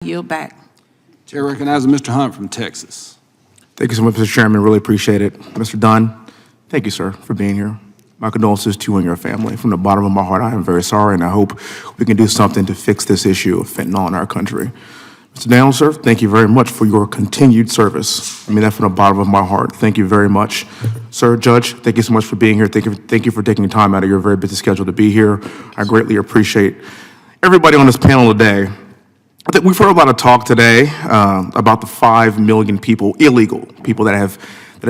Yield back. Chair recognizes Mr. Hunt from Texas. Thank you so much, Mr. Chairman. Really appreciate it. Mr. Dunn, thank you, sir, for being here. My condolences to you and your family. From the bottom of my heart, I am very sorry, and I hope we can do something to fix this issue of fentanyl in our country. Mr. Daniel, sir, thank you very much for your continued service. I mean that from the bottom of my heart. Thank you very much. Sir, Judge, thank you so much for being here. Thank you for taking time out of your very busy schedule to be here. I greatly appreciate everybody on this panel today. I think we've heard a lot of talk today about the 5 million people, illegal people that have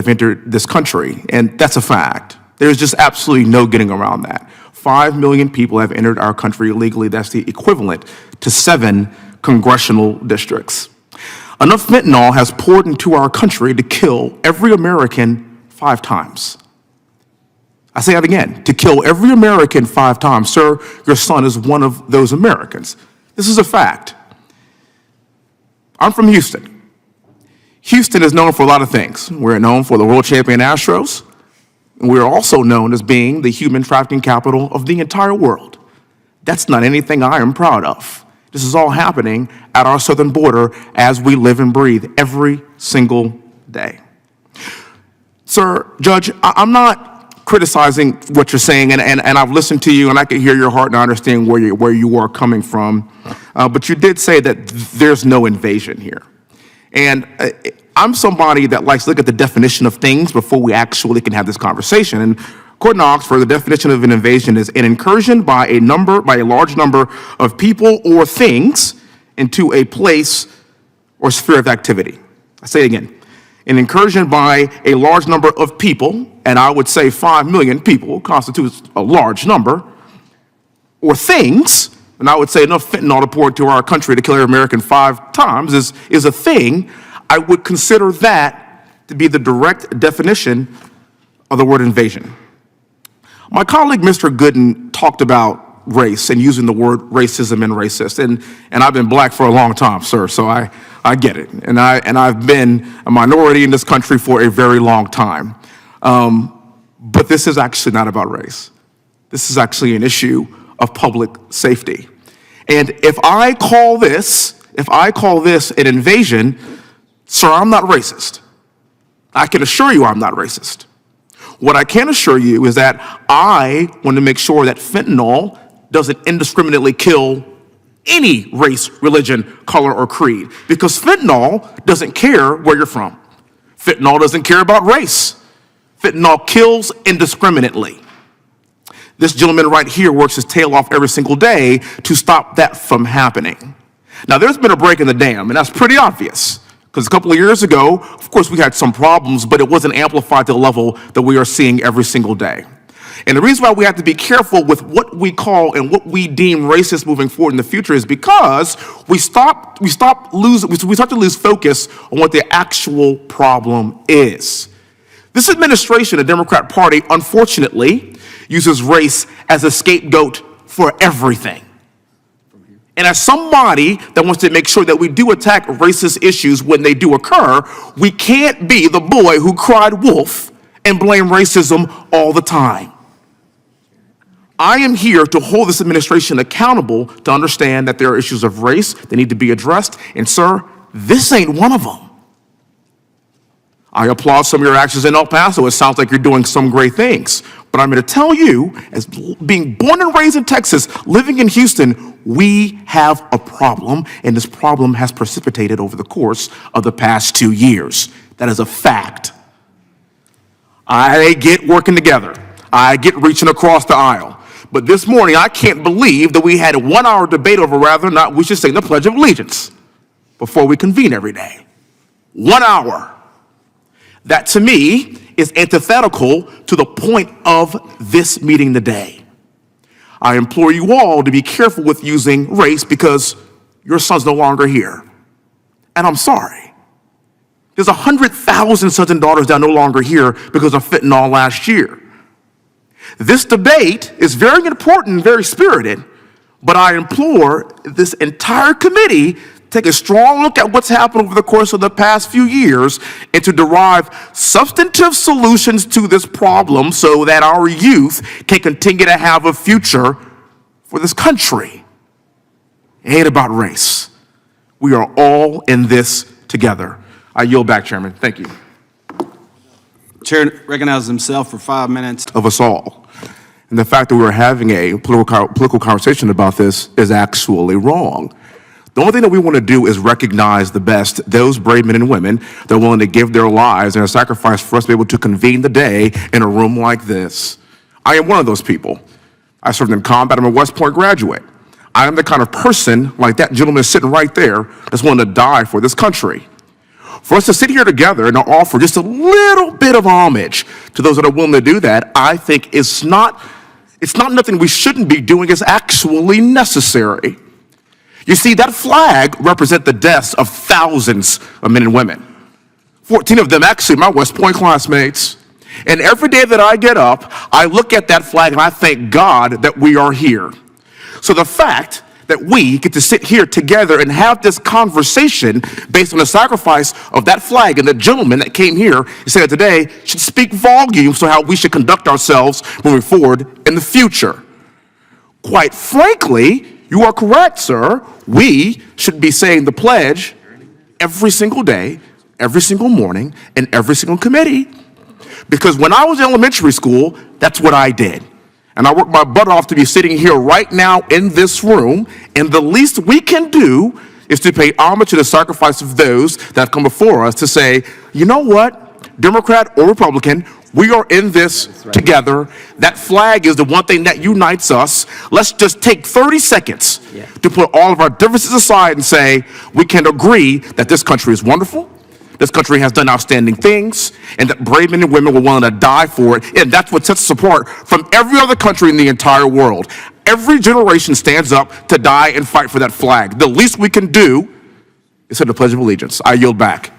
entered this country, and that's a fact. There's just absolutely no getting around that. 5 million people have entered our country illegally. That's the equivalent to 7 congressional districts. Enough fentanyl has poured into our country to kill every American 5 times. I say that again, to kill every American 5 times. Sir, your son is one of those Americans. This is a fact. I'm from Houston. Houston is known for a lot of things. We're known for the world champion Astros. And we're also known as being the human trafficking capital of the entire world. That's not anything I am proud of. This is all happening at our southern border as we live and breathe every single day. Sir, Judge, I'm not criticizing what you're saying, and I've listened to you, and I can hear your heart, and I understand where you are coming from. But you did say that there's no invasion here. And I'm somebody that likes to look at the definition of things before we actually can have this conversation. And according to Oxford, the definition of an invasion is an incursion by a large number of people or things into a place or sphere of activity. I say it again. An incursion by a large number of people, and I would say 5 million people constitutes a large number, or things, and I would say enough fentanyl to pour into our country to kill every American 5 times is a thing. I would consider that to be the direct definition of the word invasion. My colleague, Mr. Gooden, talked about race and using the word racism and racist, and I've been black for a long time, sir, so I get it. And I've been a minority in this country for a very long time. But this is actually not about race. This is actually an issue of public safety. And if I call this an invasion, sir, I'm not racist. I can assure you I'm not racist. What I can assure you is that I want to make sure that fentanyl doesn't indiscriminately kill any race, religion, color, or creed, because fentanyl doesn't care where you're from. Fentanyl doesn't care about race. Fentanyl kills indiscriminately. This gentleman right here works his tail off every single day to stop that from happening. Now, there's been a break in the dam, and that's pretty obvious, because a couple of years ago, of course, we had some problems, but it wasn't amplified to the level that we are seeing every single day. And the reason why we have to be careful with what we call and what we deem racist moving forward in the future is because we start to lose focus on what the actual problem is. This administration, the Democrat Party, unfortunately, uses race as a scapegoat for everything. And as somebody that wants to make sure that we do attack racist issues when they do occur, we can't be the boy who cried wolf and blame racism all the time. I am here to hold this administration accountable to understand that there are issues of race that need to be addressed, and sir, this ain't one of them. I applaud some of your actions in El Paso. It sounds like you're doing some great things. But I'm going to tell you, as being born and raised in Texas, living in Houston, we have a problem, and this problem has precipitated over the course of the past 2 years. That is a fact. I get working together. I get reaching across the aisle. But this morning, I can't believe that we had a 1-hour debate over whether or not we should sing the Pledge of Allegiance before we convene every day. 1 hour. That, to me, is antithetical to the point of this meeting today. I implore you all to be careful with using race because your son's no longer here. And I'm sorry. There's 100,000 sons and daughters that are no longer here because of fentanyl last year. This debate is very important and very spirited, but I implore this entire committee take a strong look at what's happened over the course of the past few years and to derive substantive solutions to this problem so that our youth can continue to have a future for this country. It ain't about race. We are all in this together. I yield back, Chairman. Thank you. Chair recognizes himself for 5 minutes. Of us all. And the fact that we're having a political conversation about this is actually wrong. The only thing that we want to do is recognize the best, those brave men and women that are willing to give their lives and a sacrifice for us to be able to convene the day in a room like this. I am one of those people. I served in combat. I'm a West Point graduate. I am the kind of person, like that gentleman sitting right there, that's willing to die for this country. For us to sit here together and offer just a little bit of homage to those that are willing to do that, I think it's not nothing we shouldn't be doing. It's actually necessary. You see, that flag represents the deaths of thousands of men and women. 14 of them actually my West Point classmates. And every day that I get up, I look at that flag and I thank God that we are here. So the fact that we get to sit here together and have this conversation based on the sacrifice of that flag and the gentleman that came here and said today should speak volumes to how we should conduct ourselves moving forward in the future. Quite frankly, you are correct, sir. We should be saying the pledge every single day, every single morning, and every single committee. Because when I was in elementary school, that's what I did. And I worked my butt off to be sitting here right now in this room, and the least we can do is to pay homage to the sacrifice of those that have come before us to say, you know what, Democrat or Republican, we are in this together. That flag is the one thing that unites us. Let's just take 30 seconds to put all of our differences aside and say, we can agree that this country is wonderful. This country has done outstanding things, and that brave men and women were willing to die for it, and that's what sets us apart from every other country in the entire world. Every generation stands up to die and fight for that flag. The least we can do is say the Pledge of Allegiance. I yield back.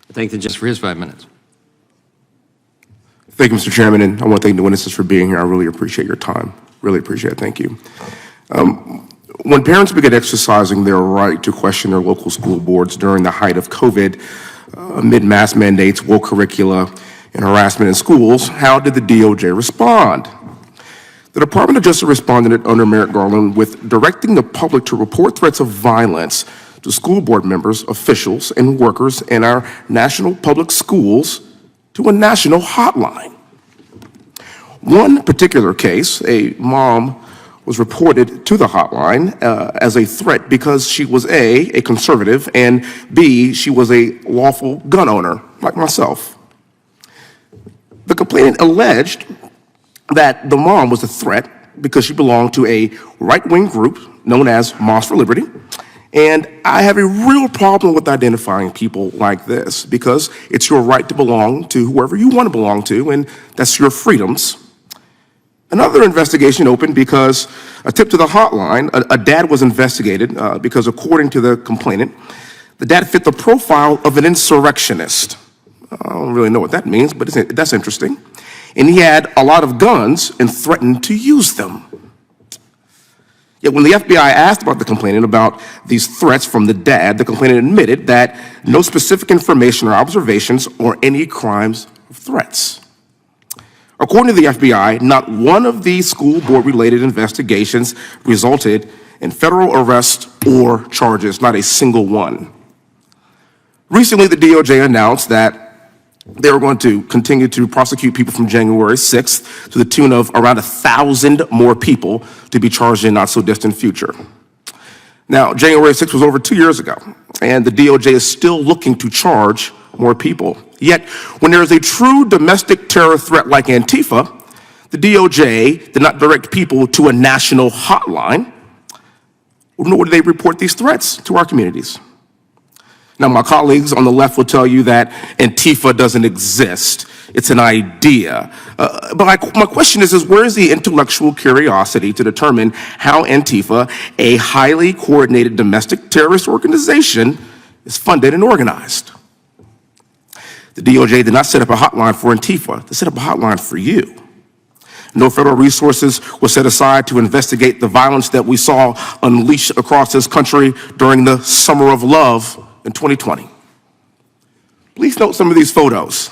I thank the gentleman for his 5 minutes. Thank you, Mr. Chairman, and I want to thank the witnesses for being here. I really appreciate your time. Really appreciate it. Thank you. When parents begin exercising their right to question their local school boards during the height of COVID, amid mass mandates, woke curricula, and harassment in schools, how did the DOJ respond? The Department of Justice responded under Merrick Garland with directing the public to report threats of violence to school board members, officials, and workers in our national public schools to a national hotline. One particular case, a mom was reported to the hotline as a threat because she was A, conservative, and B, she was a lawful gun owner, like myself. The complainant alleged that the mom was a threat because she belonged to a right-wing group known as Moms for Liberty. And I have a real problem with identifying people like this because it's your right to belong to whoever you want to belong to, and that's your freedoms. Another investigation opened because a tip to the hotline, a dad was investigated because according to the complainant, the dad fit the profile of an insurrectionist. I don't really know what that means, but that's interesting. And he had a lot of guns and threatened to use them. Yet when the FBI asked about the complainant about these threats from the dad, the complainant admitted that no specific information or observations or any crimes or threats. According to the FBI, not one of these school board-related investigations resulted in federal arrest or charges, not a single one. Recently, the DOJ announced that they were going to continue to prosecute people from January 6th to the tune of around 1,000 more people to be charged in not so distant future. Now, January 6th was over 2 years ago, and the DOJ is still looking to charge more people. Yet, when there is a true domestic terror threat like Antifa, the DOJ did not direct people to a national hotline, nor do they report these threats to our communities. Now, my colleagues on the left will tell you that Antifa doesn't exist. It's an idea. But my question is where is the intellectual curiosity to determine how Antifa, a highly coordinated domestic terrorist organization, is funded and organized? The DOJ did not set up a hotline for Antifa. They set up a hotline for you. No federal resources were set aside to investigate the violence that we saw unleashed across this country during the Summer of Love in 2020. Please note some of these photos.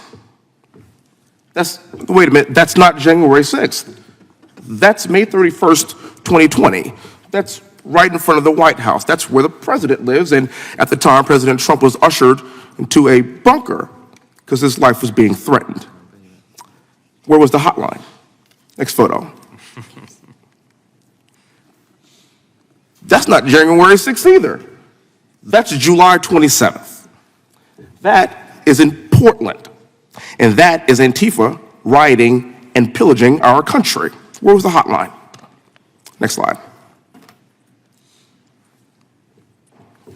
Wait a minute, that's not January 6th. That's May 31st, 2020. That's right in front of the White House. That's where the president lives. And at the time, President Trump was ushered into a bunker because his life was being threatened. Where was the hotline? Next photo. That's not January 6th either. That's July 27th. That is in Portland. And that is Antifa rioting and pillaging our country. Where was the hotline? Next slide.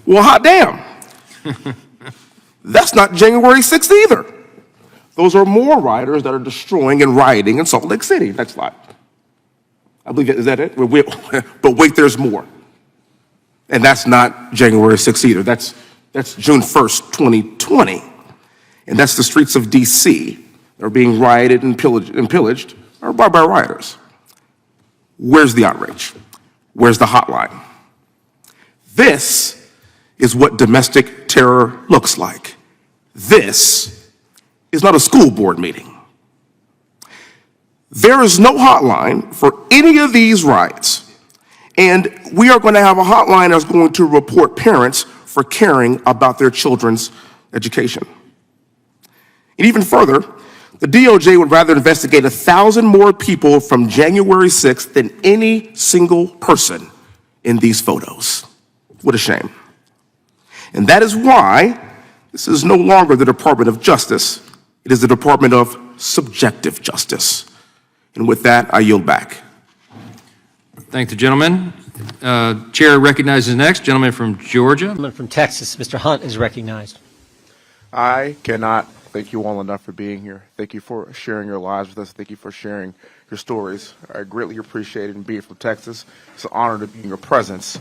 Well, hot damn. That's not January 6th either. Those are more rioters that are destroying and rioting in Salt Lake City. Next slide. I believe, is that it? But wait, there's more. And that's not January 6th either. That's June 1st, 2020. And that's the streets of D.C. that are being rioted and pillaged by rioters. Where's the outrage? Where's the hotline? This is what domestic terror looks like. This is not a school board meeting. There is no hotline for any of these riots. And we are going to have a hotline that's going to report parents for caring about their children's education. And even further, the DOJ would rather investigate 1,000 more people from January 6th than any single person in these photos. What a shame. And that is why this is no longer the Department of Justice. It is the Department of Subjective Justice. And with that, I yield back. Thank the gentleman. Chair recognizes next, gentleman from Georgia. Gentleman from Texas, Mr. Hunt, is recognized. I cannot thank you all enough for being here. Thank you for sharing your lives with us. Thank you for sharing your stories. I greatly appreciate it, and being from Texas, it's an honor to be in your presence.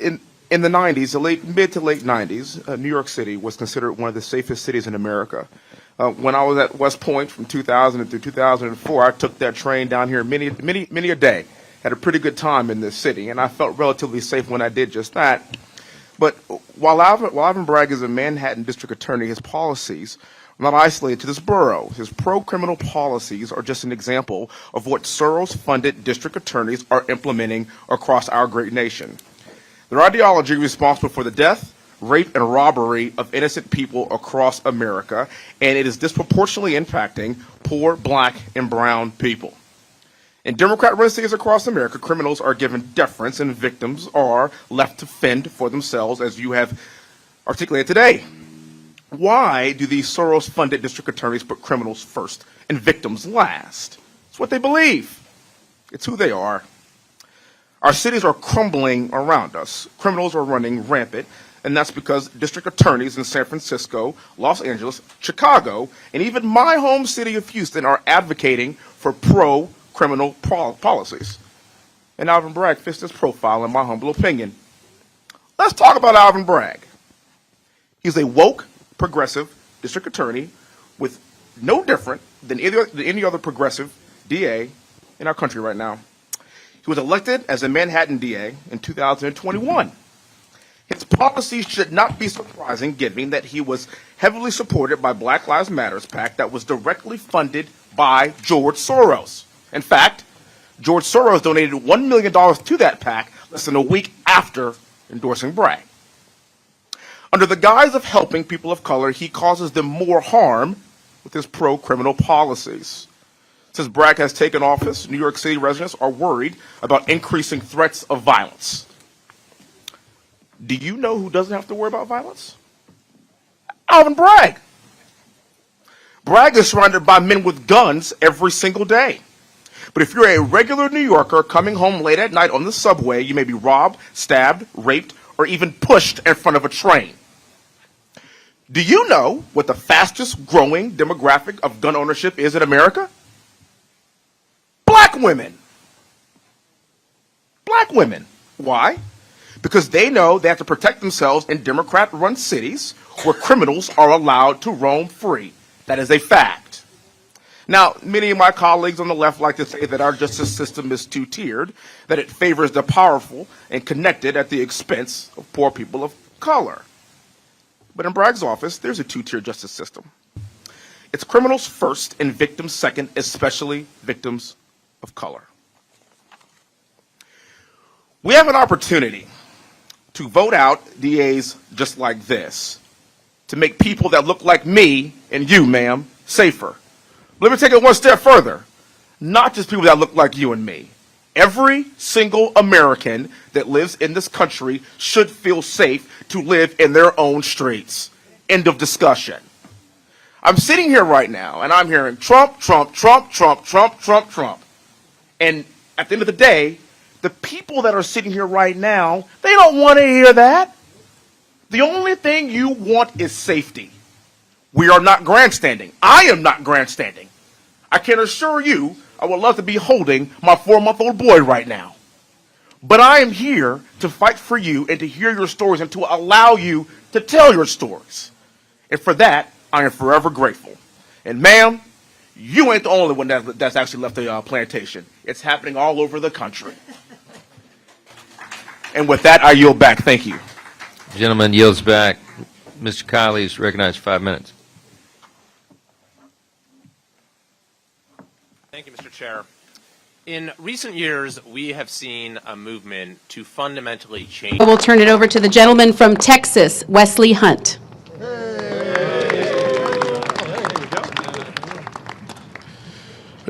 In the 90s, mid to late 90s, New York City was considered one of the safest cities in America. When I was at West Point from 2000 through 2004, I took that train down here many a day. Had a pretty good time in this city, and I felt relatively safe when I did just that. But while Alvin Bragg is a Manhattan district attorney, his policies are not isolated to this borough. His pro-criminal policies are just an example of what Soros-funded district attorneys are implementing across our great nation. Their ideology is responsible for the death, rape, and robbery of innocent people across America, and it is disproportionately impacting poor black and brown people. In Democrat-run cities across America, criminals are given deference and victims are left to fend for themselves, as you have articulated today. Why do these Soros-funded district attorneys put criminals first and victims last? It's what they believe. It's who they are. Our cities are crumbling around us. Criminals are running rampant, and that's because district attorneys in San Francisco, Los Angeles, Chicago, and even my home city of Houston are advocating for pro-criminal policies. And Alvin Bragg fits this profile, in my humble opinion. Let's talk about Alvin Bragg. He's a woke, progressive district attorney with no different than any other progressive DA in our country right now. He was elected as a Manhattan DA in 2021. His policies should not be surprising, given that he was heavily supported by Black Lives Matter PAC that was directly funded by George Soros. In fact, George Soros donated $1 million to that PAC less than a week after endorsing Bragg. Under the guise of helping people of color, he causes them more harm with his pro-criminal policies. Since Bragg has taken office, New York City residents are worried about increasing threats of violence. Do you know who doesn't have to worry about violence? Alvin Bragg. Bragg is surrounded by men with guns every single day. But if you're a regular New Yorker coming home late at night on the subway, you may be robbed, stabbed, raped, or even pushed in front of a train. Do you know what the fastest growing demographic of gun ownership is in America? Black women. Black women. Why? Because they know they have to protect themselves in Democrat-run cities where criminals are allowed to roam free. That is a fact. Now, many of my colleagues on the left like to say that our justice system is two-tiered, that it favors the powerful and connected at the expense of poor people of color. But in Bragg's office, there's a two-tier justice system. It's criminals first and victims second, especially victims of color. We have an opportunity to vote out DAs just like this, to make people that look like me and you, ma'am, safer. Let me take it one step further. Not just people that look like you and me. Every single American that lives in this country should feel safe to live in their own streets. End of discussion. I'm sitting here right now and I'm hearing Trump, Trump, Trump, Trump, Trump, Trump, Trump. And at the end of the day, the people that are sitting here right now, they don't want to hear that. The only thing you want is safety. We are not grandstanding. I am not grandstanding. I can assure you, I would love to be holding my 4-month-old boy right now. But I am here to fight for you and to hear your stories and to allow you to tell your stories. And for that, I am forever grateful. And ma'am, you ain't the only one that's actually left the plantation. It's happening all over the country. And with that, I yield back. Thank you. Gentleman yields back. Mr. Kiley is recognized for 5 minutes. Thank you, Mr. Chair. In recent years, we have seen a movement to fundamentally change. We'll turn it over to the gentleman from Texas, Wesley Hunt.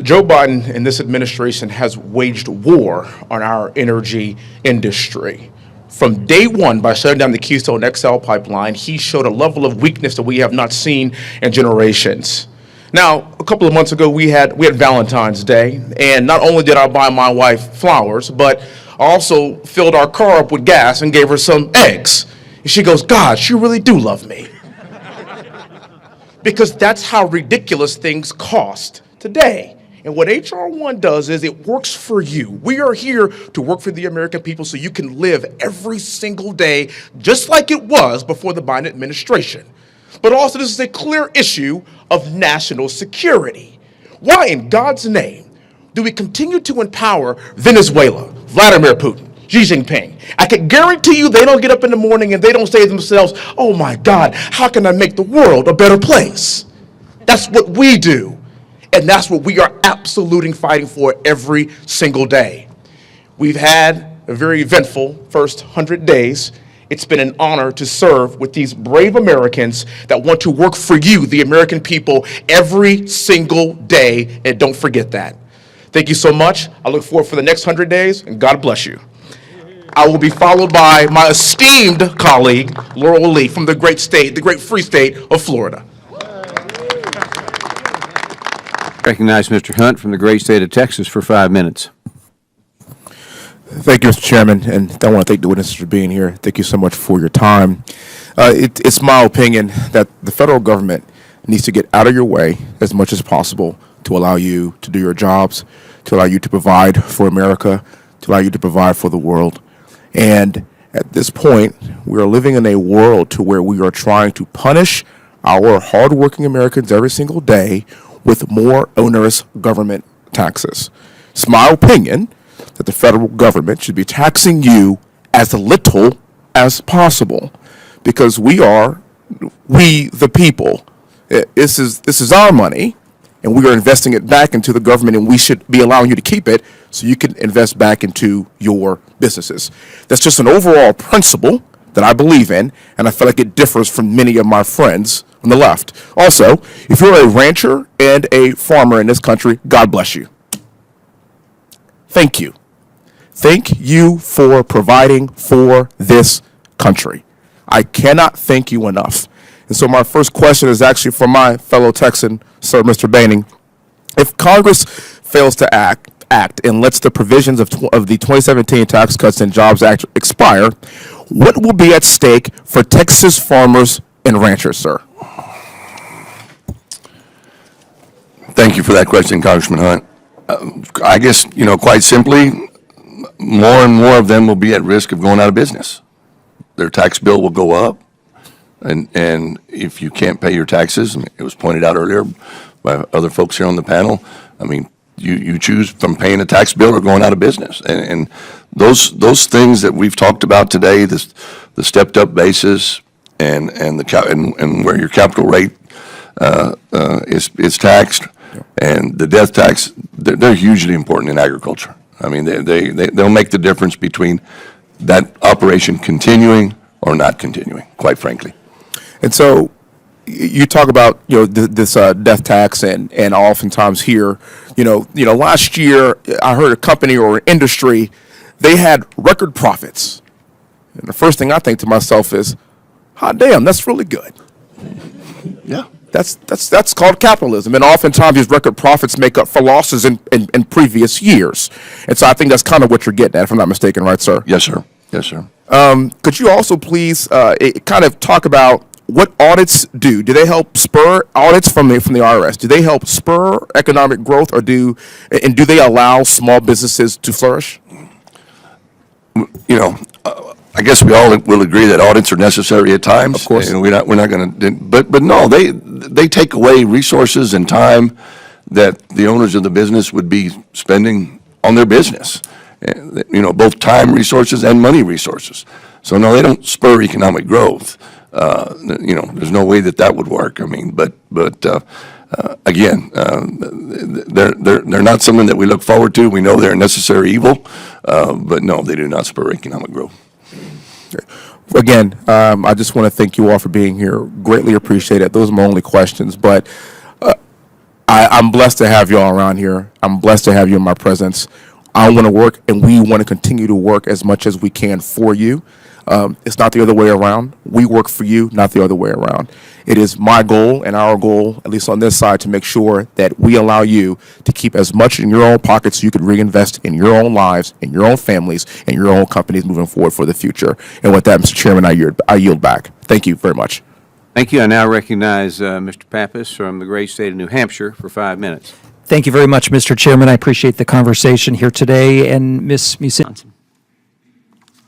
Joe Biden and this administration has waged war on our energy industry. From day one, by shutting down the Keystone XL pipeline, he showed a level of weakness that we have not seen in generations. Now, a couple of months ago, we had Valentine's Day, and not only did I buy my wife flowers, but I also filled our car up with gas and gave her some eggs. And she goes, "God, you really do love me." Because that's how ridiculous things cost today. And what H.R. 1 does is it works for you. We are here to work for the American people so you can live every single day just like it was before the Biden administration. But also, this is a clear issue of national security. Why in God's name do we continue to empower Venezuela, Vladimir Putin, Xi Jinping? I can guarantee you they don't get up in the morning and they don't say to themselves, "Oh my God, how can I make the world a better place?" That's what we do. And that's what we are absolutely fighting for every single day. We've had a very eventful first 100 days. It's been an honor to serve with these brave Americans that want to work for you, the American people, every single day. And don't forget that. Thank you so much. I look forward for the next 100 days, and God bless you. I will be followed by my esteemed colleague, Laurel Lee, from the great state, the great free state of Florida. Recognize Mr. Hunt from the great state of Texas for 5 minutes. Thank you, Mr. Chairman, and I want to thank the witnesses for being here. Thank you so much for your time. It's my opinion that the federal government needs to get out of your way as much as possible to allow you to do your jobs, to allow you to provide for America, to allow you to provide for the world. And at this point, we are living in a world to where we are trying to punish our hardworking Americans every single day with more onerous government taxes. It's my opinion that the federal government should be taxing you as little as possible, because we the people. This is our money, and we are investing it back into the government, and we should be allowing you to keep it so you can invest back into your businesses. That's just an overall principle that I believe in, and I feel like it differs from many of my friends on the left. Also, if you're a rancher and a farmer in this country, God bless you. Thank you. Thank you for providing for this country. I cannot thank you enough. And so my first question is actually for my fellow Texan, Sir Mr. Boehning. If Congress fails to act and lets the provisions of the 2017 Tax Cuts and Jobs Act expire, what will be at stake for Texas farmers and ranchers, sir? Thank you for that question, Congressman Hunt. I guess, quite simply, more and more of them will be at risk of going out of business. Their tax bill will go up, and if you can't pay your taxes, it was pointed out earlier by other folks here on the panel, you choose from paying a tax bill or going out of business. And those things that we've talked about today, the stepped up basis and where your capital rate is taxed, and the death tax, they're hugely important in agriculture. I mean, they'll make the difference between that operation continuing or not continuing, quite frankly. And so you talk about, this death tax and oftentimes here, last year I heard a company or an industry, they had record profits. And the first thing I think to myself is, hot damn, that's really good. Yeah. That's called capitalism. And oftentimes these record profits make up for losses in previous years. And so I think that's kind of what you're getting at, if I'm not mistaken, right, sir? Yes, sir. Yes, sir. Could you also please kind of talk about what audits do? Do they help spur audits from the IRS? Do they help spur economic growth, or do they allow small businesses to flourish? I guess we all will agree that audits are necessary at times. Of course. We're not going to, but no, they take away resources and time that the owners of the business would be spending on their business. Both time resources and money resources. So no, they don't spur economic growth. There's no way that would work. I mean, but again, they're not something that we look forward to. We know they're a necessary evil, but no, they do not spur economic growth. Again, I just want to thank you all for being here. Greatly appreciate it. Those are my only questions, but I'm blessed to have you all around here. I'm blessed to have you in my presence. I want to work, and we want to continue to work as much as we can for you. It's not the other way around. We work for you, not the other way around. It is my goal and our goal, at least on this side, to make sure that we allow you to keep as much in your own pockets so you could reinvest in your own lives, in your own families, and your own companies moving forward for the future. And with that, Mr. Chairman, I yield back. Thank you very much. Thank you. I now recognize Mr. Pappas from the great state of New Hampshire for 5 minutes. Thank you very much, Mr. Chairman. I appreciate the conversation here today. And Ms. Musin.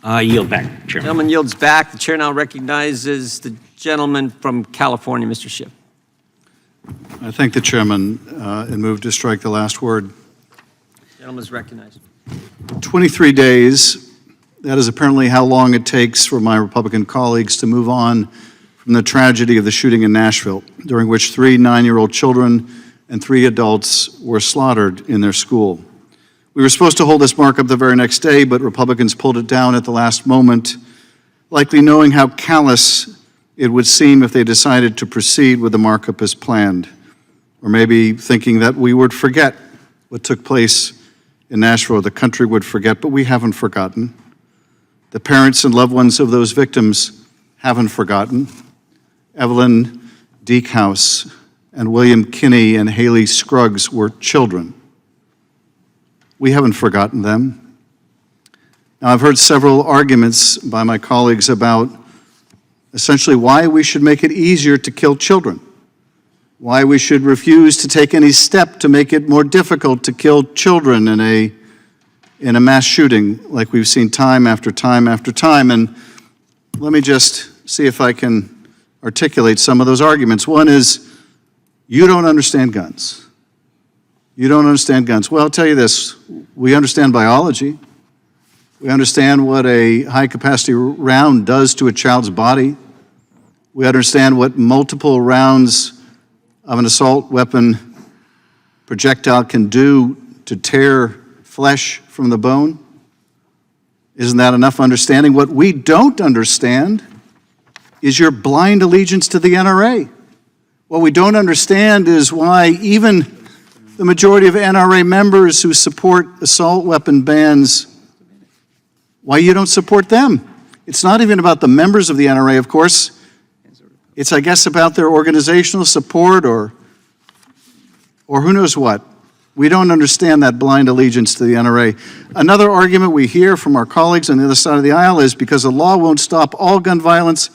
Yield back, Chairman. Gentleman yields back. The chair now recognizes the gentleman from California, Mr. Schiff. I thank the chairman and move to strike the last word. Gentleman is recognized. 23 days, that is apparently how long it takes for my Republican colleagues to move on from the tragedy of the shooting in Nashville, during which 3 9-year-old children and 3 adults were slaughtered in their school. We were supposed to hold this markup the very next day, but Republicans pulled it down at the last moment, likely knowing how callous it would seem if they decided to proceed with the markup as planned, or maybe thinking that we would forget what took place in Nashville, the country would forget, but we haven't forgotten. The parents and loved ones of those victims haven't forgotten. Evelyn Deekhouse and William Kinney and Haley Scruggs were children. We haven't forgotten them. Now, I've heard several arguments by my colleagues about essentially why we should make it easier to kill children, why we should refuse to take any step to make it more difficult to kill children in a mass shooting like we've seen time after time after time. And let me just see if I can articulate some of those arguments. One is, you don't understand guns. You don't understand guns. Well, I'll tell you this, we understand biology. We understand what a high-capacity round does to a child's body. We understand what multiple rounds of an assault weapon projectile can do to tear flesh from the bone. Isn't that enough understanding? What we don't understand is your blind allegiance to the NRA. What we don't understand is why even the majority of NRA members who support assault weapon bans, why you don't support them. It's not even about the members of the NRA, of course. It's, I guess, about their organizational support or who knows what. We don't understand that blind allegiance to the NRA. Another argument we hear from our colleagues on the other side of the aisle is because the law won't stop all gun violence,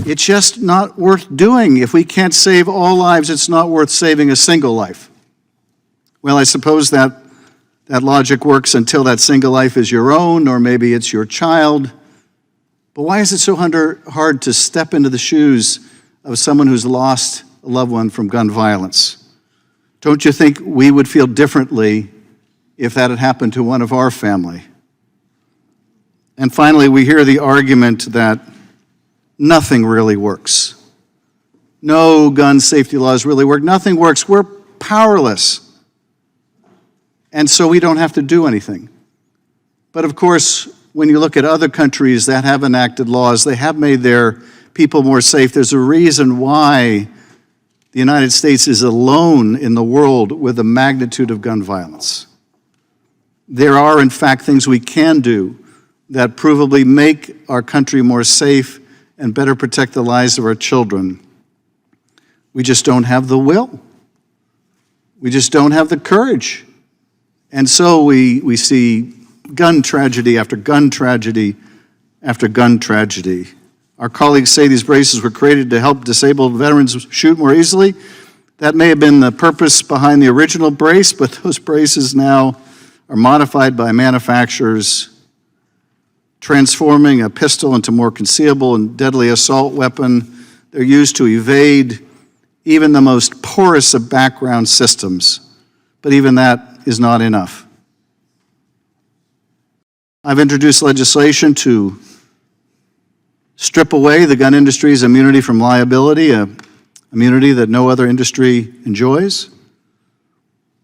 it's just not worth doing. If we can't save all lives, it's not worth saving a single life. Well, I suppose that logic works until that single life is your own, or maybe it's your child. But why is it so hard to step into the shoes of someone who's lost a loved one from gun violence? Don't you think we would feel differently if that had happened to one of our family? And finally, we hear the argument that nothing really works. No gun safety laws really work. Nothing works. We're powerless. and so we don't have to do anything. But of course, when you look at other countries that have enacted laws, they have made their people more safe. There's a reason why the United States is alone in the world with the magnitude of gun violence. There are, in fact, things we can do that provably make our country more safe and better protect the lives of our children. We just don't have the will. We just don't have the courage. And so we see gun tragedy after gun tragedy after gun tragedy. Our colleagues say these braces were created to help disabled veterans shoot more easily. That may have been the purpose behind the original brace, but those braces now are modified by manufacturers, transforming a pistol into more concealable and deadly assault weapon. They're used to evade even the most porous of background systems, but even that is not enough. I've introduced legislation to strip away the gun industry's immunity from liability, an immunity that no other industry enjoys.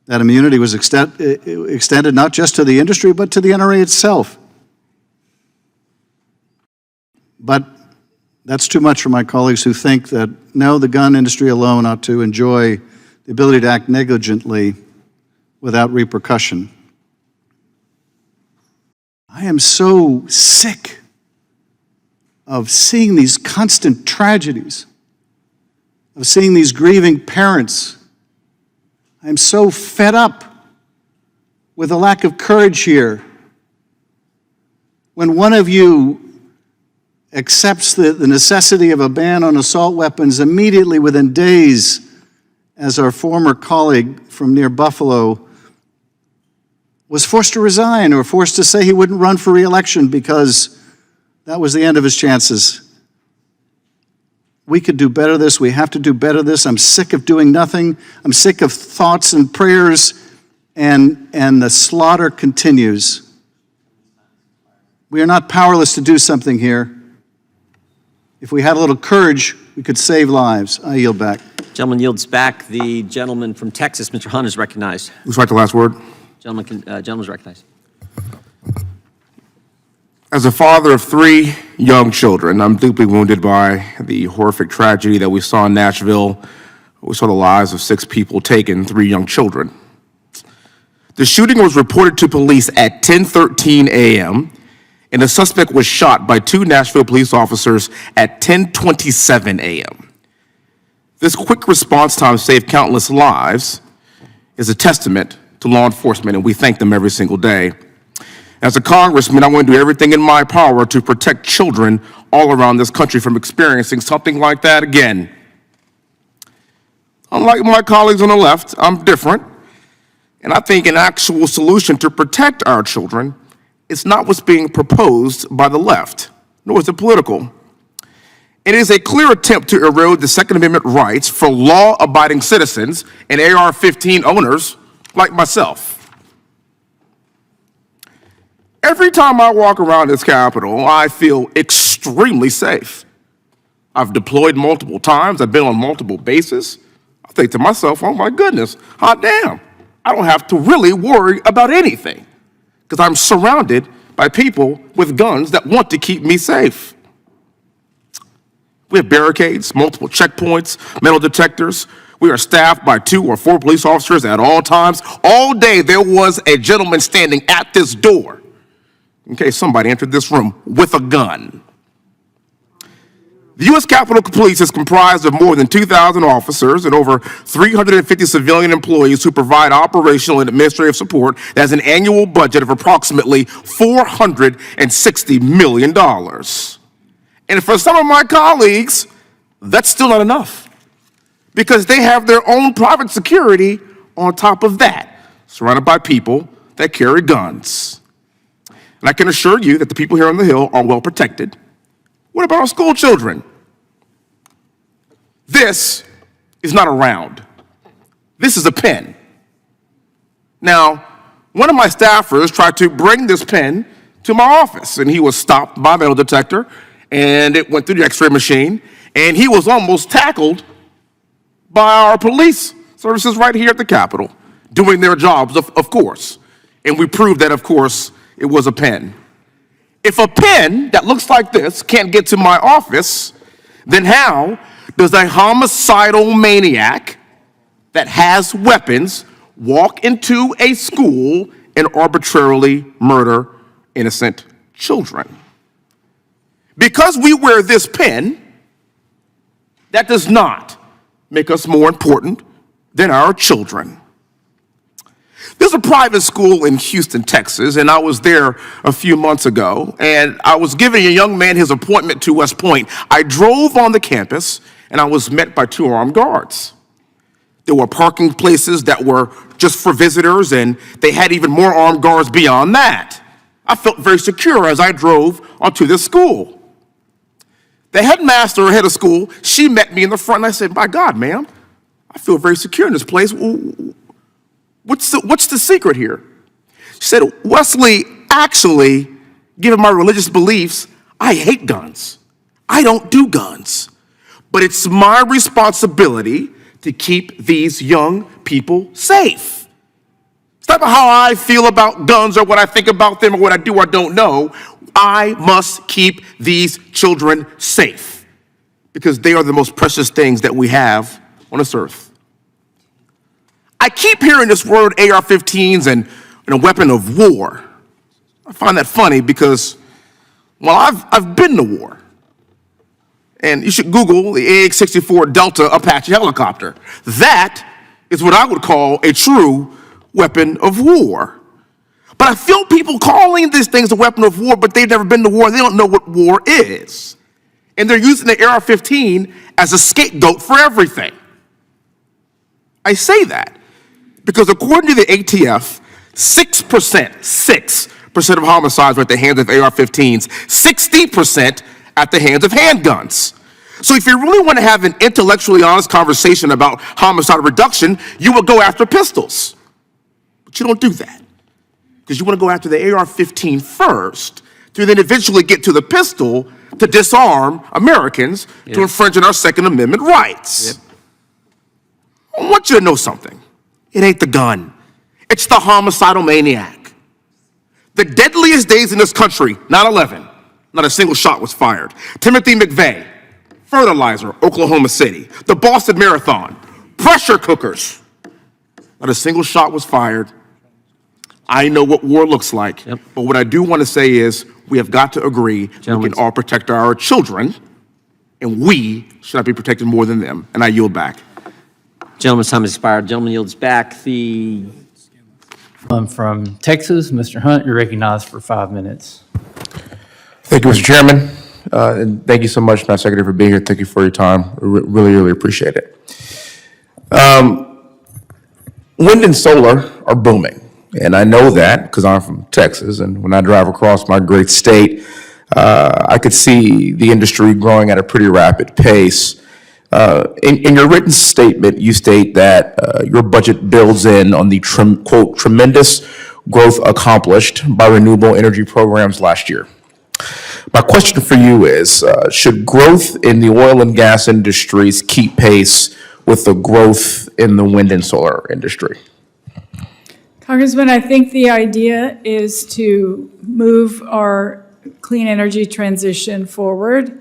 That immunity was extended not just to the industry, but to the NRA itself. But that's too much for my colleagues who think that, no, the gun industry alone ought to enjoy the ability to act negligently without repercussion. I am so sick of seeing these constant tragedies, of seeing these grieving parents. I'm so fed up with the lack of courage here. When one of you accepts the necessity of a ban on assault weapons, immediately within days, as our former colleague from near Buffalo was forced to resign or forced to say he wouldn't run for re-election because that was the end of his chances. We could do better this. We have to do better this. I'm sick of doing nothing. I'm sick of thoughts and prayers, and the slaughter continues. We are not powerless to do something here. If we had a little courage, we could save lives. I yield back. Gentleman yields back. The gentleman from Texas, Mr. Hunt, is recognized. Who's right, the last word? Gentleman's recognized. As a father of 3 young children, I'm deeply wounded by the horrific tragedy that we saw in Nashville. We saw the lives of 6 people taken, 3 young children. The shooting was reported to police at 10:13 a.m., and the suspect was shot by 2 Nashville police officers at 10:27 a.m. This quick response time saved countless lives is a testament to law enforcement, and we thank them every single day. As a congressman, I want to do everything in my power to protect children all around this country from experiencing something like that again. Unlike my colleagues on the left, I'm different, and I think an actual solution to protect our children is not what's being proposed by the left, nor is it political. It is a clear attempt to erode the Second Amendment rights for law-abiding citizens and AR-15 owners like myself. Every time I walk around this Capitol, I feel extremely safe. I've deployed multiple times. I've been on multiple bases. I think to myself, oh my goodness, hot damn. I don't have to really worry about anything because I'm surrounded by people with guns that want to keep me safe. We have barricades, multiple checkpoints, metal detectors. We are staffed by 2 or 4 police officers at all times. All day there was a gentleman standing at this door in case somebody entered this room with a gun. The U.S. Capitol Police is comprised of more than 2,000 officers and over 350 civilian employees who provide operational and administrative support that has an annual budget of approximately $460 million. And for some of my colleagues, that's still not enough because they have their own private security on top of that, surrounded by people that carry guns. And I can assure you that the people here on the Hill are well protected. What about our school children? This is not a round. This is a pen. Now, one of my staffers tried to bring this pen to my office, and he was stopped by a metal detector, and it went through the x-ray machine, and he was almost tackled by our police services right here at the Capitol. doing their jobs, of course. And we proved that, of course, it was a pen. If a pen that looks like this can't get to my office, then how does a homicidal maniac that has weapons walk into a school and arbitrarily murder innocent children? Because we wear this pen, that does not make us more important than our children. There's a private school in Houston, Texas, and I was there a few months ago, and I was giving a young man his appointment to West Point. I drove on the campus, and I was met by 2 armed guards. There were parking places that were just for visitors, and they had even more armed guards beyond that. I felt very secure as I drove onto this school. The headmaster or head of school, she met me in the front, and I said, "My God, ma'am, I feel very secure in this place. What's the secret here?" She said, "Wesley, actually, given my religious beliefs, I hate guns. I don't do guns. But it's my responsibility to keep these young people safe. It's not about how I feel about guns or what I think about them or what I do or don't know. I must keep these children safe because they are the most precious things that we have on this earth." I keep hearing this word AR-15s and a weapon of war. I find that funny because, well, I've been to war. And you should Google the AX-64 Delta Apache helicopter. That is what I would call a true weapon of war. But I feel people calling these things a weapon of war, but they've never been to war. They don't know what war is. And they're using the AR-15 as a scapegoat for everything. I say that because according to the ATF, 6% of homicides were at the hands of AR-15s, 60% at the hands of handguns. So if you really want to have an intellectually honest conversation about homicide reduction, you would go after pistols. But you don't do that because you want to go after the AR-15 first to then eventually get to the pistol to disarm Americans to infringe on our Second Amendment rights. I want you to know something. It ain't the gun. It's the homicidal maniac. The deadliest days in this country, 9/11, not a single shot was fired. Timothy McVeigh, fertilizer, Oklahoma City. The Boston Marathon, pressure cookers, not a single shot was fired. I know what war looks like, but what I do want to say is we have got to agree we can all protect our children, and we should not be protected more than them. And I yield back. Gentleman's time has expired. Gentleman yields back. The I'm from Texas. Mr. Hunt, you're recognized for 5 minutes. Thank you, Mr. Chairman. And thank you so much, Madam Secretary, for being here. Thank you for your time. Really appreciate it. Wind and solar are booming. And I know that because I'm from Texas. And when I drive across my great state, I could see the industry growing at a pretty rapid pace. In your written statement, you state that your budget builds in on the, quote, tremendous growth accomplished by renewable energy programs last year. My question for you is, should growth in the oil and gas industries keep pace with the growth in the wind and solar industry? Congressman, I think the idea is to move our clean energy transition forward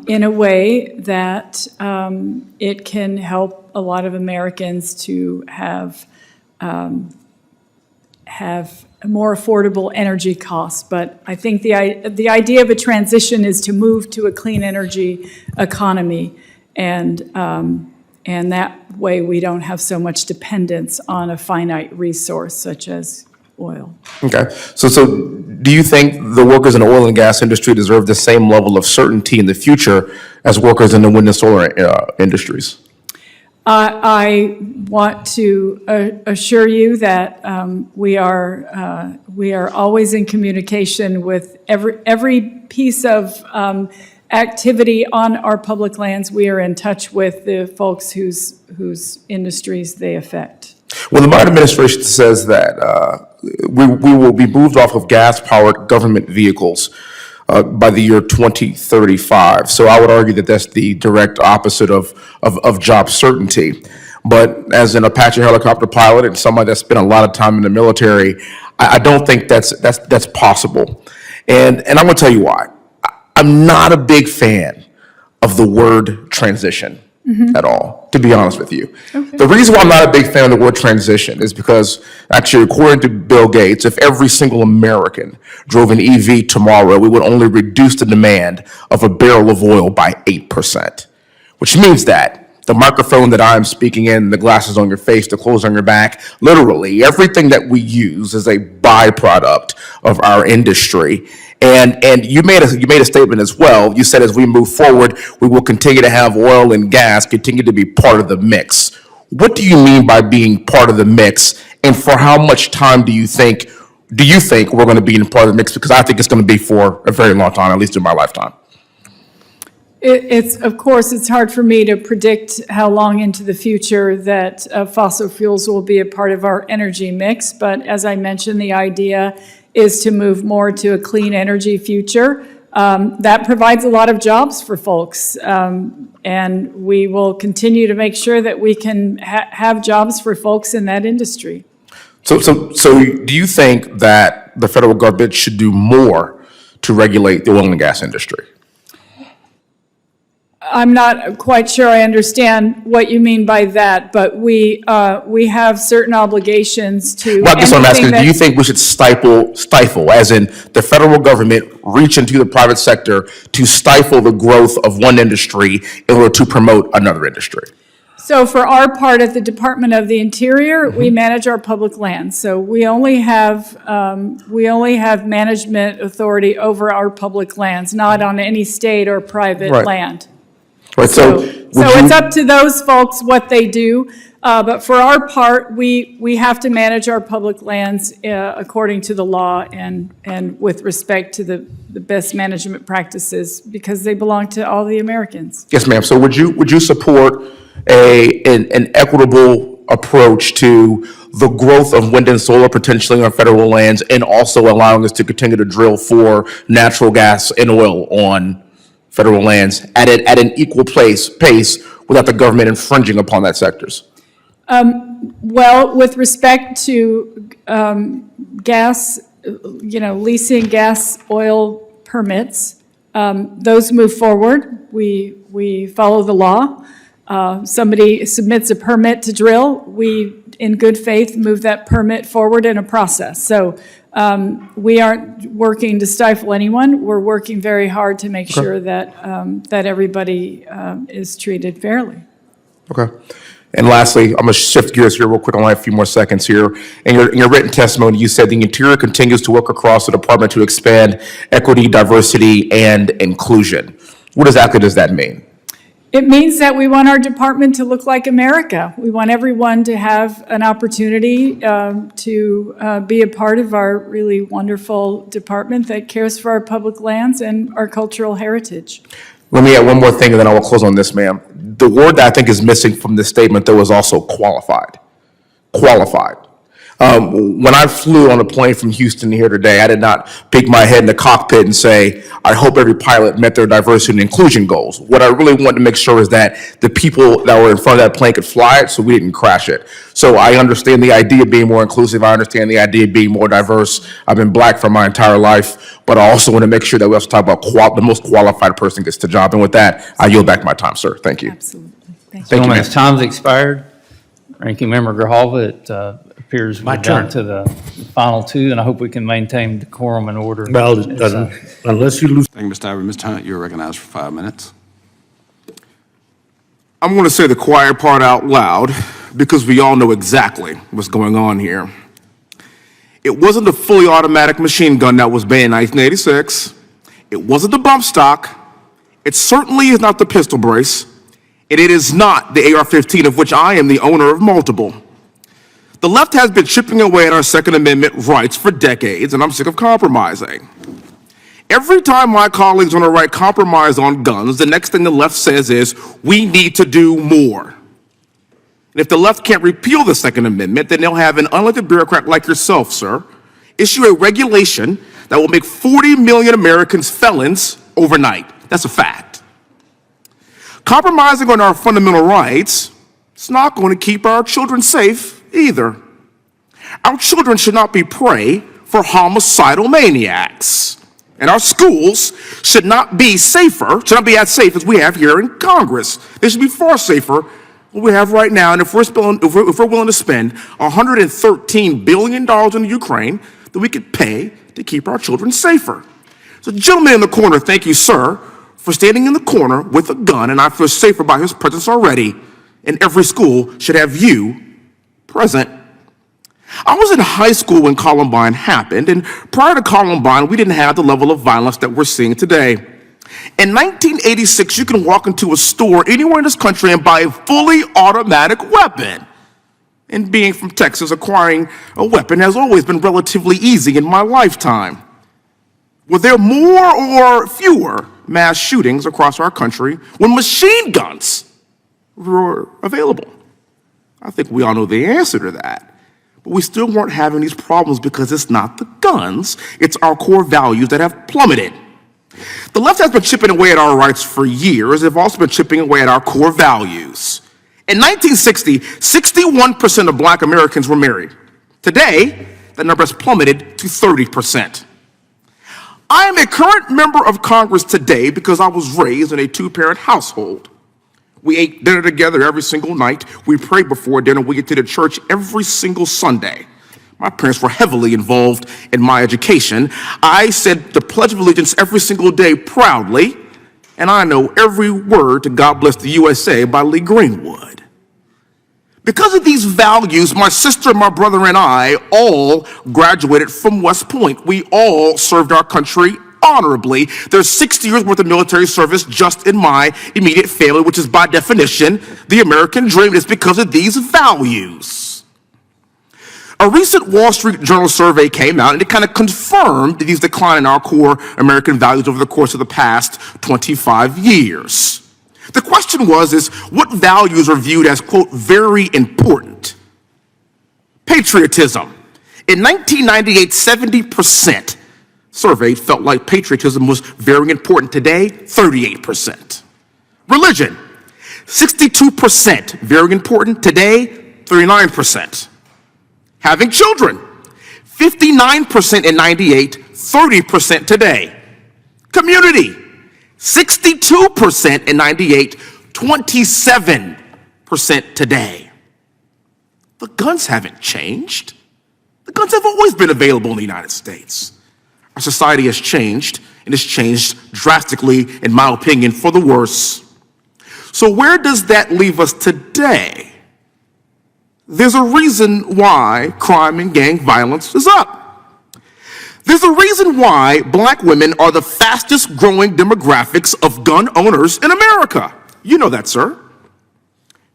in a way that it can help a lot of Americans to have more affordable energy costs. But I think the idea of a transition is to move to a clean energy economy, and that way we don't have so much dependence on a finite resource such as oil. Okay, so do you think the workers in the oil and gas industry deserve the same level of certainty in the future as workers in the wind and solar industries? I want to assure you that we are always in communication with every piece of activity on our public lands. We are in touch with the folks whose industries they affect. Well, the Biden administration says that we will be moved off of gas-powered government vehicles by the year 2035. So I would argue that that's the direct opposite of job certainty. But as an Apache helicopter pilot and somebody that's spent a lot of time in the military, I don't think that's possible. And I'm going to tell you why. I'm not a big fan of the word transition at all, to be honest with you. The reason why I'm not a big fan of the word transition is because, actually, according to Bill Gates, if every single American drove an EV tomorrow, we would only reduce the demand of a barrel of oil by 8%, which means that the microphone that I'm speaking in, the glasses on your face, the clothes on your back, literally everything that we use is a byproduct of our industry. And you made a statement as well. You said as we move forward, we will continue to have oil and gas continue to be part of the mix. What do you mean by being part of the mix? And for how much time do you think we're going to be in part of the mix? Because I think it's going to be for a very long time, at least in my lifetime. Of course, it's hard for me to predict how long into the future that fossil fuels will be a part of our energy mix. But as I mentioned, the idea is to move more to a clean energy future. That provides a lot of jobs for folks. And we will continue to make sure that we can have jobs for folks in that industry. So do you think that the federal government should do more to regulate the oil and gas industry? I'm not quite sure I understand what you mean by that, but we have certain obligations to. Well, I guess what I'm asking is, do you think we should stifle, as in the federal government reach into the private sector to stifle the growth of one industry in order to promote another industry? So for our part at the Department of the Interior, we manage our public lands. So we only have management authority over our public lands, not on any state or private land. Right. So it's up to those folks what they do. But for our part, we have to manage our public lands according to the law and with respect to the best management practices because they belong to all the Americans. Yes, ma'am. So would you support an equitable approach to the growth of wind and solar potentially on federal lands and also allowing us to continue to drill for natural gas and oil on federal lands at an equal pace without the government infringing upon that sectors? Well, with respect to gas, leasing gas, oil permits, those move forward. We follow the law. Somebody submits a permit to drill, we, in good faith, move that permit forward in a process. So we aren't working to stifle anyone. We're working very hard to make sure that everybody is treated fairly. Okay. And lastly, I'm going to shift gears here real quick. I only have a few more seconds here. In your written testimony, you said the Interior continues to work across the department to expand equity, diversity, and inclusion. What exactly does that mean? It means that we want our department to look like America. We want everyone to have an opportunity to be a part of our really wonderful department that cares for our public lands and our cultural heritage. Let me add one more thing, and then I will close on this, ma'am. The word that I think is missing from this statement, though, is also qualified. Qualified. When I flew on a plane from Houston here today, I did not peek my head in the cockpit and say, I hope every pilot met their diversity and inclusion goals. What I really wanted to make sure is that the people that were in front of that plane could fly it so we didn't crash it. So I understand the idea of being more inclusive. I understand the idea of being more diverse. I've been black for my entire life, but I also want to make sure that we also talk about the most qualified person gets the job. And with that, I yield back my time, sir. Thank you. Absolutely. Thank you. Thank you, ma'am. Gentleman's time's expired. Ranking Member Grijalva, it appears we're down to the final two, and I hope we can maintain decorum and order. Well, unless you lose. Thank you, Mr. Ivory. Mr. Hunt, you're recognized for 5 minutes. I'm going to say the quiet part out loud because we all know exactly what's going on here. It wasn't the fully automatic machine gun that was banned in 1986. It wasn't the bump stock. It certainly is not the pistol brace. And it is not the AR-15, of which I am the owner of multiple. The left has been chipping away at our Second Amendment rights for decades, and I'm sick of compromising. Every time my colleagues on the right compromise on guns, the next thing the left says is, we need to do more. And if the left can't repeal the Second Amendment, then they'll have an unelected bureaucrat like yourself, sir, issue a regulation that will make 40 million Americans felons overnight. That's a fact. Compromising on our fundamental rights It's not going to keep our children safe either. Our children should not be prey for homicidal maniacs. And our schools should not be as safe as we have here in Congress. They should be far safer than what we have right now. And if we're willing to spend $113 billion in Ukraine, then we could pay to keep our children safer. So, gentleman in the corner, thank you, sir, for standing in the corner with a gun, and I feel safer by his presence already. And every school should have you present. I was in high school when Columbine happened, and prior to Columbine, we didn't have the level of violence that we're seeing today. In 1986, you can walk into a store anywhere in this country and buy a fully automatic weapon. And being from Texas, acquiring a weapon has always been relatively easy in my lifetime. Were there more or fewer mass shootings across our country when machine guns were available? I think we all know the answer to that. But we still weren't having these problems because it's not the guns, it's our core values that have plummeted. The left has been chipping away at our rights for years. They've also been chipping away at our core values. In 1960, 61% of black Americans were married. Today, that number has plummeted to 30%. I am a current member of Congress today because I was raised in a two-parent household. We ate dinner together every single night. We prayed before dinner. We attended church every single Sunday. My parents were heavily involved in my education. I said the Pledge of Allegiance every single day proudly, and I know every word to God Bless the USA by Lee Greenwood. Because of these values, my sister, my brother, and I all graduated from West Point. We all served our country honorably. There's 60 years worth of military service just in my immediate family, which is by definition the American dream. It's because of these values. A recent Wall Street Journal survey came out and it kind of confirmed these decline in our core American values over the course of the past 25 years. The question was, what values are viewed as, quote, very important? Patriotism. In 1998, 70% surveyed felt like patriotism was very important. Today, 38%. Religion, 62%, very important. Today, 39%. Having children, 59% in 98, 30% today. Community, 62% in 98, 27% today. The guns haven't changed. The guns have always been available in the United States. Our society has changed, and it's changed drastically, in my opinion, for the worse. So where does that leave us today? There's a reason why crime and gang violence is up. There's a reason why black women are the fastest growing demographics of gun owners in America. You know that, sir.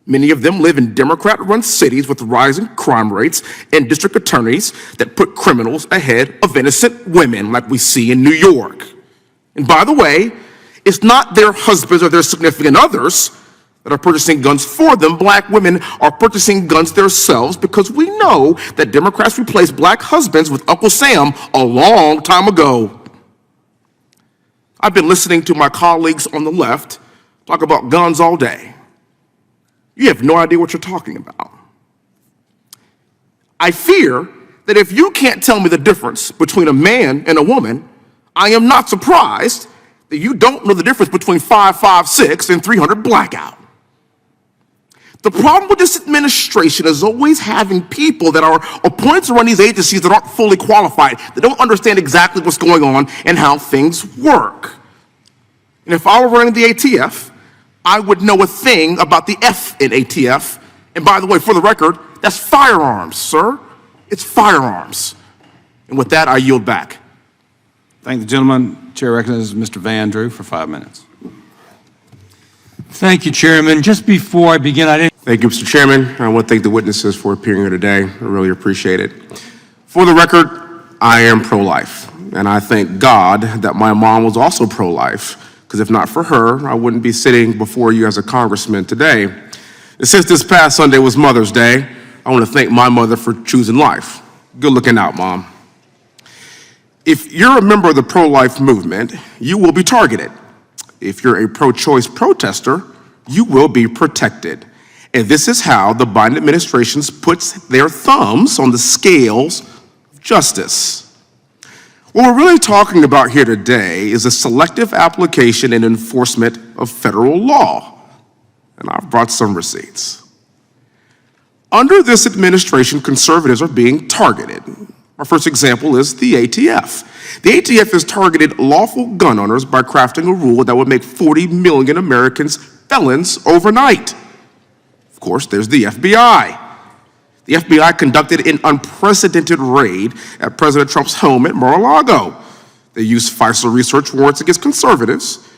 Many of them live in Democrat-run cities with rising crime rates and district attorneys that put criminals ahead of innocent women like we see in New York. And by the way, it's not their husbands or their significant others that are purchasing guns for them. Black women are purchasing guns themselves because we know that Democrats replaced black husbands with Uncle Sam a long time ago. I've been listening to my colleagues on the left talk about guns all day. You have no idea what you're talking about. I fear that if you can't tell me the difference between a man and a woman, I am not surprised that you don't know the difference between 5.56 and 300 blackout. The problem with this administration is always having people that are appointed to run these agencies that aren't fully qualified, that don't understand exactly what's going on and how things work. And if I were running the ATF, I would know a thing about the F in ATF. And by the way, for the record, that's firearms, sir. It's firearms. And with that, I yield back. Thank the gentleman. Chair recognizes Mr. Van Drew for 5 minutes. Thank you, Chairman. Just before I begin, Thank you, Mr. Chairman. I want to thank the witnesses for appearing here today. I really appreciate it. For the record, I am pro-life. And I thank God that my mom was also pro-life, because if not for her, I wouldn't be sitting before you as a congressman today. And since this past Sunday was Mother's Day, I want to thank my mother for choosing life. Good looking out, Mom. If you're a member of the pro-life movement, you will be targeted. If you're a pro-choice protester, you will be protected. And this is how the Biden administration puts their thumbs on the scales of justice. What we're really talking about here today is a selective application and enforcement of federal law. And I've brought some receipts. Under this administration, conservatives are being targeted. Our first example is the ATF. The ATF has targeted lawful gun owners by crafting a rule that would make 40 million Americans felons overnight. Of course, there's the FBI. The FBI conducted an unprecedented raid at President Trump's home at Mar-a-Lago. They used FISA research warrants against conservatives.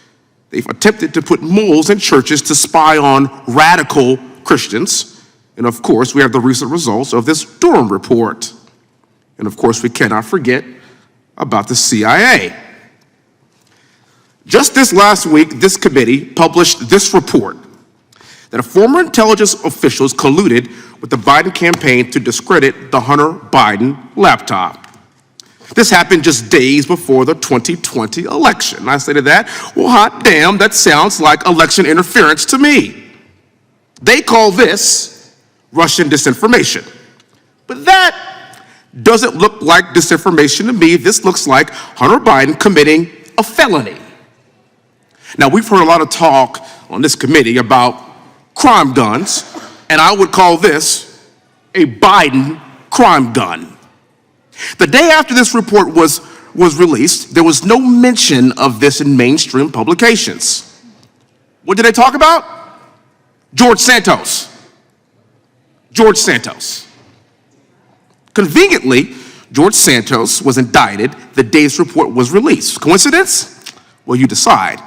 They've attempted to put moles in churches to spy on radical Christians. And of course, we have the recent results of this Durham report. And of course, we cannot forget about the CIA. Just this last week, this committee published this report that former intelligence officials colluded with the Biden campaign to discredit the Hunter Biden laptop. This happened just days before the 2020 election. I say to that, well, hot damn, that sounds like election interference to me. They call this Russian disinformation. But that doesn't look like disinformation to me. This looks like Hunter Biden committing a felony. Now, we've heard a lot of talk on this committee about crime guns, and I would call this a Biden crime gun. The day after this report was released, there was no mention of this in mainstream publications. What did they talk about? George Santos. George Santos. Conveniently, George Santos was indicted the day this report was released. Coincidence? Well, you decide.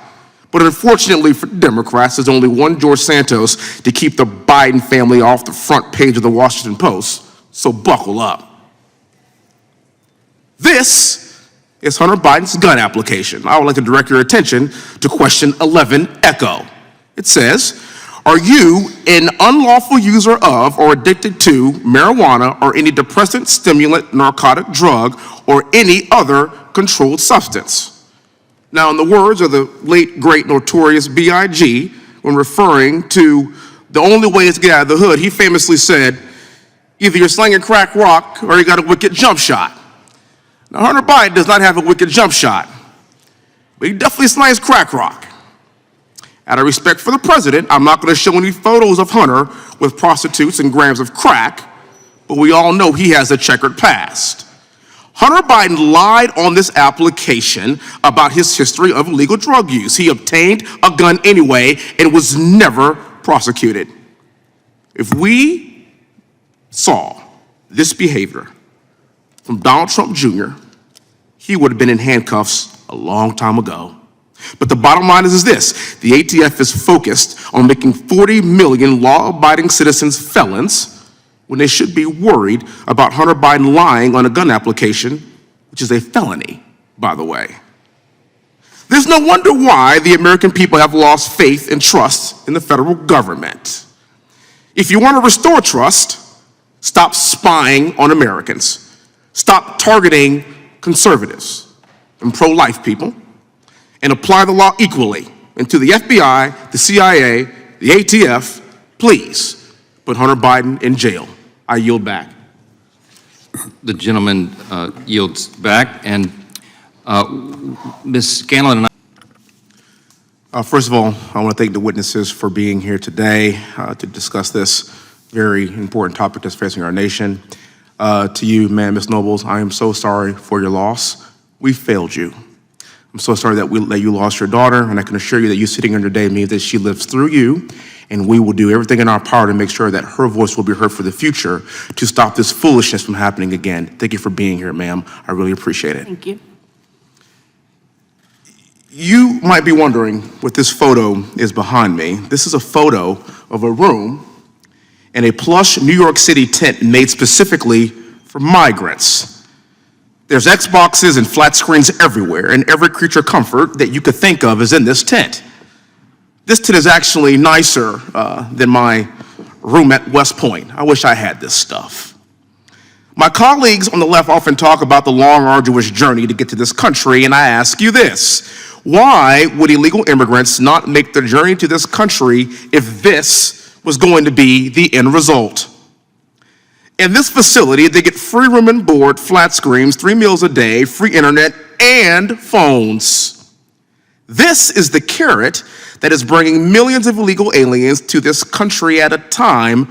But unfortunately for Democrats, there's only one George Santos to keep the Biden family off the front page of the Washington Post, so buckle up. This is Hunter Biden's gun application. I would like to direct your attention to question 11 Echo. It says, are you an unlawful user of or addicted to marijuana or any depressant, stimulant, narcotic drug, or any other controlled substance? Now, in the words of the late, great, notorious B.I.G., when referring to the only way is to get out of the hood, he famously said, either you're slinging crack rock or you got a wicked jump shot. Now, Hunter Biden does not have a wicked jump shot, but he definitely slings crack rock. Out of respect for the president, I'm not going to show any photos of Hunter with prostitutes and grams of crack, but we all know he has a checkered past. Hunter Biden lied on this application about his history of illegal drug use. He obtained a gun anyway and was never prosecuted. If we saw this behavior from Donald Trump Jr., he would have been in handcuffs a long time ago. But the bottom line is this: the ATF is focused on making 40 million law-abiding citizens felons when they should be worried about Hunter Biden lying on a gun application, which is a felony, by the way. There's no wonder why the American people have lost faith and trust in the federal government. If you want to restore trust, stop spying on Americans. Stop targeting conservatives and pro-life people, and apply the law equally. And to the FBI, the CIA, the ATF, please put Hunter Biden in jail. I yield back. The gentleman yields back, and Ms. Scanlon and I. First of all, I want to thank the witnesses for being here today to discuss this very important topic that's facing our nation. To you, man, Ms. Nobles, I am so sorry for your loss. We failed you. I'm so sorry that you lost your daughter, and I can assure you that you sitting here today means that she lives through you, and we will do everything in our power to make sure that her voice will be heard for the future to stop this foolishness from happening again. Thank you for being here, ma'am. I really appreciate it. Thank you. You might be wondering what this photo is behind me. This is a photo of a room in a plush New York City tent made specifically for migrants. There's Xboxes and flat screens everywhere, and every creature comfort that you could think of is in this tent. This tent is actually nicer than my room at West Point. I wish I had this stuff. My colleagues on the left often talk about the long, arduous journey to get to this country, and I ask you this: why would illegal immigrants not make the journey to this country if this was going to be the end result. In this facility, they get free room and board, flat screens, 3 meals a day, free internet, and phones. This is the carrot that is bringing millions of illegal aliens to this country at a time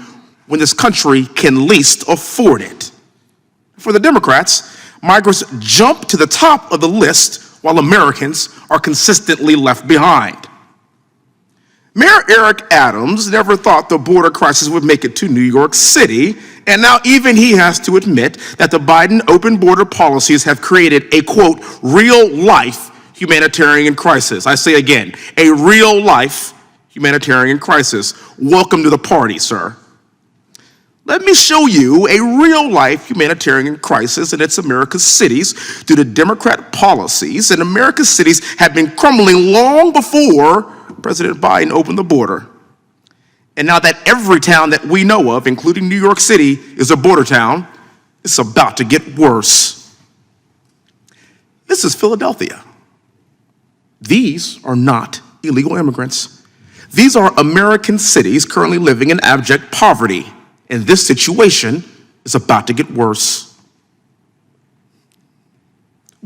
when this country can least afford it. For the Democrats, migrants jump to the top of the list while Americans are consistently left behind. Mayor Eric Adams never thought the border crisis would make it to New York City, and now even he has to admit that the Biden open border policies have created a, quote, real-life humanitarian crisis. I say again, a real-life humanitarian crisis. Welcome to the party, sir. Let me show you a real-life humanitarian crisis in its America's cities due to Democrat policies, and America's cities have been crumbling long before President Biden opened the border. And now that every town that we know of, including New York City, is a border town, it's about to get worse. This is Philadelphia. These are not illegal immigrants. These are American cities currently living in abject poverty, and this situation is about to get worse.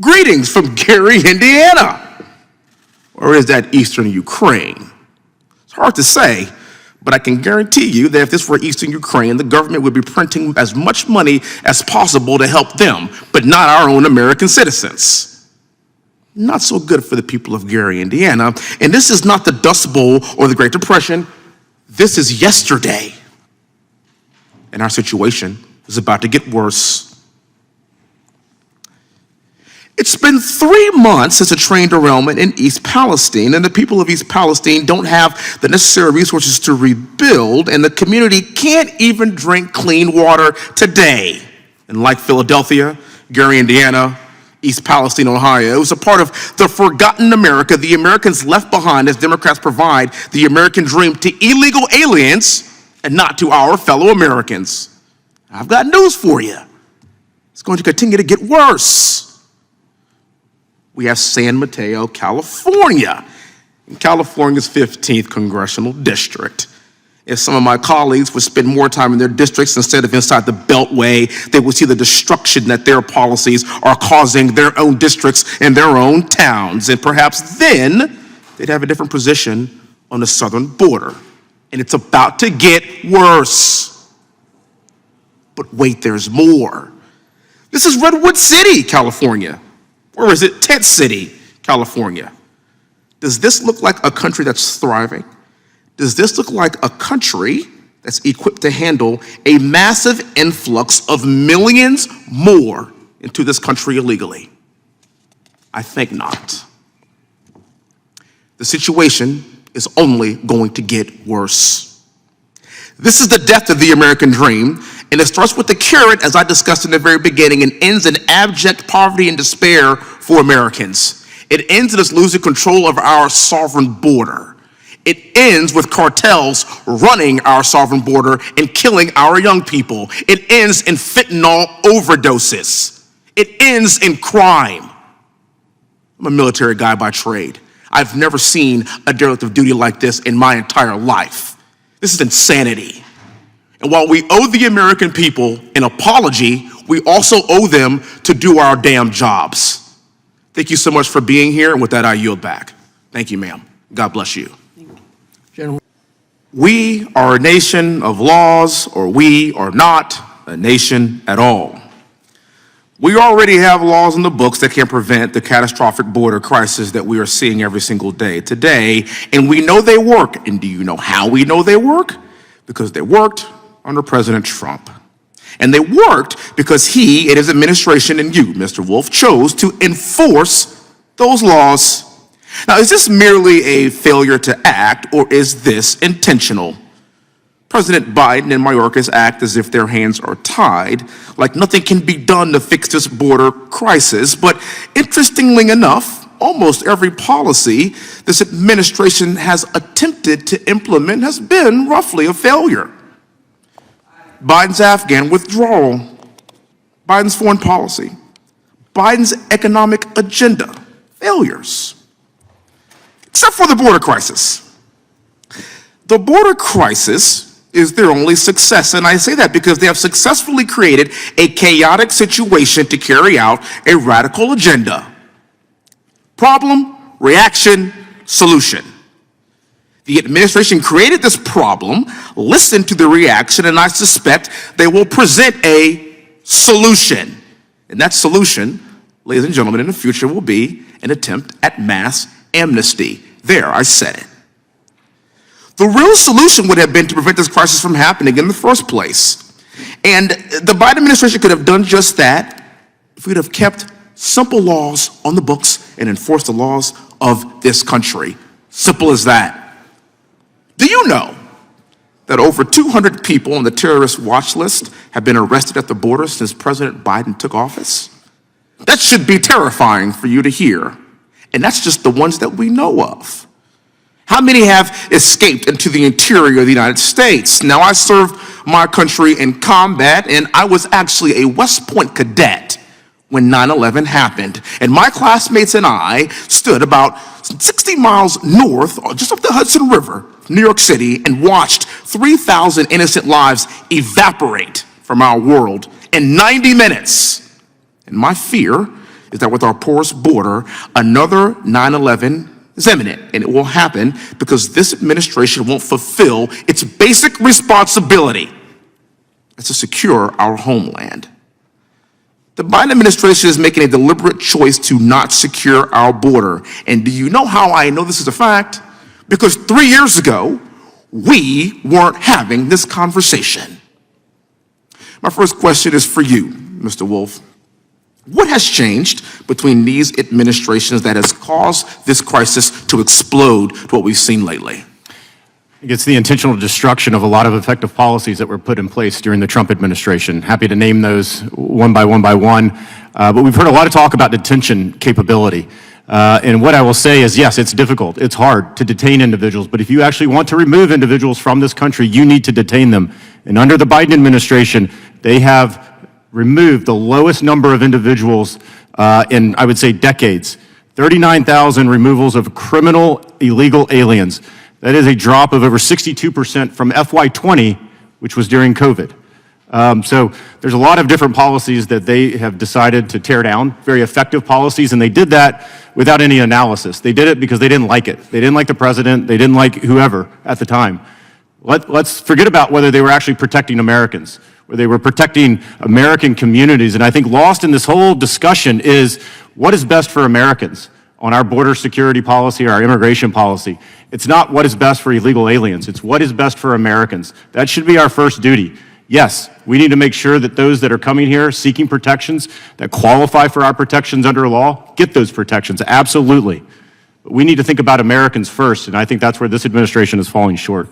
Greetings from Gary, Indiana. Or is that eastern Ukraine? It's hard to say, but I can guarantee you that if this were eastern Ukraine, the government would be printing as much money as possible to help them, but not our own American citizens. Not so good for the people of Gary, Indiana. And this is not the Dust Bowl or the Great Depression. This is yesterday. And our situation is about to get worse. It's been 3 months since a train derailment in East Palestine, and the people of East Palestine don't have the necessary resources to rebuild, and the community can't even drink clean water today. And like Philadelphia, Gary, Indiana, East Palestine, Ohio, is a part of the forgotten America, the Americans left behind as Democrats provide the American dream to illegal aliens and not to our fellow Americans. I've got news for you. It's going to continue to get worse. We have San Mateo, California, in California's 15th congressional district. If some of my colleagues would spend more time in their districts instead of inside the Beltway, they would see the destruction that their policies are causing their own districts and their own towns. And perhaps then they'd have a different position on the southern border. And it's about to get worse. But wait, there's more. This is Redwood City, California. Or is it Tent City, California? Does this look like a country that's thriving? Does this look like a country that's equipped to handle a massive influx of millions more into this country illegally? I think not. The situation is only going to get worse. This is the death of the American dream, and it starts with the carrot, as I discussed in the very beginning, and ends in abject poverty and despair for Americans. It ends in us losing control of our sovereign border. It ends with cartels running our sovereign border and killing our young people. It ends in fentanyl overdoses. It ends in crime. I'm a military guy by trade. I've never seen a derelict of duty like this in my entire life. This is insanity. And while we owe the American people an apology, we also owe them to do our damn jobs. Thank you so much for being here, and with that, I yield back. Thank you, ma'am. God bless you. We are a nation of laws, or we are not a nation at all. We already have laws in the books that can prevent the catastrophic border crisis that we are seeing every single day today, and we know they work. And do you know how we know they work? Because they worked under President Trump. And they worked because he and his administration and you, Mr. Wolf, chose to enforce those laws. Now, is this merely a failure to act, or is this intentional? President Biden and Mayorkas act as if their hands are tied, like nothing can be done to fix this border crisis. But interestingly enough, almost every policy this administration has attempted to implement has been roughly a failure. Biden's Afghan withdrawal, Biden's foreign policy, Biden's economic agenda, failures. Except for the border crisis. The border crisis is their only success. And I say that because they have successfully created a chaotic situation to carry out a radical agenda. Problem, reaction, solution. The administration created this problem, listened to the reaction, and I suspect they will present a solution. And that solution, ladies and gentlemen, in the future will be an attempt at mass amnesty. There, I said it. The real solution would have been to prevent this crisis from happening in the first place. And the Biden administration could have done just that if we'd have kept simple laws on the books and enforced the laws of this country. Simple as that. Do you know that over 200 people on the terrorist watch list have been arrested at the border since President Biden took office? That should be terrifying for you to hear. And that's just the ones that we know of. How many have escaped into the interior of the United States? Now, I served my country in combat, and I was actually a West Point cadet when 9/11 happened. And my classmates and I stood about 60 miles north, just up the Hudson River, New York City, and watched 3,000 innocent lives evaporate from our world in 90 minutes. And my fear is that with our porous border, another 9/11 is imminent, and it will happen because this administration won't fulfill its basic responsibility. It's to secure our homeland. The Biden administration is making a deliberate choice to not secure our border. And do you know how I know this is a fact? Because 3 years ago, we weren't having this conversation. My first question is for you, Mr. Wolf. What has changed between these administrations that has caused this crisis to explode to what we've seen lately? It's the intentional destruction of a lot of effective policies that were put in place during the Trump administration. Happy to name those one by one. But we've heard a lot of talk about detention capability. And what I will say is, yes, it's difficult. It's hard to detain individuals. But if you actually want to remove individuals from this country, you need to detain them. And under the Biden administration, they have removed the lowest number of individuals in, I would say, decades. 39,000 removals of criminal illegal aliens. That is a drop of over 62% from FY20, which was during COVID. So there's a lot of different policies that they have decided to tear down, very effective policies, and they did that without any analysis. They did it because they didn't like it. They didn't like the president. They didn't like whoever at the time. Let's forget about whether they were actually protecting Americans, where they were protecting American communities. And I think lost in this whole discussion is what is best for Americans on our border security policy, our immigration policy. It's not what is best for illegal aliens. It's what is best for Americans. That should be our first duty. Yes, we need to make sure that those that are coming here seeking protections that qualify for our protections under law get those protections, absolutely. But we need to think about Americans first, and I think that's where this administration is falling short.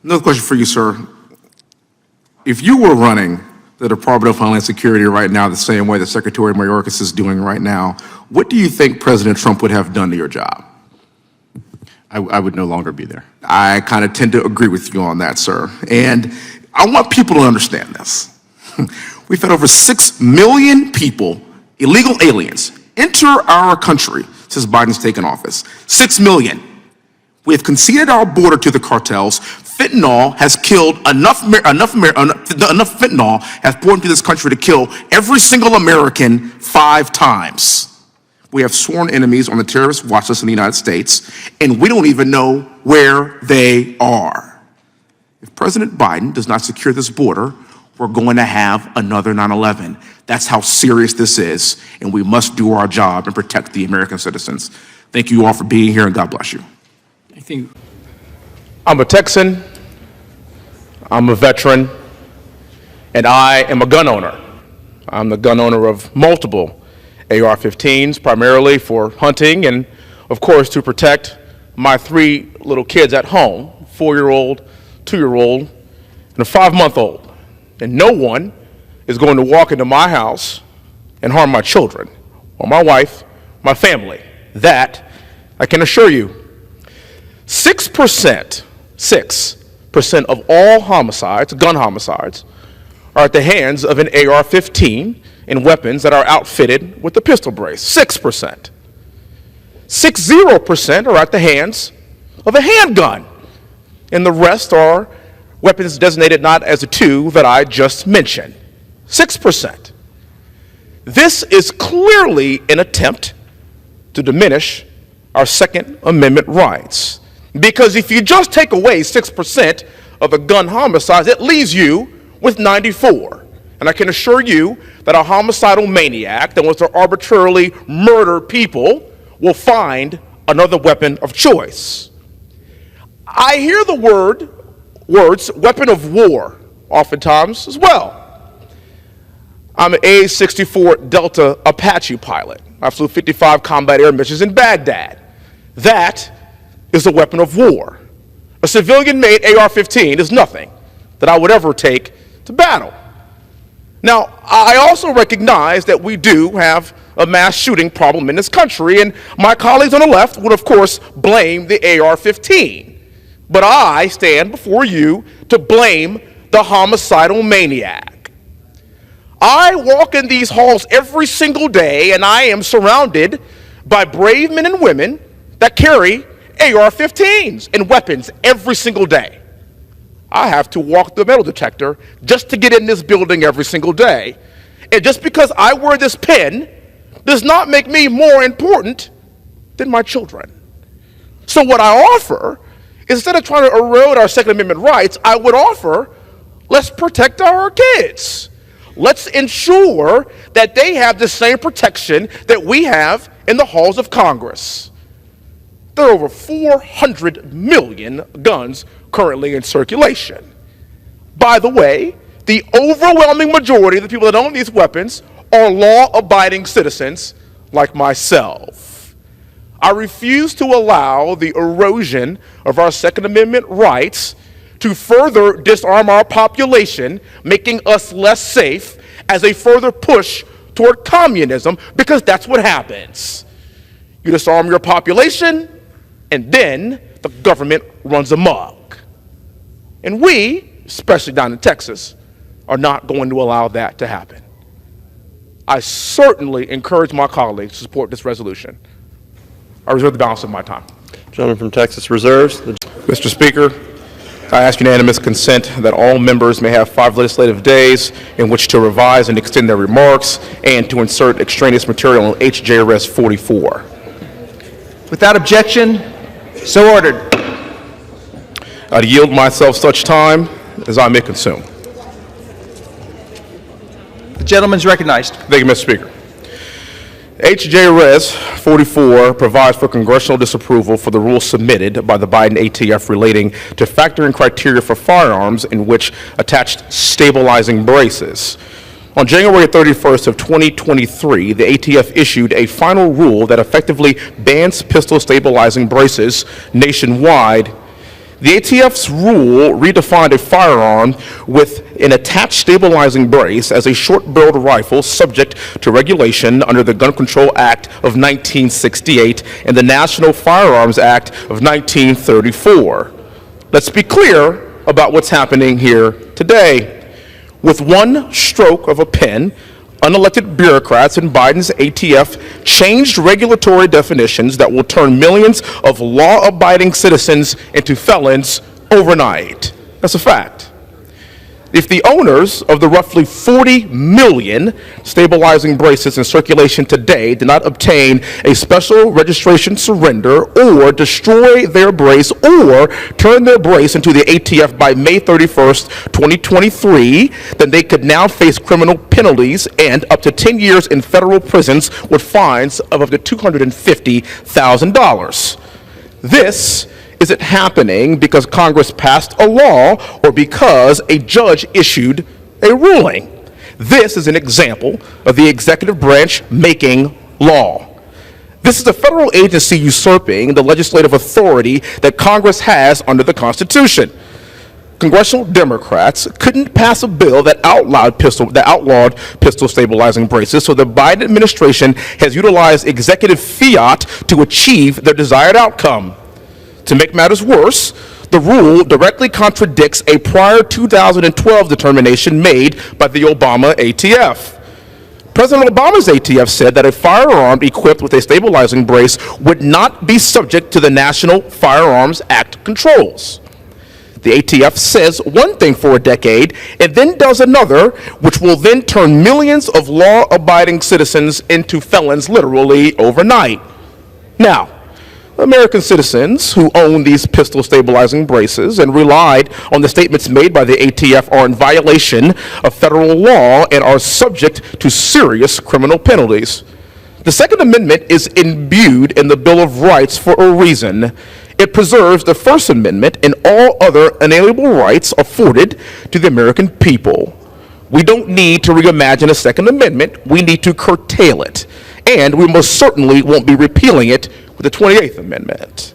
Another question for you, sir. If you were running the Department of Homeland Security right now the same way that Secretary Mayorkas is doing right now, what do you think President Trump would have done to your job? I would no longer be there. I kind of tend to agree with you on that, sir. And I want people to understand this. We've had over 6 million people, illegal aliens, enter our country since Biden's taken office. 6 million. We have conceded our border to the cartels. Fentanyl has killed enough fentanyl has poured into this country to kill every single American 5 times. We have sworn enemies on the terrorist watch list in the United States, and we don't even know where they are. If President Biden does not secure this border, we're going to have another 9/11. That's how serious this is, and we must do our job and protect the American citizens. Thank you all for being here, and God bless you. I'm a Texan, I'm a veteran, and I am a gun owner. I'm the gun owner of multiple AR-15s, primarily for hunting and, of course, to protect my 3 little kids at home, 4-year-old, 2-year-old, and a 5-month-old. And no one is going to walk into my house and harm my children or my wife, my family. That I can assure you. 6% of all homicides, gun homicides, are at the hands of an AR-15 and weapons that are outfitted with the pistol brace. 6%. 60% are at the hands of a handgun. and the rest are weapons designated not as the two that I just mentioned, 6%. This is clearly an attempt to diminish our Second Amendment rights. Because if you just take away 6% of the gun homicides, it leaves you with 94. And I can assure you that a homicidal maniac that wants to arbitrarily murder people will find another weapon of choice. I hear the words weapon of war oftentimes as well. I'm an A-64 Delta Apache pilot. I flew 55 combat air missions in Baghdad. That is a weapon of war. A civilian-made AR-15 is nothing that I would ever take to battle. Now, I also recognize that we do have a mass shooting problem in this country, and my colleagues on the left would, of course, blame the AR-15. But I stand before you to blame the homicidal maniac. I walk in these halls every single day, and I am surrounded by brave men and women that carry AR-15s and weapons every single day. I have to walk the metal detector just to get in this building every single day. And just because I wear this pin does not make me more important than my children. So what I offer, instead of trying to erode our Second Amendment rights, I would offer, let's protect our kids. Let's ensure that they have the same protection that we have in the halls of Congress. There are over 400 million guns currently in circulation. By the way, the overwhelming majority of the people that own these weapons are law-abiding citizens like myself. I refuse to allow the erosion of our Second Amendment rights to further disarm our population, making us less safe as a further push toward communism, because that's what happens. You disarm your population, and then the government runs amok. And we, especially down in Texas, are not going to allow that to happen. I certainly encourage my colleagues to support this resolution. I reserve the balance of my time. Gentleman from Texas reserves. Mr. Speaker, I ask unanimous consent that all members may have 5 legislative days in which to revise and extend their remarks and to insert extraneous material on HJRS 44. Without objection, so ordered. I yield myself such time as I may consume. The gentleman is recognized. Thank you, Mr. Speaker. HJRS 44 provides for congressional disapproval for the rule submitted by the Biden ATF relating to factoring criteria for firearms in which attached stabilizing braces. On January 31st of 2023, the ATF issued a final rule that effectively bans pistol stabilizing braces nationwide. The ATF's rule redefined a firearm with an attached stabilizing brace as a short-barreled rifle subject to regulation under the Gun Control Act of 1968 and the National Firearms Act of 1934. Let's be clear about what's happening here today. With one stroke of a pen, unelected bureaucrats in Biden's ATF changed regulatory definitions that will turn millions of law-abiding citizens into felons overnight. That's a fact. If the owners of the roughly 40 million stabilizing braces in circulation today did not obtain a special registration surrender or destroy their brace or turn their brace into the ATF by May 31st, 2023, then they could now face criminal penalties and up to 10 years in federal prisons with fines of up to $250,000. This isn't happening because Congress passed a law or because a judge issued a ruling. This is an example of the executive branch making law. This is a federal agency usurping the legislative authority that Congress has under the Constitution. Congressional Democrats couldn't pass a bill that outlawed pistol stabilizing braces, so the Biden administration has utilized executive fiat to achieve their desired outcome. To make matters worse, the rule directly contradicts a prior 2012 determination made by the Obama ATF. President Obama's ATF said that a firearm equipped with a stabilizing brace would not be subject to the National Firearms Act controls. The ATF says one thing for a decade and then does another, which will then turn millions of law-abiding citizens into felons literally overnight. Now, American citizens who own these pistol stabilizing braces and relied on the statements made by the ATF are in violation of federal law and are subject to serious criminal penalties. The Second Amendment is imbued in the Bill of Rights for a reason. It preserves the First Amendment and all other inalienable rights afforded to the American people. We don't need to reimagine a Second Amendment. We need to curtail it. And we most certainly won't be repealing it with the 28th Amendment.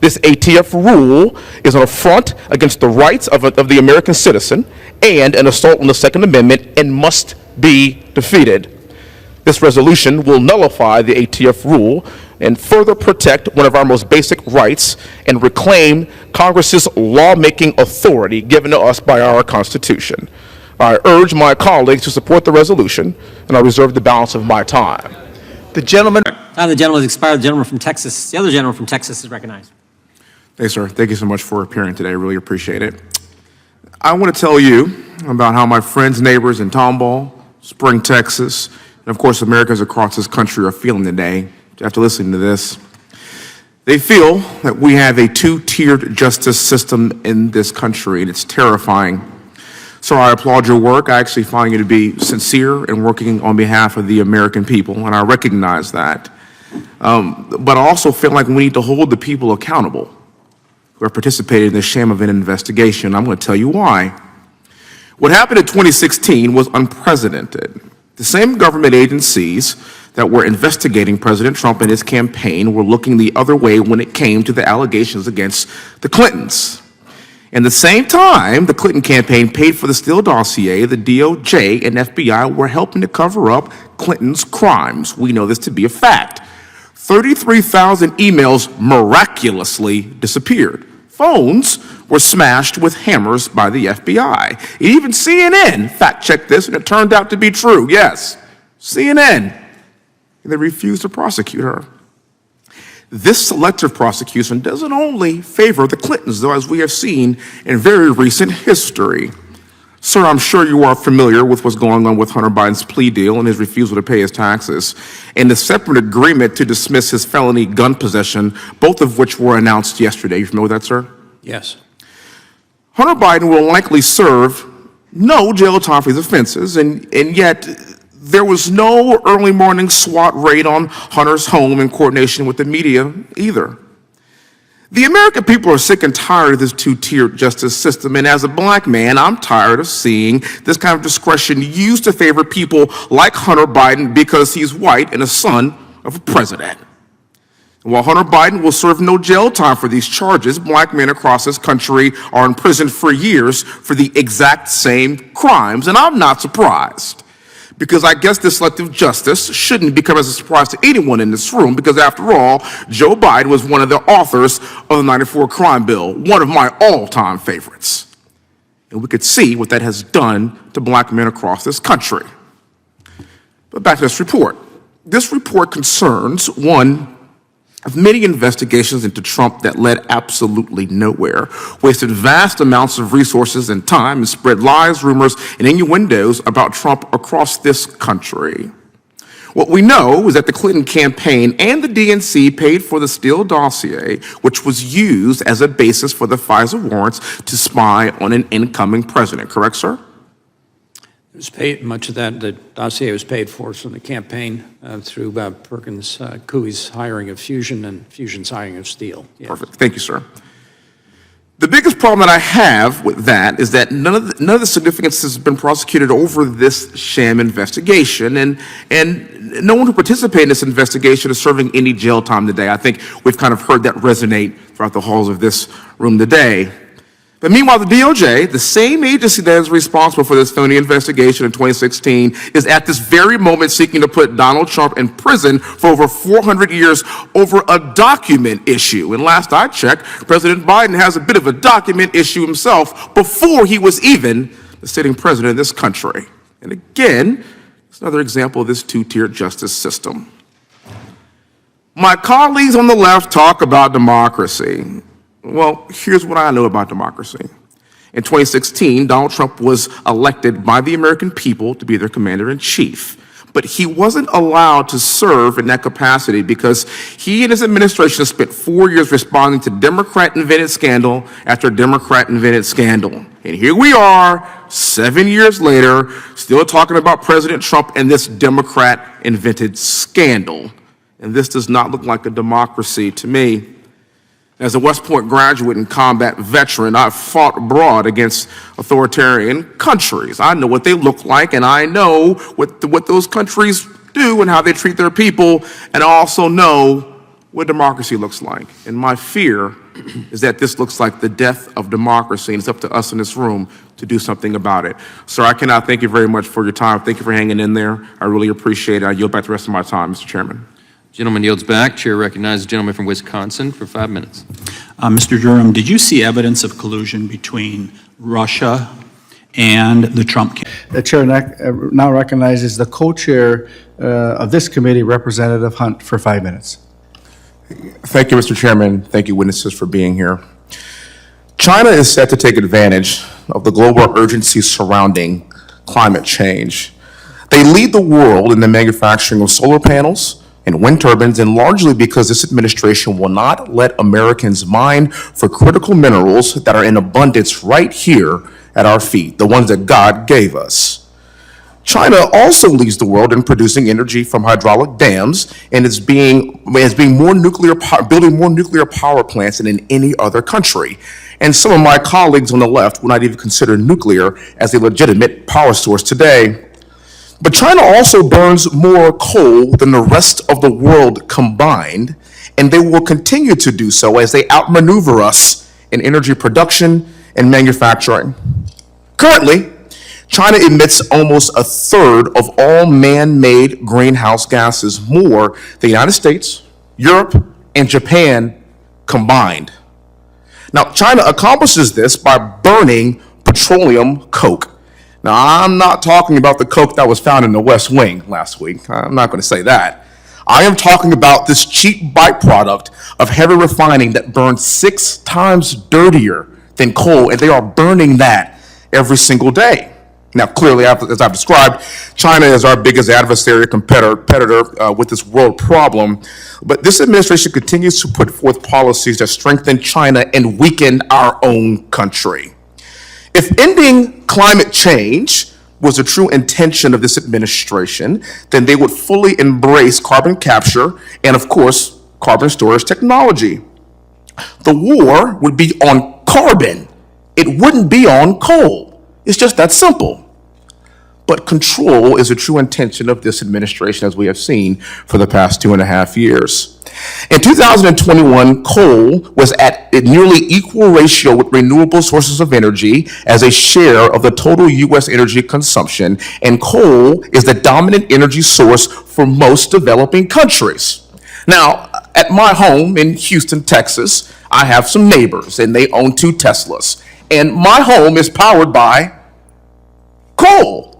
This ATF rule is an affront against the rights of the American citizen and an assault on the Second Amendment and must be defeated. This resolution will nullify the ATF rule and further protect one of our most basic rights and reclaim Congress's lawmaking authority given to us by our Constitution. I urge my colleagues to support the resolution, and I reserve the balance of my time. The gentleman. Time the gentleman has expired. The gentleman from Texas, the other gentleman from Texas is recognized. Thanks, sir. Thank you so much for appearing today. I really appreciate it. I want to tell you about how my friends, neighbors in Tomball, Spring, Texas, and of course Americans across this country are feeling today after listening to this. They feel that we have a two-tiered justice system in this country, and it's terrifying. So I applaud your work. I actually find you to be sincere and working on behalf of the American people, and I recognize that. But I also feel like we need to hold the people accountable who have participated in this sham of an investigation. I'm going to tell you why. What happened in 2016 was unprecedented. The same government agencies that were investigating President Trump and his campaign were looking the other way when it came to the allegations against the Clintons. At the same time, the Clinton campaign paid for the Steele dossier. The DOJ and FBI were helping to cover up Clinton's crimes. We know this to be a fact. 33,000 emails miraculously disappeared. Phones were smashed with hammers by the FBI. Even CNN fact-checked this, and it turned out to be true. Yes, CNN. And they refused to prosecute her. This selective prosecution doesn't only favor the Clintons, though, as we have seen in very recent history. Sir, I'm sure you are familiar with what's going on with Hunter Biden's plea deal and his refusal to pay his taxes, and the separate agreement to dismiss his felony gun possession, both of which were announced yesterday. You familiar with that, sir? Yes. Hunter Biden will likely serve no jail time for these offenses, and yet there was no early morning SWAT raid on Hunter's home in coordination with the media either. The American people are sick and tired of this two-tiered justice system, and as a black man, I'm tired of seeing this kind of discretion used to favor people like Hunter Biden because he's white and a son of a president. While Hunter Biden will serve no jail time for these charges, black men across this country are in prison for years for the exact same crimes, and I'm not surprised. Because I guess this selective justice shouldn't become as a surprise to anyone in this room, because after all, Joe Biden was one of the authors of the '94 crime bill, one of my all-time favorites. And we could see what that has done to black men across this country. But back to this report. This report concerns one of many investigations into Trump that led absolutely nowhere, wasted vast amounts of resources and time, and spread lies, rumors, and innuendos about Trump across this country. What we know is that the Clinton campaign and the DNC paid for the Steele dossier, which was used as a basis for the FISA warrants to spy on an incoming president. Correct, sir? It was paid, much of that, the dossier was paid for from the campaign through Perkins Coie's hiring of Fusion and Fusion's hiring of Steele. Yes. Perfect. Thank you, sir. The biggest problem that I have with that is that none of the significance has been prosecuted over this sham investigation, and no one who participated in this investigation is serving any jail time today. I think we've kind of heard that resonate throughout the halls of this room today. But meanwhile, the DOJ, the same agency that is responsible for this phony investigation in 2016, is at this very moment seeking to put Donald Trump in prison for over 400 years over a document issue. And last I checked, President Biden has a bit of a document issue himself before he was even the sitting president of this country. And again, it's another example of this two-tiered justice system. My colleagues on the left talk about democracy. Well, here's what I know about democracy. In 2016, Donald Trump was elected by the American people to be their commander-in-chief. But he wasn't allowed to serve in that capacity because he and his administration spent 4 years responding to Democrat-invented scandal after Democrat-invented scandal. And here we are, 7 years later, still talking about President Trump and this Democrat-invented scandal. And this does not look like a democracy to me. As a West Point graduate and combat veteran, I've fought abroad against authoritarian countries. I know what they look like, and I know what those countries do and how they treat their people, and I also know what democracy looks like. And my fear is that this looks like the death of democracy, and it's up to us in this room to do something about it. Sir, I cannot thank you very much for your time. Thank you for hanging in there. I really appreciate it. I yield back the rest of my time, Mr. Chairman. Gentleman yields back. Chair recognizes the gentleman from Wisconsin for 5 minutes. Mr. Durham, did you see evidence of collusion between Russia and the Trump campaign? The chair now recognizes the co-chair of this committee, Representative Hunt, for 5 minutes. Thank you, Mr. Chairman. Thank you, witnesses, for being here. China is set to take advantage of the global urgency surrounding climate change. They lead the world in the manufacturing of solar panels and wind turbines, and largely because this administration will not let Americans mine for critical minerals that are in abundance right here at our feet, the ones that God gave us. China also leads the world in producing energy from hydraulic dams and is building more nuclear power plants than in any other country. And some of my colleagues on the left will not even consider nuclear as a legitimate power source today. But China also burns more coal than the rest of the world combined, and they will continue to do so as they outmaneuver us in energy production and manufacturing. Currently, China emits almost a third of all man-made greenhouse gases, more than the United States, Europe, and Japan combined. Now, China accomplishes this by burning petroleum coke. Now, I'm not talking about the coke that was found in the West Wing last week. I'm not going to say that. I am talking about this cheap byproduct of heavy refining that burns 6 times dirtier than coal, and they are burning that every single day. Now, clearly, as I've described, China is our biggest adversary, competitor with this world problem. But this administration continues to put forth policies that strengthen China and weaken our own country. If ending climate change was the true intention of this administration, then they would fully embrace carbon capture and, of course, carbon storage technology. The war would be on carbon. It wouldn't be on coal. It's just that simple. But control is a true intention of this administration, as we have seen for the past 2.5 years. In 2021, coal was at a nearly equal ratio with renewable sources of energy as a share of the total U.S. energy consumption, and coal is the dominant energy source for most developing countries. Now, at my home in Houston, Texas, I have some neighbors, and they own 2 Teslas, and my home is powered by coal.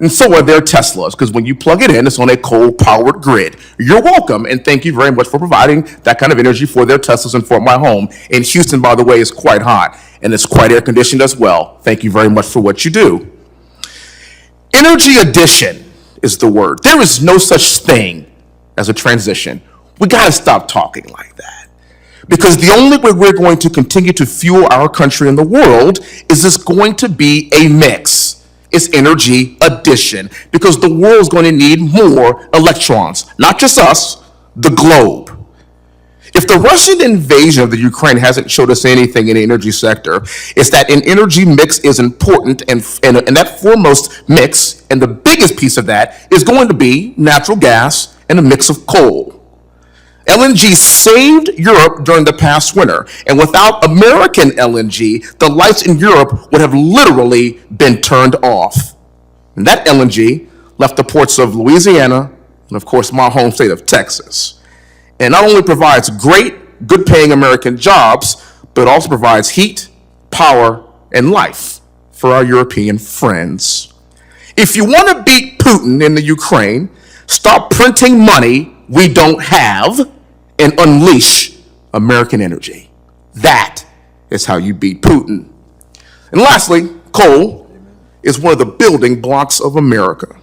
And so are their Teslas, because when you plug it in, it's on a coal-powered grid. You're welcome, and thank you very much for providing that kind of energy for their Teslas and for my home. And Houston, by the way, is quite hot, and it's quite air-conditioned as well. Thank you very much for what you do. Energy addition is the word. There is no such thing as a transition. We got to stop talking like that. Because the only way we're going to continue to fuel our country and the world is it's going to be a mix. It's energy addition, because the world is going to need more electrons, not just us, the globe. If the Russian invasion of the Ukraine hasn't showed us anything in the energy sector, it's that an energy mix is important, and that foremost mix, and the biggest piece of that, is going to be natural gas and a mix of coal. LNG saved Europe during the past winter, and without American LNG, the lights in Europe would have literally been turned off. And that LNG left the ports of Louisiana and, of course, my home state of Texas. And not only provides great, good-paying American jobs, but also provides heat, power, and life for our European friends. If you want to beat Putin in the Ukraine, stop printing money we don't have and unleash American energy. That is how you beat Putin. And lastly, coal is one of the building blocks of America.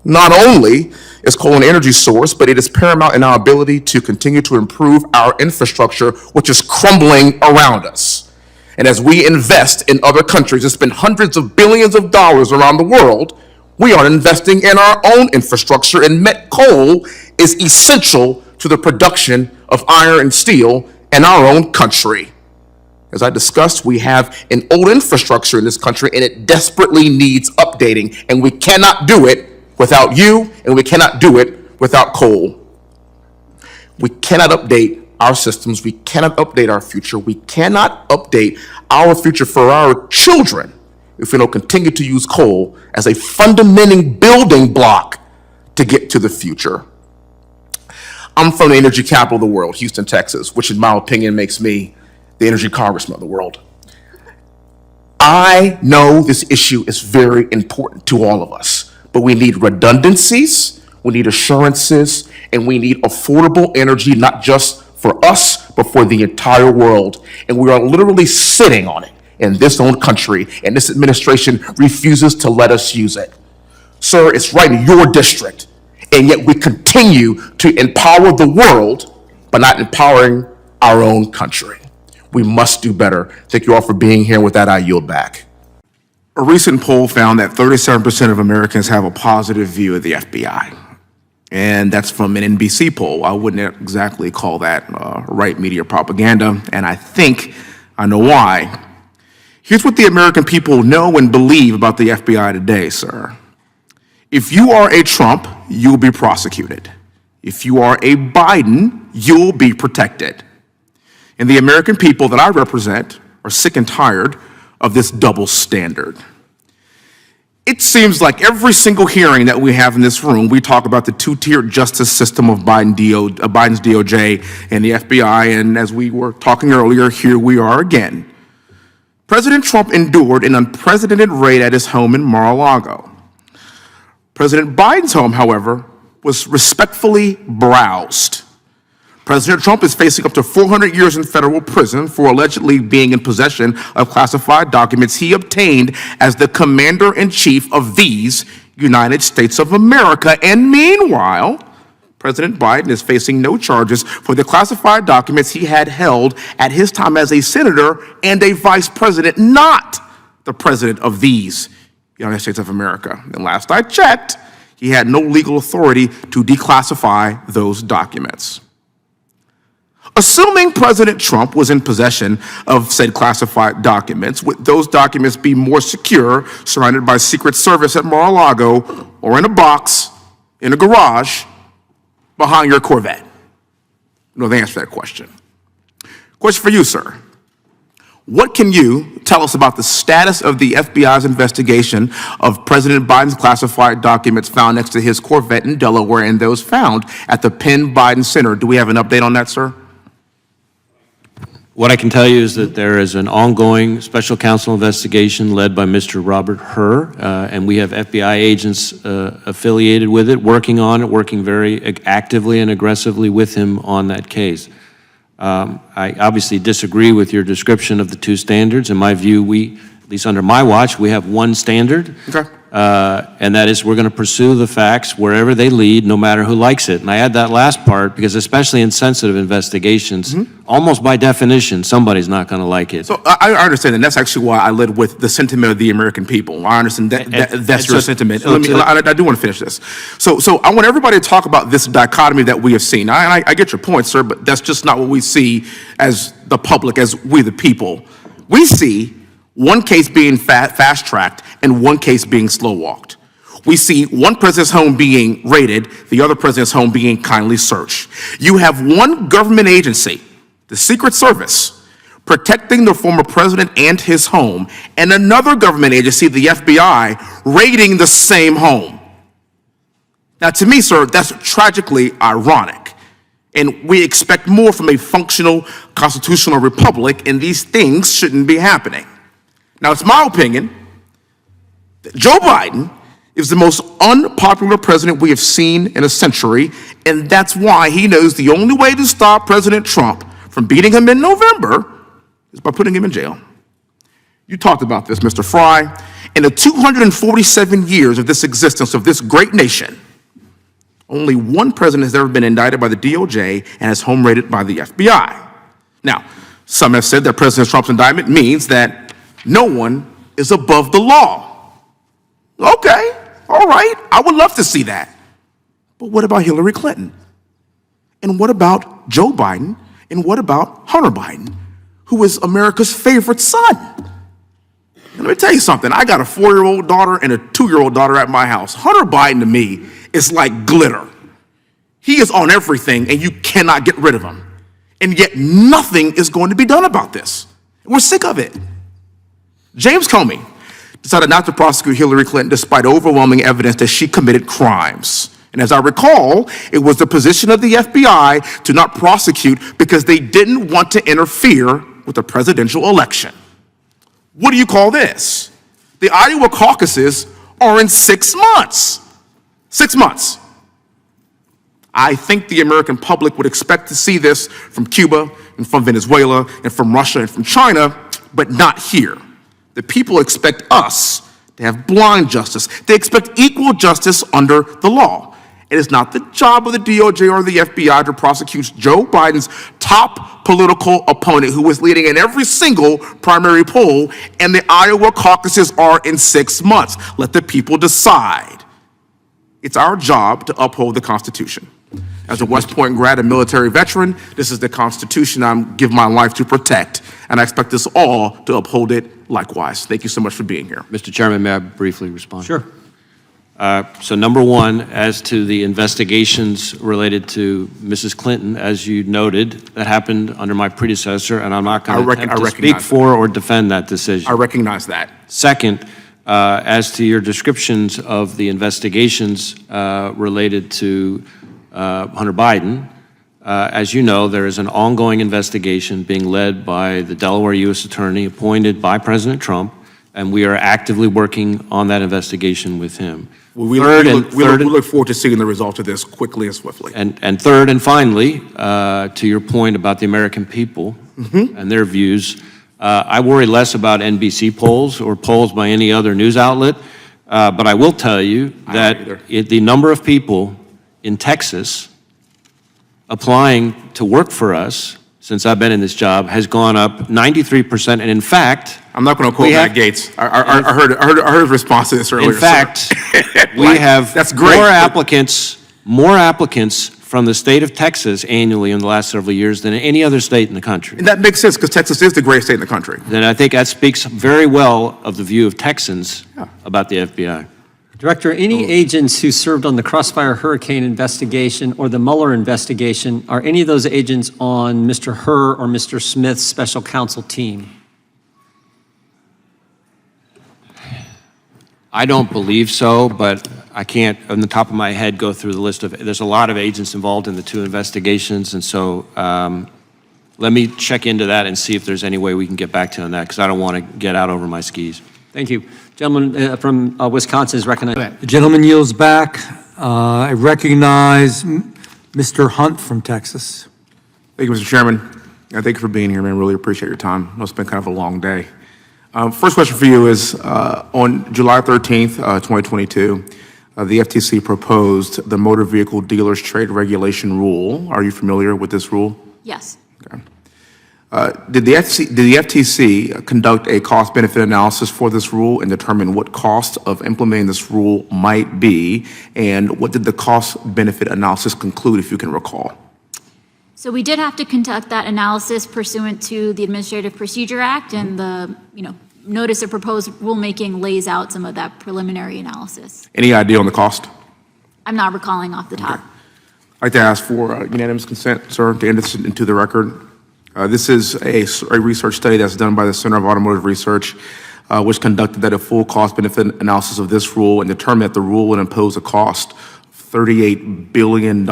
Not only is coal an energy source, but it is paramount in our ability to continue to improve our infrastructure, which is crumbling around us. And as we invest in other countries and spend hundreds of billions of dollars around the world, we are investing in our own infrastructure, and met coal is essential to the production of iron and steel in our own country. As I discussed, we have an old infrastructure in this country, and it desperately needs updating, and we cannot do it without you, and we cannot do it without coal. We cannot update our systems. We cannot update our future. We cannot update our future for our children if we don't continue to use coal as a fundamental building block to get to the future. I'm from the energy capital of the world, Houston, Texas, which in my opinion makes me the energy congressman of the world. I know this issue is very important to all of us, but we need redundancies, we need assurances, and we need affordable energy, not just for us, but for the entire world. And we are literally sitting on it in this own country, and this administration refuses to let us use it. Sir, it's right in your district, and yet we continue to empower the world, but not empowering our own country. We must do better. Thank you all for being here. With that, I yield back. A recent poll found that 37% of Americans have a positive view of the FBI. And that's from an NBC poll. I wouldn't exactly call that right media propaganda, and I think I know why. Here's what the American people know and believe about the FBI today, sir. If you are a Trump, you'll be prosecuted. If you are a Biden, you'll be protected. And the American people that I represent are sick and tired of this double standard. It seems like every single hearing that we have in this room, we talk about the two-tiered justice system of Biden's DOJ and the FBI, and as we were talking earlier, here we are again. President Trump endured an unprecedented raid at his home in Mar-a-Lago. President Biden's home, however, was respectfully browsed. President Trump is facing up to 400 years in federal prison for allegedly being in possession of classified documents he obtained as the commander-in-chief of these United States of America. And meanwhile, President Biden is facing no charges for the classified documents he had held at his time as a senator and a vice president, not the president of these United States of America. And last I checked, he had no legal authority to declassify those documents. Assuming President Trump was in possession of said classified documents, would those documents be more secure, surrounded by Secret Service at Mar-a-Lago, or in a box, in a garage, behind your Corvette? You know the answer to that question. Question for you, sir. What can you tell us about the status of the FBI's investigation of President Biden's classified documents found next to his Corvette in Delaware and those found at the Penn Biden Center? Do we have an update on that, sir? What I can tell you is that there is an ongoing special counsel investigation led by Mr. Robert Hur, and we have FBI agents affiliated with it, working on it, working very actively and aggressively with him on that case. I obviously disagree with your description of the two standards. In my view, at least under my watch, we have one standard. Okay. And that is we're going to pursue the facts wherever they lead, no matter who likes it. And I add that last part because especially in sensitive investigations, almost by definition, somebody's not going to like it. So I understand, and that's actually why I led with the sentiment of the American people. I understand that's your sentiment. I do want to finish this. So I want everybody to talk about this dichotomy that we have seen. I get your point, sir, but that's just not what we see as the public, as we the people. We see one case being fast-tracked and one case being slow-walked. We see one president's home being raided, the other president's home being kindly searched. You have one government agency, the Secret Service, protecting the former president and his home, and another government agency, the FBI, raiding the same home. Now, to me, sir, that's tragically ironic. And we expect more from a functional constitutional republic, and these things shouldn't be happening. Now, it's my opinion that Joe Biden is the most unpopular president we have seen in a century, and that's why he knows the only way to stop President Trump from beating him in November is by putting him in jail. You talked about this, Mr. Fry. In the 247 years of this existence of this great nation, only one president has ever been indicted by the DOJ and is home rated by the FBI. Now, some have said that President Trump's indictment means that no one is above the law. Okay, all right, I would love to see that. But what about Hillary Clinton? And what about Joe Biden? And what about Hunter Biden, who is America's favorite son? And let me tell you something, I got a 4-year-old daughter and a 2-year-old daughter at my house. Hunter Biden to me is like glitter. He is on everything and you cannot get rid of him. And yet nothing is going to be done about this. We're sick of it. James Comey decided not to prosecute Hillary Clinton despite overwhelming evidence that she committed crimes. And as I recall, it was the position of the FBI to not prosecute because they didn't want to interfere with the presidential election. What do you call this? The Iowa caucuses are in 6 months. 6 months. I think the American public would expect to see this from Cuba and from Venezuela and from Russia and from China, but not here. The people expect us to have blind justice. They expect equal justice under the law. It is not the job of the DOJ or the FBI to prosecute Joe Biden's top political opponent, who is leading in every single primary poll, and the Iowa caucuses are in 6 months. Let the people decide. It's our job to uphold the Constitution. As a West Point grad and military veteran, this is the Constitution I'm giving my life to protect, and I expect us all to uphold it likewise. Thank you so much for being here. Mr. Chairman, may I briefly respond? Sure. So number one, as to the investigations related to Mrs. Clinton, as you noted, that happened under my predecessor, and I'm not going to attempt to speak for or defend that decision. I recognize that. Second, as to your descriptions of the investigations related to Hunter Biden, as you know, there is an ongoing investigation being led by the Delaware U.S. Attorney appointed by President Trump, and we are actively working on that investigation with him. Well, we look forward to seeing the results of this quickly and swiftly. And third and finally, to your point about the American people and their views, I worry less about NBC polls or polls by any other news outlet, but I will tell you that the number of people in Texas applying to work for us since I've been in this job has gone up 93%, and in fact, I'm not going to quote Matt Gaetz. I heard his response to this earlier. In fact, we have more applicants from the state of Texas annually in the last several years than any other state in the country. And that makes sense because Texas is the greatest state in the country. Then I think that speaks very well of the view of Texans about the FBI. Director, any agents who served on the Crossfire Hurricane investigation or the Mueller investigation, are any of those agents on Mr. Hur or Mr. Smith's special counsel team? I don't believe so, but I can't, on the top of my head, go through the list of, there's a lot of agents involved in the 2 investigations, and so let me check into that and see if there's any way we can get back to you on that, because I don't want to get out over my skis. Thank you. Gentleman from Wisconsin is recognized. The gentleman yields back. I recognize Mr. Hunt from Texas. Thank you, Mr. Chairman. Thank you for being here, man. Really appreciate your time. I know it's been kind of a long day. First question for you is, on July 13th, 2022, the FTC proposed the Motor Vehicle Dealers Trade Regulation Rule. Are you familiar with this rule? Yes. Okay. Did the FTC conduct a cost-benefit analysis for this rule and determine what cost of implementing this rule might be? And what did the cost-benefit analysis conclude, if you can recall? So we did have to conduct that analysis pursuant to the Administrative Procedure Act, and the notice of proposed rulemaking lays out some of that preliminary analysis. Any idea on the cost? I'm not recalling off the top. I'd like to ask for unanimous consent, sir, to enter this into the record. This is a research study that's done by the Center of Automotive Research, which conducted a full cost-benefit analysis of this rule and determined that the rule would impose a cost of $38 billion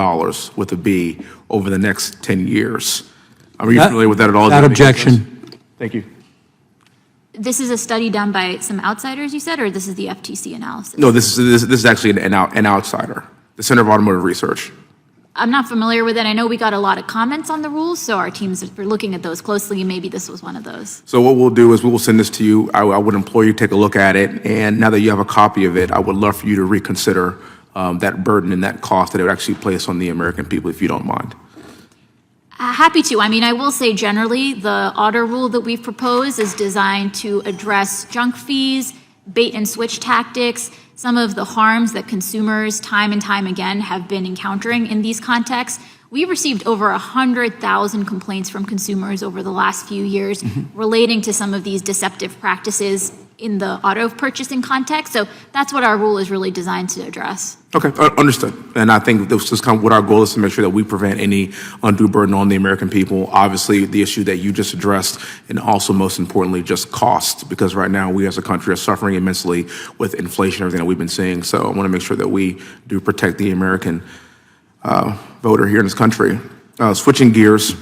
with a B over the next 10 years. Are you familiar with that at all? Without objection. Thank you. This is a study done by some outsiders, you said, or this is the FTC analysis? No, this is actually an outsider, the Center of Automotive Research. I'm not familiar with it. I know we got a lot of comments on the rules, so our teams are looking at those closely. Maybe this was one of those. So what we'll do is we will send this to you. I would implore you to take a look at it, and now that you have a copy of it, I would love for you to reconsider that burden and that cost that it would actually place on the American people, if you don't mind. Happy to. I mean, I will say generally, the auto rule that we've proposed is designed to address junk fees, bait and switch tactics, some of the harms that consumers time and time again have been encountering in these contexts. We received over 100,000 complaints from consumers over the last few years relating to some of these deceptive practices in the auto purchasing context. So that's what our rule is really designed to address. Okay, understood. And I think this is kind of what our goal is, to make sure that we prevent any undue burden on the American people. Obviously, the issue that you just addressed, and also most importantly, just cost, because right now we as a country are suffering immensely with inflation, everything that we've been seeing. So I want to make sure that we do protect the American voter here in this country. Switching gears,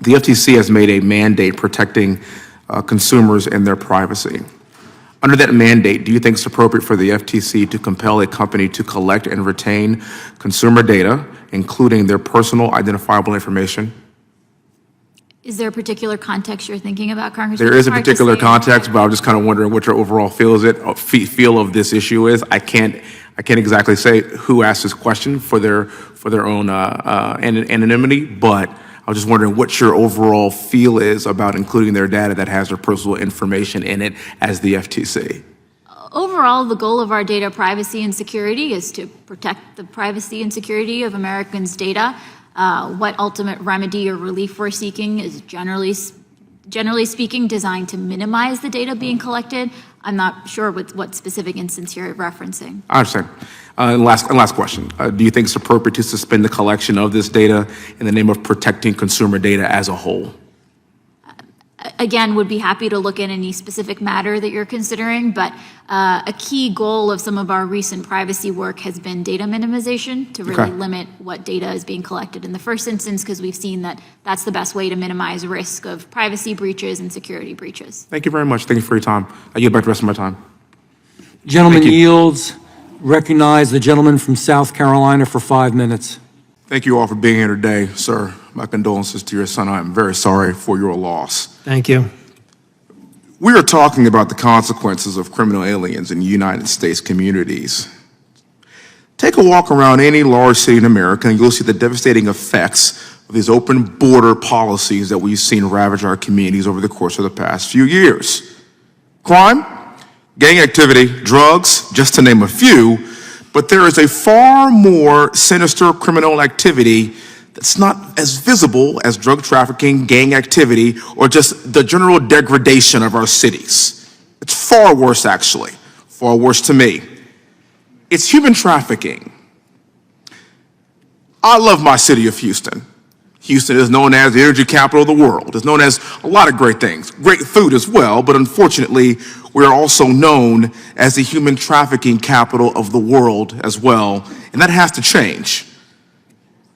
the FTC has made a mandate protecting consumers and their privacy. Under that mandate, do you think it's appropriate for the FTC to compel a company to collect and retain consumer data, including their personal identifiable information? Is there a particular context you're thinking about, Congressman? There is a It's hard to particular say. context, but I'm just kind of wondering what your overall feel of this issue is. I can't exactly say who asked this question for their own anonymity, but I was just wondering what your overall feel is about including their data that has their personal information in it as the FTC. Overall, the goal of our data privacy and security is to protect the privacy and security of Americans' data. What ultimate remedy or relief we're seeking is generally speaking designed to minimize the data being collected. I'm not sure what specific instance you're referencing. I understand. Last question. Do you think it's appropriate to suspend the collection of this data in the name of protecting consumer data as a whole? Again, would be happy to look at any specific matter that you're considering, but a key goal of some of our recent privacy work has been data minimization to really limit what data is being collected in the first instance, because we've seen that that's the best way to minimize risk of privacy breaches and security breaches. Thank you very much. Thank you for your time. I yield back the rest of my time. Gentleman Thank you. yields. Recognize the gentleman from South Carolina for 5 minutes. Thank you all for being here today, sir. My condolences to your son. I am very sorry for your loss. Thank you. We are talking about the consequences of criminal aliens in United States communities. Take a walk around any large city in America and you'll see the devastating effects of these open border policies that we've seen ravage our communities over the course of the past few years. Crime, gang activity, drugs, just to name a few, but there is a far more sinister criminal activity that's not as visible as drug trafficking, gang activity, or just the general degradation of our cities. It's far worse, actually, far worse to me. It's human trafficking. I love my city of Houston. Houston is known as the energy capital of the world. It's known as a lot of great things, great food as well, but unfortunately, we're also known as the human trafficking capital of the world as well, and that has to change.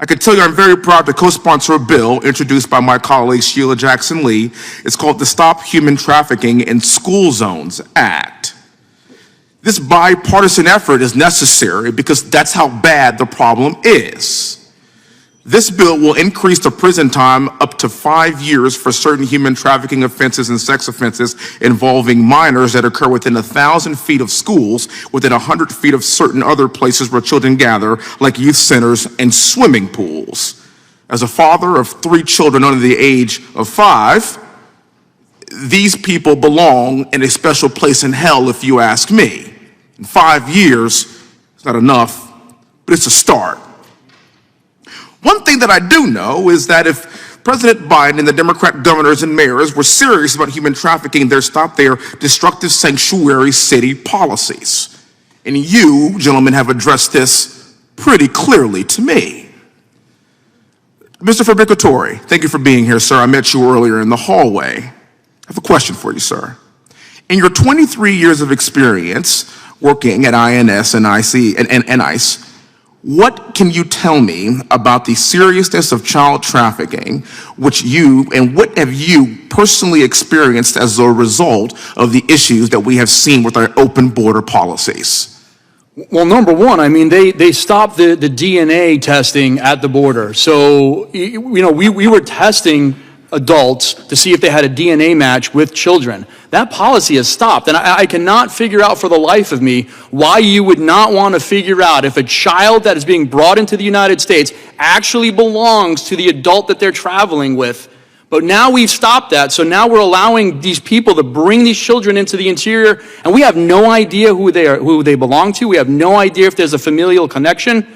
I can tell you I'm very proud to co-sponsor a bill introduced by my colleague Sheila Jackson Lee. It's called the Stop Human Trafficking in School Zones Act. This bipartisan effort is necessary because that's how bad the problem is. This bill will increase the prison time up to 5 years for certain human trafficking offenses and sex offenses involving minors that occur within 1,000 feet of schools, within 100 feet of certain other places where children gather, like youth centers and swimming pools. As a father of 3 children under the age of 5, these people belong in a special place in hell, if you ask me. In 5 years, it's not enough, but it's a start. One thing that I do know is that if President Biden and the Democrat governors and mayors were serious about human trafficking, they'd stop their destructive sanctuary city policies. And you, gentlemen, have addressed this pretty clearly to me. Mr. Fabricatore, thank you for being here, sir. I met you earlier in the hallway. I have a question for you, sir. In your 23 years of experience working at INS and ICE, what can you tell me about the seriousness of child trafficking, what have you personally experienced as a result of the issues that we have seen with our open border policies? Well, number one, I mean, they stopped the DNA testing at the border. So, we were testing adults to see if they had a DNA match with children. That policy has stopped. And I cannot figure out for the life of me why you would not want to figure out if a child that is being brought into the United States actually belongs to the adult that they're traveling with. But now we've stopped that, so now we're allowing these people to bring these children into the interior, and we have no idea who they belong to. We have no idea if there's a familial connection.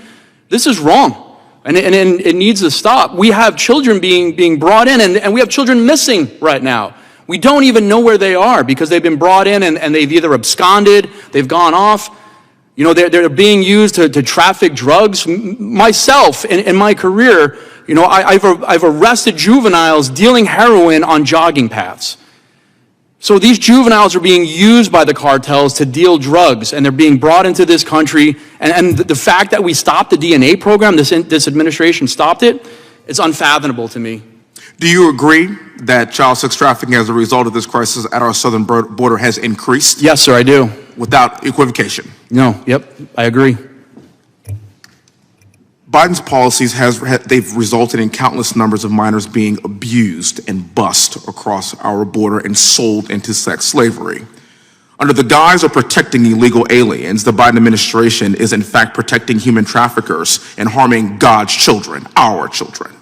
This is wrong, and it needs to stop. We have children being brought in, and we have children missing right now. We don't even know where they are because they've been brought in and they've either absconded, they've gone off. They're being used to traffic drugs. Myself, in my career, I've arrested juveniles dealing heroin on jogging paths. So these juveniles are being used by the cartels to deal drugs, and they're being brought into this country. And the fact that we stopped the DNA program, this administration stopped it, it's unfathomable to me. Do you agree that child sex trafficking as a result of this crisis at our southern border has increased? Yes, sir, I do. Without equivocation? No, yep, I agree. Biden's policies they've resulted in countless numbers of minors being abused and bussed across our border and sold into sex slavery. Under the guise of protecting illegal aliens, the Biden administration is in fact protecting human traffickers and harming God's children, our children.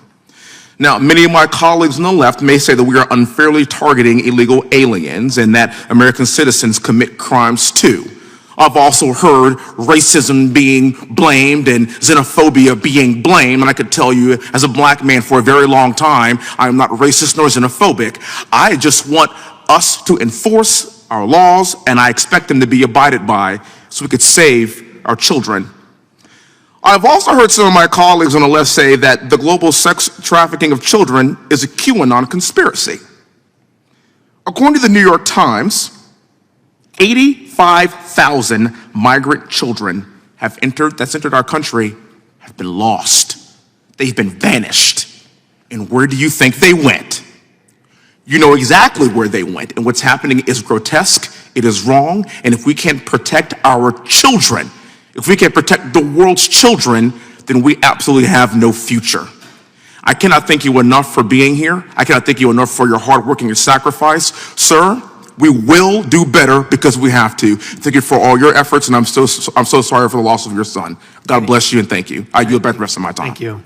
Now, many of my colleagues on the left may say that we are unfairly targeting illegal aliens and that American citizens commit crimes too. I've also heard racism being blamed and xenophobia being blamed, and I could tell you as a black man for a very long time, I am not racist nor xenophobic. I just want us to enforce our laws, and I expect them to be abided by so we could save our children. I've also heard some of my colleagues on the left say that the global sex trafficking of children is a QAnon conspiracy. According to the New York Times, 85,000 migrant children have entered our country, have been lost. They've been vanished. And where do you think they went? You know exactly where they went, and what's happening is grotesque, it is wrong, and if we can't protect our children, if we can't protect the world's children, then we absolutely have no future. I cannot thank you enough for being here. I cannot thank you enough for your hard work and your sacrifice. Sir, we will do better because we have to. Thank you for all your efforts, and I'm so sorry for the loss of your son. God bless you, and thank you. I yield back the rest of my time. Thank you.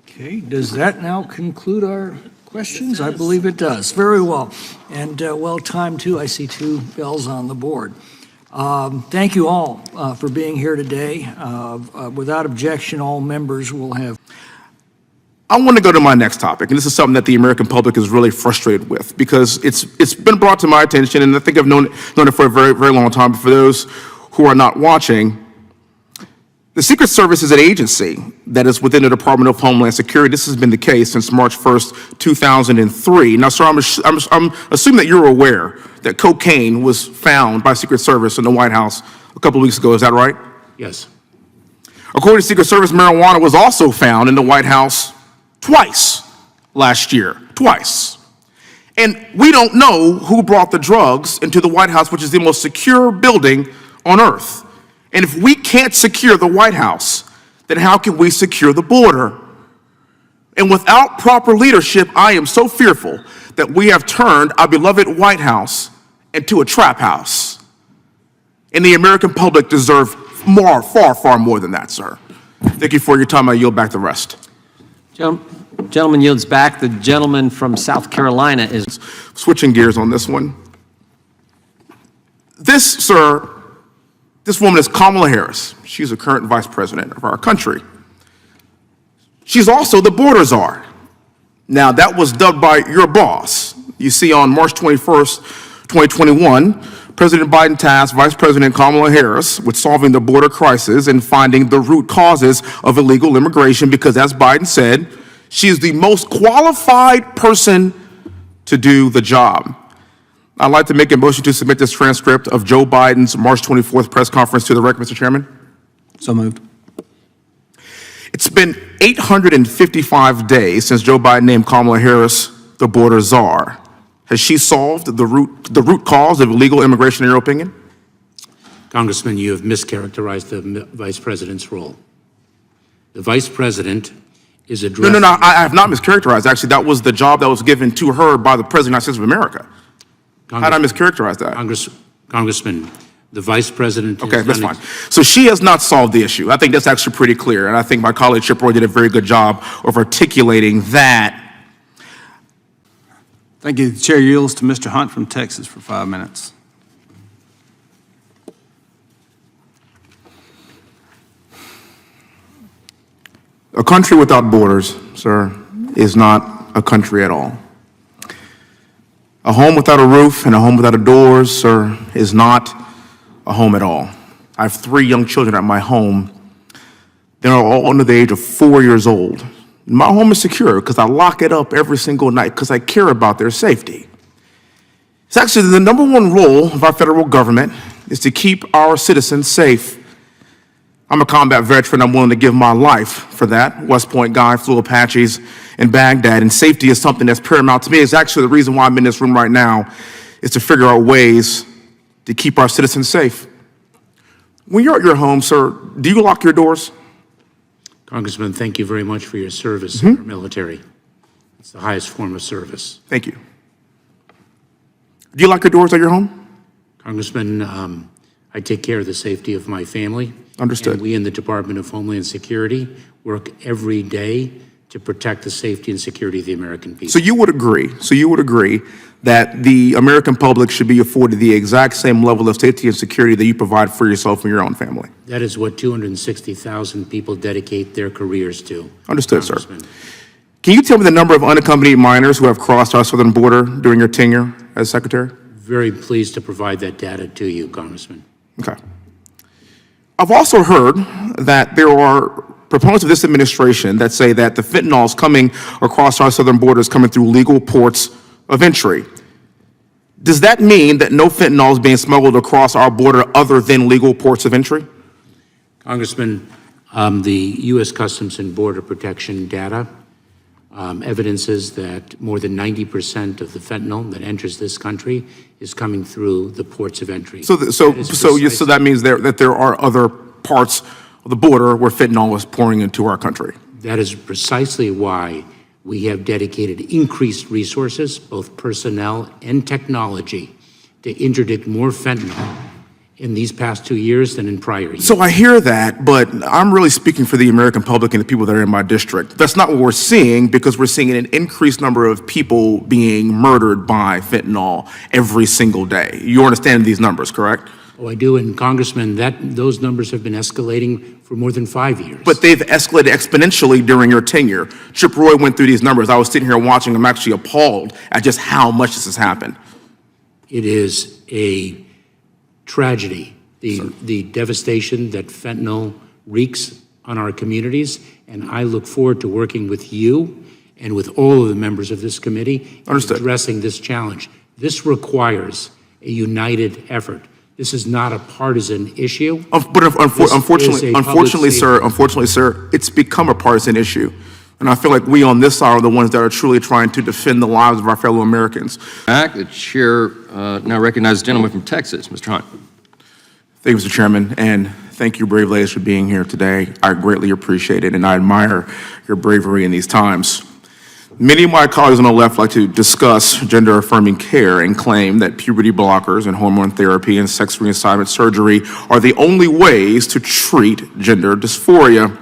Okay, does that now conclude our questions? I believe it does. Very well. And well timed, too. I see 2 bells on the board. Thank you all for being here today. Without objection, all members will have. I want to go to my next topic, and this is something that the American public is really frustrated with because it's been brought to my attention, and I think I've known it for a very, very long time. But for those who are not watching, the Secret Service is an agency that is within the Department of Homeland Security. This has been the case since March 1st, 2003. Now, sir, I'm assuming that you're aware that cocaine was found by Secret Service in the White House a couple of weeks ago. Is that right? Yes. According to Secret Service, marijuana was also found in the White House twice last year. Twice. And we don't know who brought the drugs into the White House, which is the most secure building on earth. And if we can't secure the White House, then how can we secure the border? And without proper leadership, I am so fearful that we have turned our beloved White House into a trap house. And the American public deserve more, far, far more than that, sir. Thank you for your time. I yield back the rest. Gentleman yields back. The gentleman from South Carolina is. Switching gears on this one. This woman is Kamala Harris. She's the current vice president of our country. She's also the border czar. Now, that was dubbed by your boss. You see, on March 21st, 2021, President Biden tasked Vice President Kamala Harris with solving the border crisis and finding the root causes of illegal immigration because, as Biden said, she is the most qualified person to do the job. I'd like to make a motion to submit this transcript of Joe Biden's March 24th press conference to the record, Mr. Chairman. So moved. It's been 855 days since Joe Biden named Kamala Harris the border czar. Has she solved the root cause of illegal immigration, in your opinion? Congressman, you have mischaracterized the vice president's role. The vice president is addressing... No, I have not mischaracterized. Actually, that was the job that was given to her by the President of the United States of America. How did I mischaracterize that? Congressman, the vice president... Okay, that's fine. So she has not solved the issue. I think that's actually pretty clear, and I think my colleague Chip Roy did a very good job of articulating that. Thank you. The chair yields to Mr. Hunt from Texas for 5 minutes. A country without borders, sir, is not a country at all. A home without a roof and a home without doors, sir, is not a home at all. I have 3 young children at my home. They are all under the age of 4 years old. My home is secure because I lock it up every single night because I care about their safety. It's actually the #1 role of our federal government is to keep our citizens safe. I'm a combat veteran. I'm willing to give my life for that. West Point guy, flew Apaches in Baghdad, and safety is something that's paramount to me. It's actually the reason why I'm in this room right now, is to figure out ways to keep our citizens safe. When you're at your home, sir, do you lock your doors? Congressman, thank you very much for your service in our military. It's the highest form of service. Thank you. Do you lock your doors at your home? Congressman, I take care of the safety of my family. Understood. And we in the Department of Homeland Security work every day to protect the safety and security of the American people. So you would agree that the American public should be afforded the exact same level of safety and security that you provide for yourself and your own family? That is what 260,000 people dedicate their careers to. Understood, sir. Can you tell me the number of unaccompanied minors who have crossed our southern border during your tenure as Secretary? Very pleased to provide that data to you, Congressman. Okay. I've also heard that there are proponents of this administration that say that the fentanyl is coming across our southern borders, coming through legal ports of entry. Does that mean that no fentanyl is being smuggled across our border other than legal ports of entry? Congressman, the U.S. Customs and Border Protection data evidences that more than 90% of the fentanyl that enters this country is coming through the ports of entry. So that means that there are other parts of the border where fentanyl is pouring into our country. That is precisely why we have dedicated increased resources, both personnel and technology, to interdict more fentanyl in these past 2 years than in prior years. So I hear that, but I'm really speaking for the American public and the people that are in my district. That's not what we're seeing, because we're seeing an increased number of people being murdered by fentanyl every single day. You understand these numbers, correct? Oh, I do, and Congressman, those numbers have been escalating for more than 5 years. But they've escalated exponentially during your tenure. Chip Roy went through these numbers. I was sitting here watching. I'm actually appalled at just how much this has happened. It is a tragedy, the devastation that fentanyl wreaks on our communities, and I look forward to working with you and with all of the members of this committee in addressing this challenge. This requires a united effort. This is not a partisan issue. But unfortunately, sir, it's become a partisan issue. And I feel like we on this side are the ones that are truly trying to defend the lives of our fellow Americans. The chair now recognizes the gentleman from Texas, Mr. Hunt. Thank you, Mr. Chairman, and thank you, brave ladies, for being here today. I greatly appreciate it, and I admire your bravery in these times. Many of my colleagues on the left like to discuss gender-affirming care and claim that puberty blockers and hormone therapy and sex reassignment surgery are the only ways to treat gender dysphoria.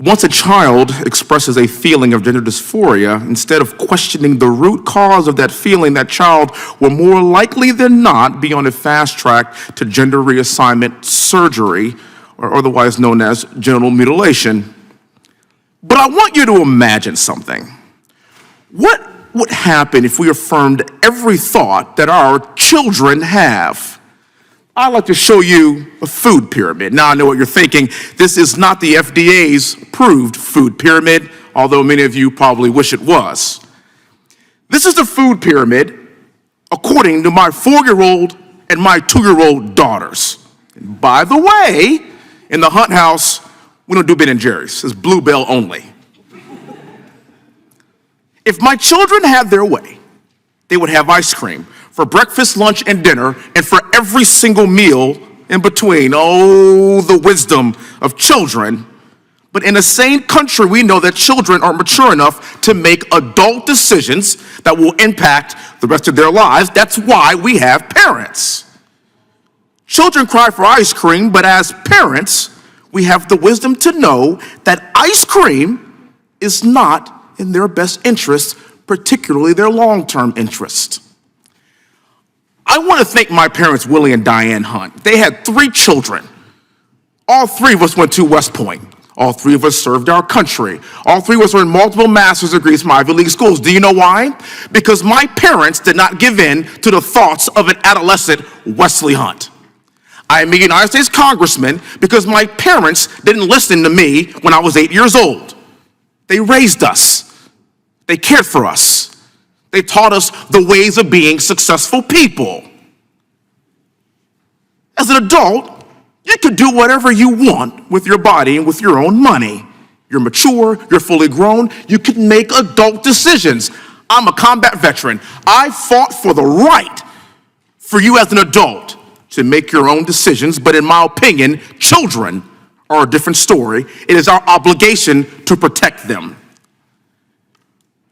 Once a child expresses a feeling of gender dysphoria, instead of questioning the root cause of that feeling, that child will more likely than not be on a fast track to gender reassignment surgery, or otherwise known as genital mutilation. But I want you to imagine something. What would happen if we affirmed every thought that our children have? I'd like to show you a food pyramid. Now I know what you're thinking. This is not the FDA's approved food pyramid, although many of you probably wish it was. This is the food pyramid according to my 4-year-old and my 2-year-old daughters. And by the way, in the Hunt house, we don't do Ben & Jerry's. It's Bluebell only. If my children had their way, they would have ice cream for breakfast, lunch, and dinner, and for every single meal in between. Oh, the wisdom of children. But in a sane country, we know that children are mature enough to make adult decisions that will impact the rest of their lives. That's why we have parents. Children cry for ice cream, but as parents, we have the wisdom to know that ice cream is not in their best interest, particularly their long-term interest. I want to thank my parents, Willie and Diane Hunt. They had 3 children. All 3 of us went to West Point. All 3 of us served our country. All 3 of us earned multiple master's degrees from Ivy League schools. Do you know why? Because my parents did not give in to the thoughts of an adolescent Wesley Hunt. I am a United States congressman because my parents didn't listen to me when I was 8 years old. They raised us. They cared for us. They taught us the ways of being successful people. As an adult, you can do whatever you want with your body and with your own money. You're mature, you're fully grown, you can make adult decisions. I'm a combat veteran. I fought for the right for you as an adult to make your own decisions, but in my opinion, children are a different story. It is our obligation to protect them.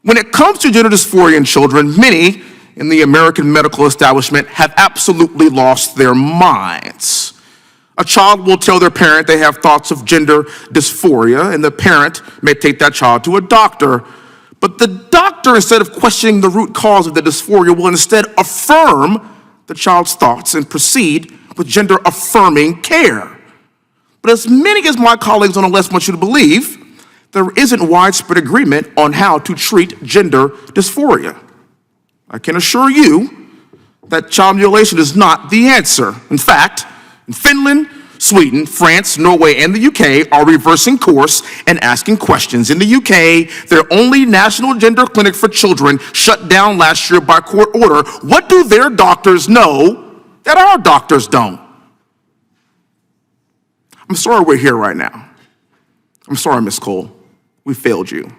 When it comes to gender dysphoria in children, many in the American medical establishment have absolutely lost their minds. A child will tell their parent they have thoughts of gender dysphoria, and the parent may take that child to a doctor. But the doctor, instead of questioning the root cause of the dysphoria, will instead affirm the child's thoughts and proceed with gender-affirming care. But as many as my colleagues on the left want you to believe, there isn't widespread agreement on how to treat gender dysphoria. I can assure you that child mutilation is not the answer. In fact, in Finland, Sweden, France, Norway, and the UK are reversing course and asking questions. In the UK, their only national gender clinic for children shut down last year by court order. What do their doctors know that our doctors don't? I'm sorry we're here right now. I'm sorry, Ms. Cole. We failed you.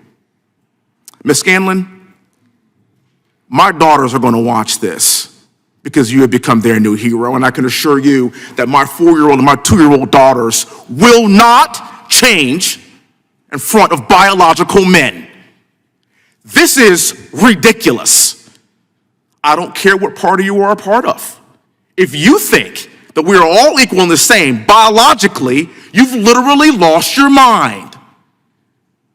Ms. Scanlon, my daughters are going to watch this because you have become their new hero, and I can assure you that my 4-year-old and my 2-year-old daughters will not change in front of biological men. This is ridiculous. I don't care what party you are a part of. If you think that we are all equal and the same biologically, you've literally lost your mind.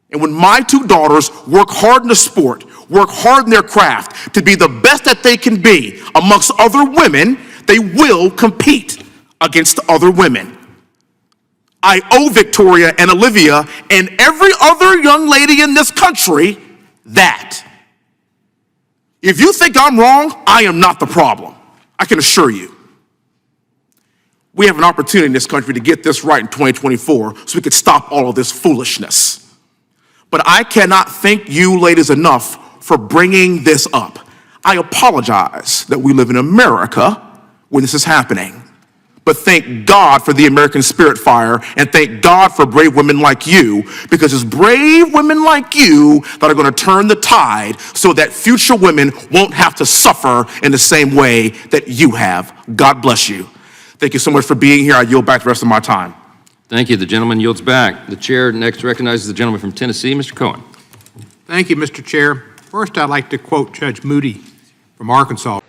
And when my 2 daughters work hard in the sport, work hard in their craft to be the best that they can be amongst other women, they will compete against other women. I owe Victoria and Olivia and every other young lady in this country that. If you think I'm wrong, I am not the problem. I can assure you. We have an opportunity in this country to get this right in 2024 so we could stop all of this foolishness. But I cannot thank you ladies enough for bringing this up. I apologize that we live in America where this is happening. But thank God for the American Spirit Fire, and thank God for brave women like you, because it's brave women like you that are going to turn the tide so that future women won't have to suffer in the same way that you have. God bless you. Thank you so much for being here. I yield back the rest of my time. Thank you. The gentleman yields back. The chair next recognizes the gentleman from Tennessee, Mr. Cohen. Thank you, Mr. Chair. First, I'd like to quote Judge Moody from Arkansas.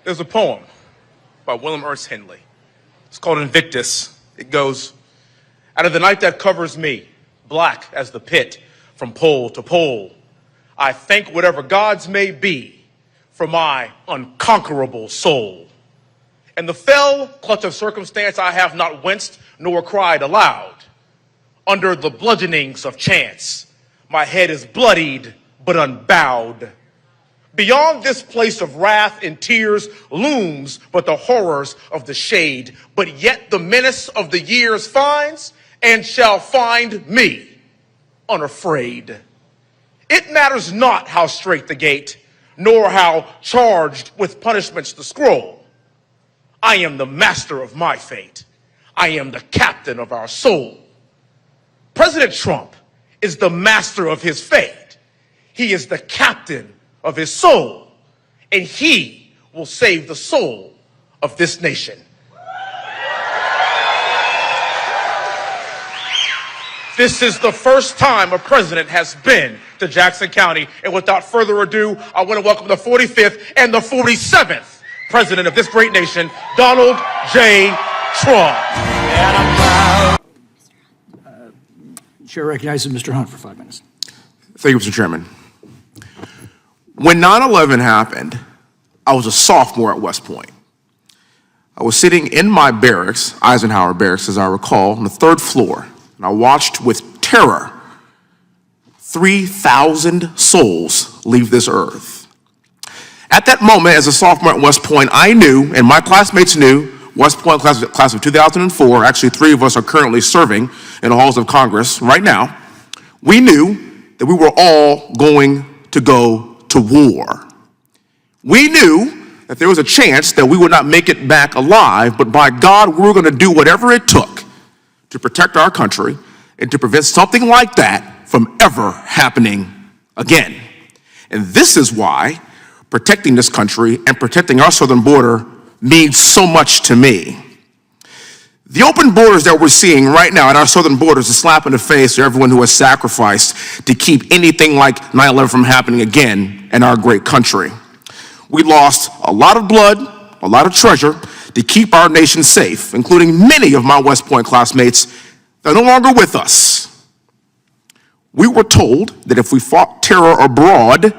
There's a poem by William Ernst Henley. It's called Invictus. It goes, out of the night that covers me, black as the pit from pole to pole, I thank whatever gods may be for my unconquerable soul. In the fell clutch of circumstance, I have not winced nor cried aloud. Under the bludgeonings of chance, my head is bloodied but unbowed. Beyond this place of wrath and tears looms but the horrors of the shade, but yet the menace of the years finds and shall find me unafraid. It matters not how straight the gate, nor how charged with punishments the scroll. I am the master of my fate. I am the captain of our soul. President Trump is the master of his fate. He is the captain of his soul. And he will save the soul of this nation. This is the first time a president has been to Jackson County. And without further ado, I want to welcome the 45th and the 47th president of this great nation, Donald J. Trump. Chair recognizes Mr. Hunt for 5 minutes. Thank you, Mr. Chairman. When 9/11 happened, I was a sophomore at West Point. I was sitting in my barracks, Eisenhower barracks, as I recall, on the 3rd floor, and I watched with terror 3,000 souls leave this earth. At that moment, as a sophomore at West Point, I knew, and my classmates knew, West Point class of 2004, actually 3 of us are currently serving in the halls of Congress right now, we knew that we were all going to go to war. We knew that there was a chance that we would not make it back alive, but by God, we were going to do whatever it took to protect our country and to prevent something like that from ever happening again. And this is why protecting this country and protecting our southern border means so much to me. The open borders that we're seeing right now at our southern borders is a slap in the face to everyone who has sacrificed to keep anything like 9/11 from happening again in our great country. We lost a lot of blood, a lot of treasure to keep our nation safe, including many of my West Point classmates that are no longer with us. We were told that if we fought terror abroad,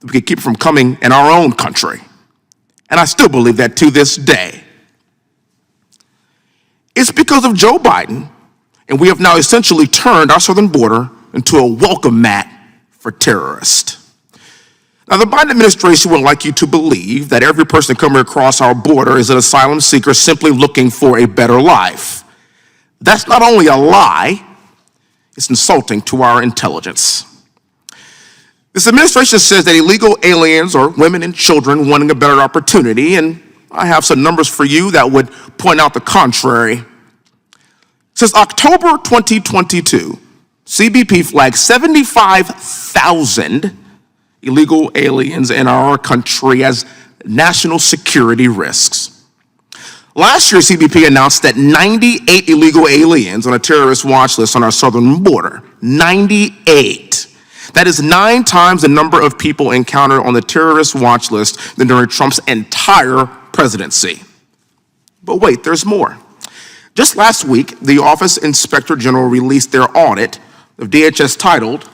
we could keep it from coming in our own country. And I still believe that to this day. It's because of Joe Biden, and we have now essentially turned our southern border into a welcome mat for terrorists. Now, the Biden administration would like you to believe that every person coming across our border is an asylum seeker simply looking for a better life. That's not only a lie, it's insulting to our intelligence. This administration says that illegal aliens are women and children wanting a better opportunity, and I have some numbers for you that would point out the contrary. Since October 2022, CBP flagged 75,000 illegal aliens in our country as national security risks. Last year, CBP announced that 98 illegal aliens on a terrorist watch list on our southern border. 98. That is 9 times the number of people encountered on the terrorist watch list than during Trump's entire presidency. But wait, there's more. Just last week, the Office Inspector General released their audit of DHS titled,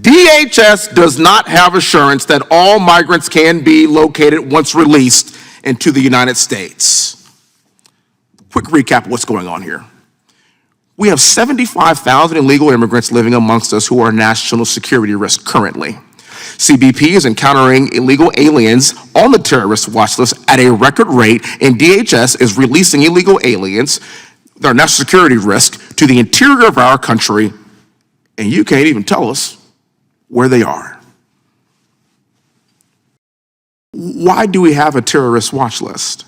DHS does not have assurance that all migrants can be located once released into the United States. Quick recap of what's going on here. We have 75,000 illegal immigrants living amongst us who are national security risk currently. CBP is encountering illegal aliens on the terrorist watch list at a record rate, and DHS is releasing illegal aliens, their national security risk, to the interior of our country, and you can't even tell us where they are. Why do we have a terrorist watch list?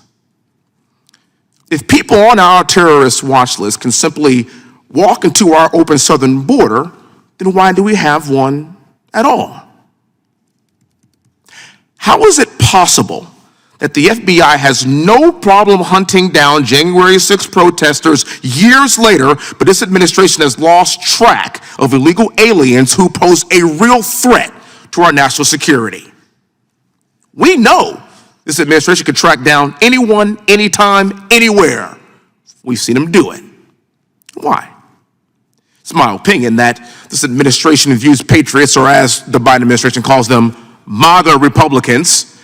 If people on our terrorist watch list can simply walk into our open southern border, then why do we have one at all? How is it possible that the FBI has no problem hunting down January 6 protesters years later, but this administration has lost track of illegal aliens who pose a real threat to our national security? We know this administration can track down anyone, anytime, anywhere. We've seen them do it. Why? It's my opinion that this administration views patriots, or as the Biden administration calls them, MAGA Republicans,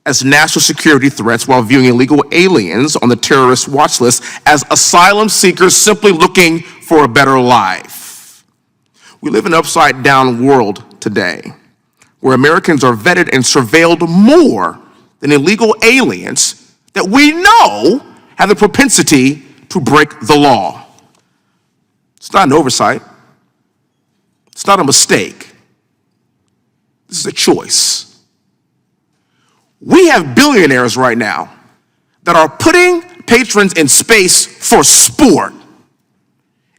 as national security threats while viewing illegal aliens on the terrorist watch list as asylum seekers simply looking for a better life. We live in an upside-down world today where Americans are vetted and surveilled more than illegal aliens that we know have the propensity to break the law. It's not an oversight. It's not a mistake. This is a choice. We have billionaires right now that are putting patrons in space for sport.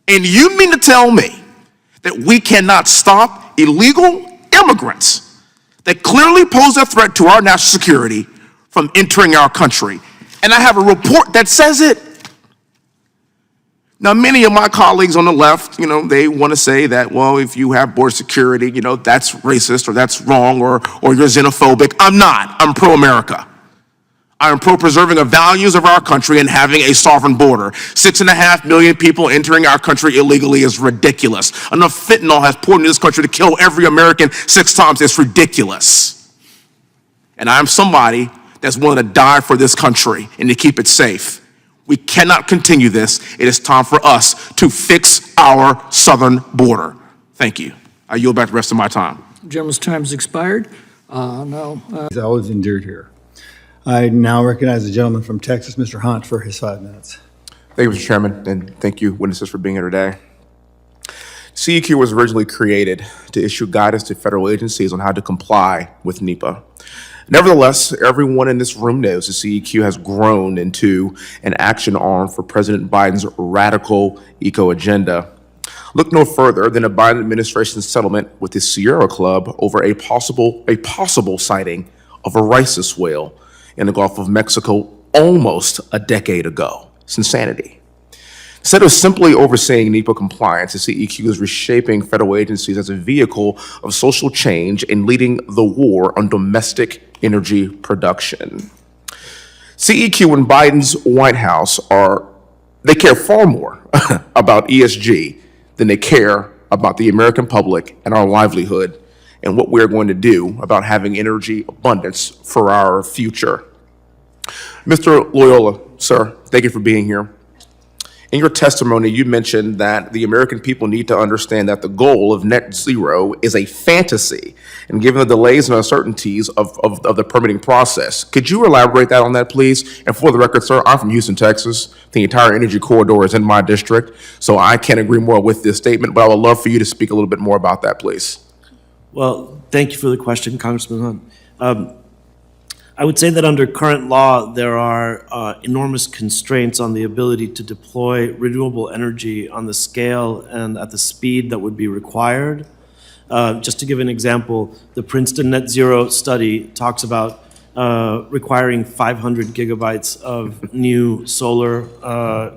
And you mean to tell me that we cannot stop illegal immigrants that clearly pose a threat to our national security from entering our country. And I have a report that says it. Now, many of my colleagues on the left, they want to say that, well, if you have border security, that's racist or that's wrong or you're xenophobic. I'm not. I'm pro-America. I am pro-preserving the values of our country and having a sovereign border. 6.5 million people entering our country illegally is ridiculous. Enough fentanyl has poured into this country to kill every American 6 times. It's ridiculous. And I'm somebody that's willing to die for this country and to keep it safe. We cannot continue this. It is time for us to fix our southern border. Thank you. I yield back the rest of my time. Gentleman's time's expired. No. He's always endured here. I now recognize the gentleman from Texas, Mr. Hunt, for his 5 minutes. Thank you, Mr. Chairman, and thank you, witnesses, for being here today. CEQ was originally created to issue guidance to federal agencies on how to comply with NEPA. Nevertheless, everyone in this room knows the CEQ has grown into an action arm for President Biden's radical eco agenda. Look no further than the Biden administration's settlement with the Sierra Club over a possible sighting of a rhesus whale in the Gulf of Mexico almost a decade ago. It's insanity. Instead of simply overseeing NEPA compliance, the CEQ is reshaping federal agencies as a vehicle of social change and leading the war on domestic energy production. CEQ and Biden's White House they care far more about ESG than they care about the American public and our livelihood and what we're going to do about having energy abundance for our future. Mr. Loyola, sir, thank you for being here. In your testimony, you mentioned that the American people need to understand that the goal of net zero is a fantasy, and given the delays and uncertainties of the permitting process. Could you elaborate on that, please? And for the record, sir, I'm from Houston, Texas. The entire energy corridor is in my district, so I can't agree more with this statement, but I would love for you to speak a little bit more about that, please. Well, thank you for the question, Congressman Hunt. I would say that under current law, there are enormous constraints on the ability to deploy renewable energy on the scale and at the speed that would be required. Just to give an example, the Princeton Net Zero study talks about requiring 500 gigabytes of new solar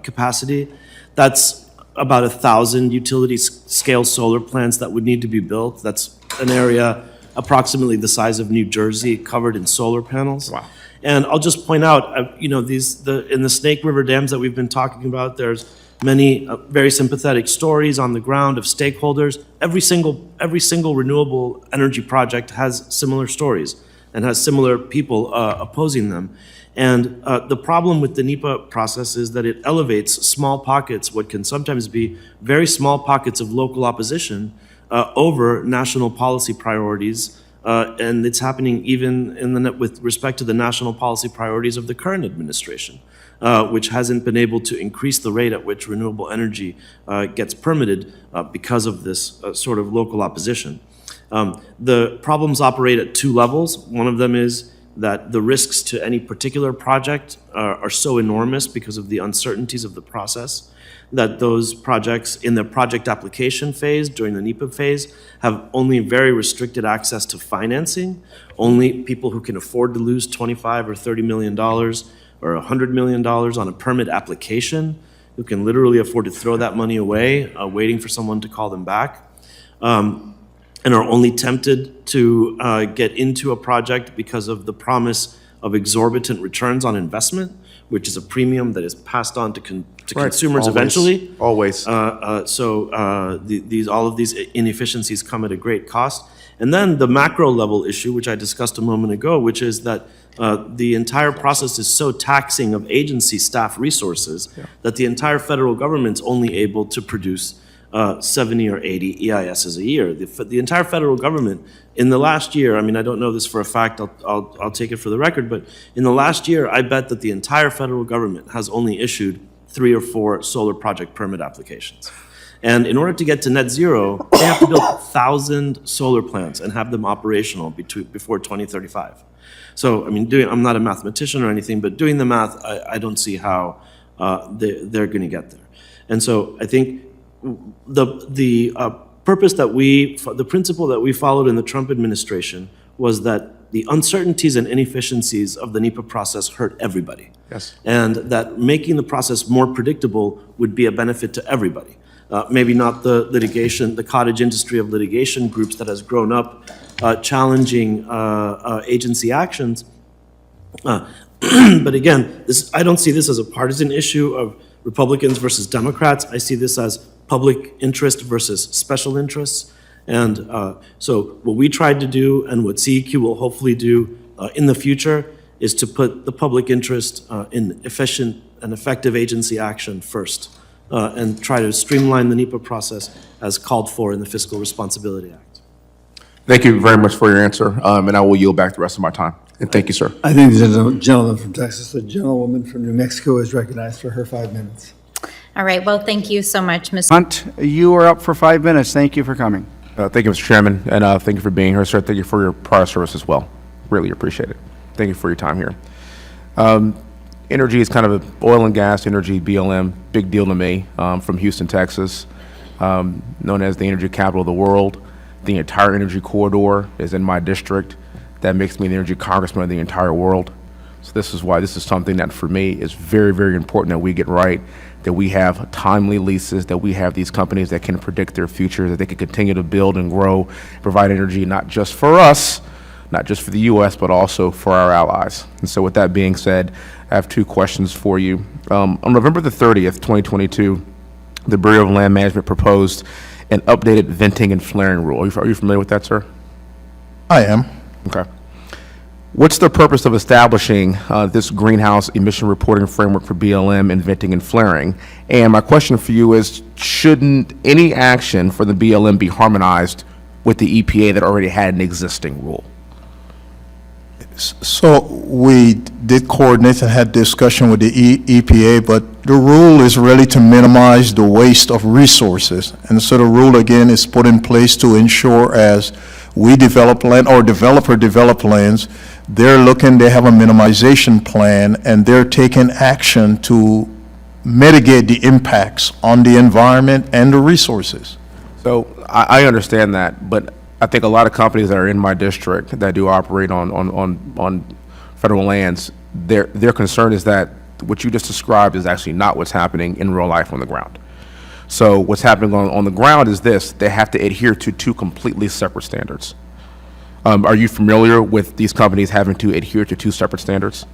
capacity. That's about 1,000 utility scale solar plants that would need to be built. That's an area approximately the size of New Jersey covered in solar panels. Wow. And I'll just point out, in the Snake River dams that we've been talking about, there's many very sympathetic stories on the ground of stakeholders. Every single renewable energy project has similar stories and has similar people opposing them. And the problem with the NEPA process is that it elevates small pockets, what can sometimes be very small pockets of local opposition, over national policy priorities, and it's happening even with respect to the national policy priorities of the current administration, which hasn't been able to increase the rate at which renewable energy gets permitted because of this sort of local opposition. The problems operate at 2 levels. One of them is that the risks to any particular project are so enormous because of the uncertainties of the process, that those projects in the project application phase, during the NEPA phase, have only very restricted access to financing. Only people who can afford to lose $25 or $30 million or $100 million on a permit application, who can literally afford to throw that money away, waiting for someone to call them back, and are only tempted to get into a project because of the promise of exorbitant returns on investment, which is a premium that is passed on to consumers eventually. Always. All of these inefficiencies come at a great cost. And then the macro level issue, which I discussed a moment ago, which is that the entire process is so taxing of agency staff resources that the entire federal government's only able to produce 70 or 80 EISs a year. The entire federal government in the last year, I mean, I don't know this for a fact, I'll take it for the record, but in the last year, I bet that the entire federal government has only issued 3 or 4 solar project permit applications. And in order to get to net zero, they have to build 1,000 solar plants and have them operational before 2035. So, I mean, I'm not a mathematician or anything, but doing the math, I don't see how they're going to get there. And so I think the principle that we followed in the Trump administration was that the uncertainties and inefficiencies of the NEPA process hurt everybody. Yes. And that making the process more predictable would be a benefit to everybody. Maybe not the litigation, the cottage industry of litigation groups that has grown up challenging agency actions. But again, I don't see this as a partisan issue of Republicans versus Democrats. I see this as public interest versus special interests. And so what we tried to do and what CEQ will hopefully do in the future is to put the public interest in efficient and effective agency action first and try to streamline the NEPA process as called for in the Fiscal Responsibility Act. Thank you very much for your answer, and I will yield back the rest of my time. And thank you, sir. I think the gentleman from Texas, the gentlewoman from New Mexico is recognized for her 5 minutes. All right, well, thank you so much, Ms. Hunt, you are up for 5 minutes. Thank you for coming. Thank you, Mr. Chairman, and thank you for being here, sir. Thank you for your prior service as well. Really appreciate it. Thank you for your time here. Energy is kind of a oil and gas, energy, BLM, big deal to me, from Houston, Texas, known as the energy capital of the world. The entire energy corridor is in my district. That makes me the energy congressman of the entire world. So this is why this is something that for me is very, very important that we get right, that we have timely leases, that we have these companies that can predict their future, that they can continue to build and grow, provide energy not just for us, not just for the U.S., but also for our allies. And so with that being said, I have 2 questions for you. On November the 30th, 2022, the Bureau of Land Management proposed an updated venting and flaring rule. Are you familiar with that, sir? I am. Okay. What's the purpose of establishing this greenhouse emission reporting framework for BLM and venting and flaring? And my question for you is, shouldn't any action for the BLM be harmonized with the EPA that already had an existing rule? So we did coordinate and had discussion with the EPA, but the rule is really to minimize the waste of resources. And so the rule, again, is put in place to ensure as we develop land or developer develop lands, they have a minimization plan and they're taking action to mitigate the impacts on the environment and the resources. So I understand that, but I think a lot of companies that are in my district that do operate on federal lands, their concern is that what you just described is actually not what's happening in real life on the ground. So what's happening on the ground is this: they have to adhere to 2 completely separate standards. Are you familiar with these companies having to adhere to 2 separate standards?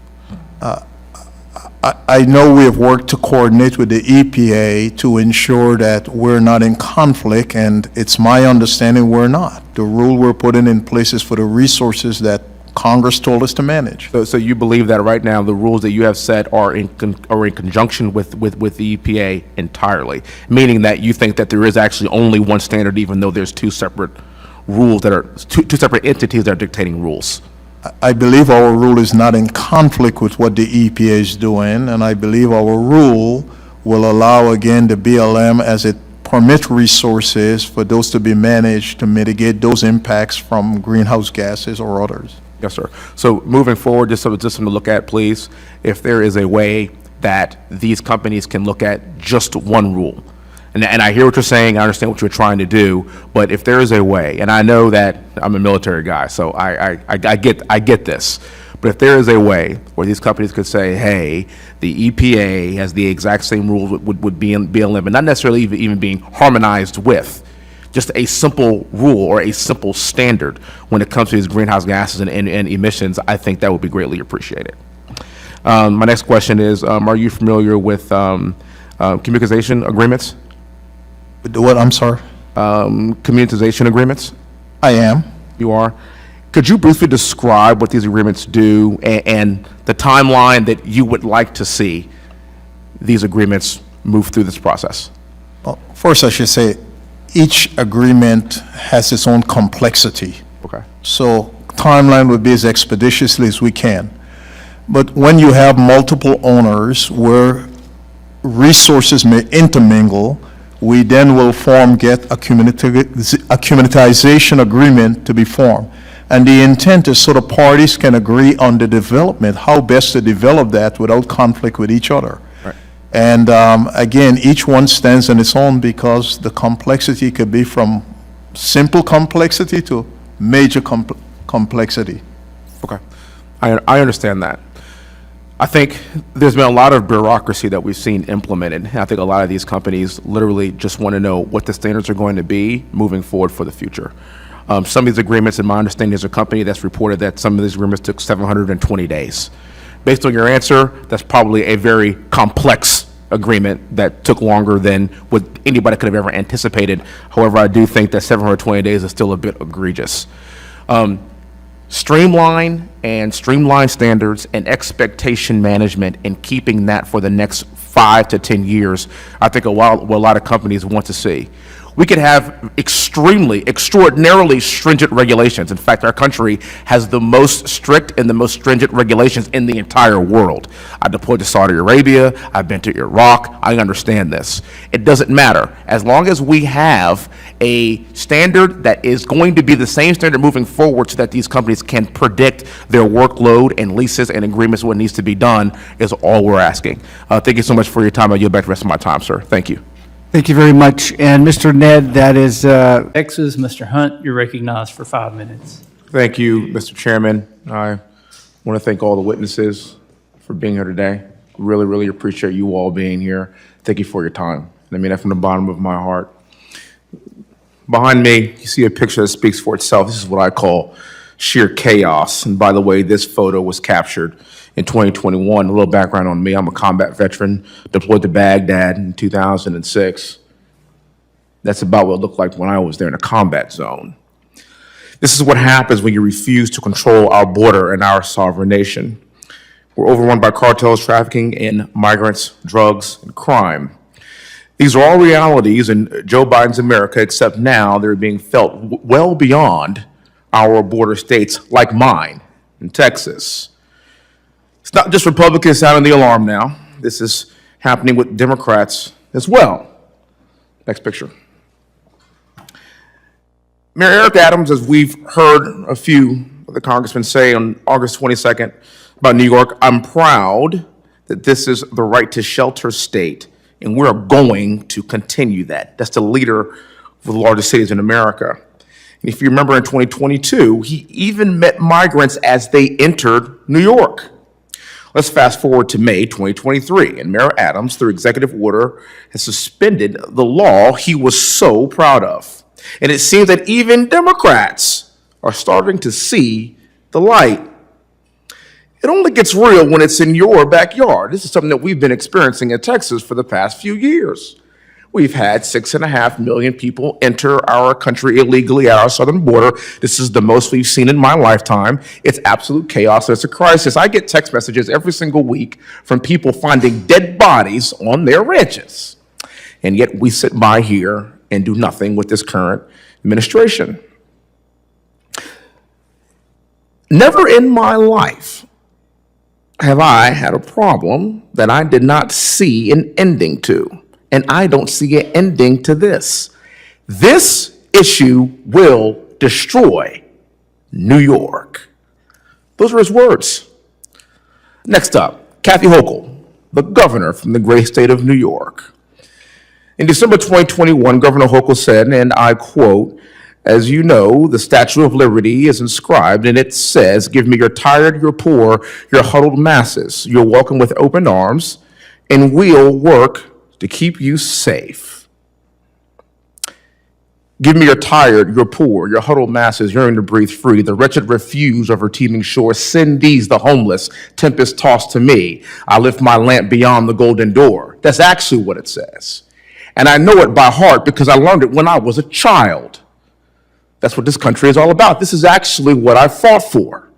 I know we have worked to coordinate with the EPA to ensure that we're not in conflict, and it's my understanding we're not. The rule we're putting in place is for the resources that Congress told us to manage. So you believe that right now the rules that you have set are in conjunction with the EPA entirely, meaning that you think that there is actually only one standard, even though there's 2 separate rules that are two separate entities that are dictating rules? I believe our rule is not in conflict with what the EPA is doing, and I believe our rule will allow, again, the BLM, as it permits resources for those to be managed to mitigate those impacts from greenhouse gases or others. Yes, sir. So moving forward, just something to look at, please, if there is a way that these companies can look at just one rule. And I hear what you're saying, I understand what you're trying to do, but if there is a way, and I know that I'm a military guy, so I get this, but if there is a way where these companies could say, hey, the EPA has the exact same rules would be in BLM, and not necessarily even being harmonized with, just a simple rule or a simple standard when it comes to these greenhouse gases and emissions, I think that would be greatly appreciated. My next question is, are you familiar with communitization agreements? What, I'm sorry? Communitization agreements? I am. You are? Could you briefly describe what these agreements do and the timeline that you would like to see these agreements move through this process? Well, first I should say each agreement has its own complexity. Okay. So timeline would be as expeditiously as we can. But when you have multiple owners where resources may intermingle, we then will get a communitization agreement to be formed. And the intent is so the parties can agree on the development, how best to develop that without conflict with each other. Right. And again, each one stands on its own because the complexity could be from simple complexity to major complexity. Okay. I understand that. I think there's been a lot of bureaucracy that we've seen implemented. I think a lot of these companies literally just want to know what the standards are going to be moving forward for the future. Some of these agreements, in my understanding, there's a company that's reported that some of these agreements took 720 days. Based on your answer, that's probably a very complex agreement that took longer than what anybody could have ever anticipated. However, I do think that 720 days is still a bit egregious. Streamline standards and expectation management and keeping that for the next 5 to 10 years, I think what a lot of companies want to see. We could have extraordinarily stringent regulations. In fact, our country has the most strict and the most stringent regulations in the entire world. I deployed to Saudi Arabia, I've been to Iraq, I understand this. It doesn't matter. As long as we have a standard that is going to be the same standard moving forward so that these companies can predict their workload and leases and agreements, what needs to be done, is all we're asking. Thank you so much for your time. I'll yield back the rest of my time, sir. Thank you. Thank you very much. And Mr. Ned, that is, Texas, Mr. Hunt, you're recognized for 5 minutes. Thank you, Mr. Chairman. I want to thank all the witnesses for being here today. Really, really appreciate you all being here. Thank you for your time. I mean that from the bottom of my heart. Behind me, you see a picture that speaks for itself. This is what I call sheer chaos. And by the way, this photo was captured in 2021. A little background on me: I'm a combat veteran, deployed to Baghdad in 2006. That's about what it looked like when I was there in a combat zone. This is what happens when you refuse to control our border and our sovereign nation. We're overrun by cartels, trafficking in migrants, drugs, and crime. These are all realities in Joe Biden's America, except now they're being felt well beyond our border states, like mine in Texas. It's not just Republicans sounding the alarm now. This is happening with Democrats as well. Next picture. Mayor Eric Adams, as we've heard a few of the congressmen say on August 22nd about New York, I'm proud that this is the right to shelter state, and we're going to continue that. That's the leader of the largest cities in America. And if you remember in 2022, he even met migrants as they entered New York. Let's fast forward to May 2023, and Mayor Adams, through executive order, has suspended the law he was so proud of. And it seems that even Democrats are starting to see the light. It only gets real when it's in your backyard. This is something that we've been experiencing in Texas for the past few years. We've had 6.5 million people enter our country illegally at our southern border. This is the most we've seen in my lifetime. It's absolute chaos. It's a crisis. I get text messages every single week from people finding dead bodies on their ranches. And yet we sit by here and do nothing with this current administration. Never in my life have I had a problem that I did not see an ending to. And I don't see an ending to this. This issue will destroy New York. Those are his words. Next up, Kathy Hochul, the governor from the great state of New York. In December 2021, Governor Hochul said, and I quote, "As you know, the Statue of Liberty is inscribed, and it says, 'Give me your tired, your poor, your huddled masses. You're welcome with open arms, and we'll work to keep you safe.' Give me your tired, your poor, your huddled masses yearning to breathe free. The wretched refuse of her teeming shore. Send these, the homeless, tempest tossed to me. I lift my lamp beyond the golden door." That's actually what it says. And I know it by heart because I learned it when I was a child. That's what this country is all about. This is actually what I fought for.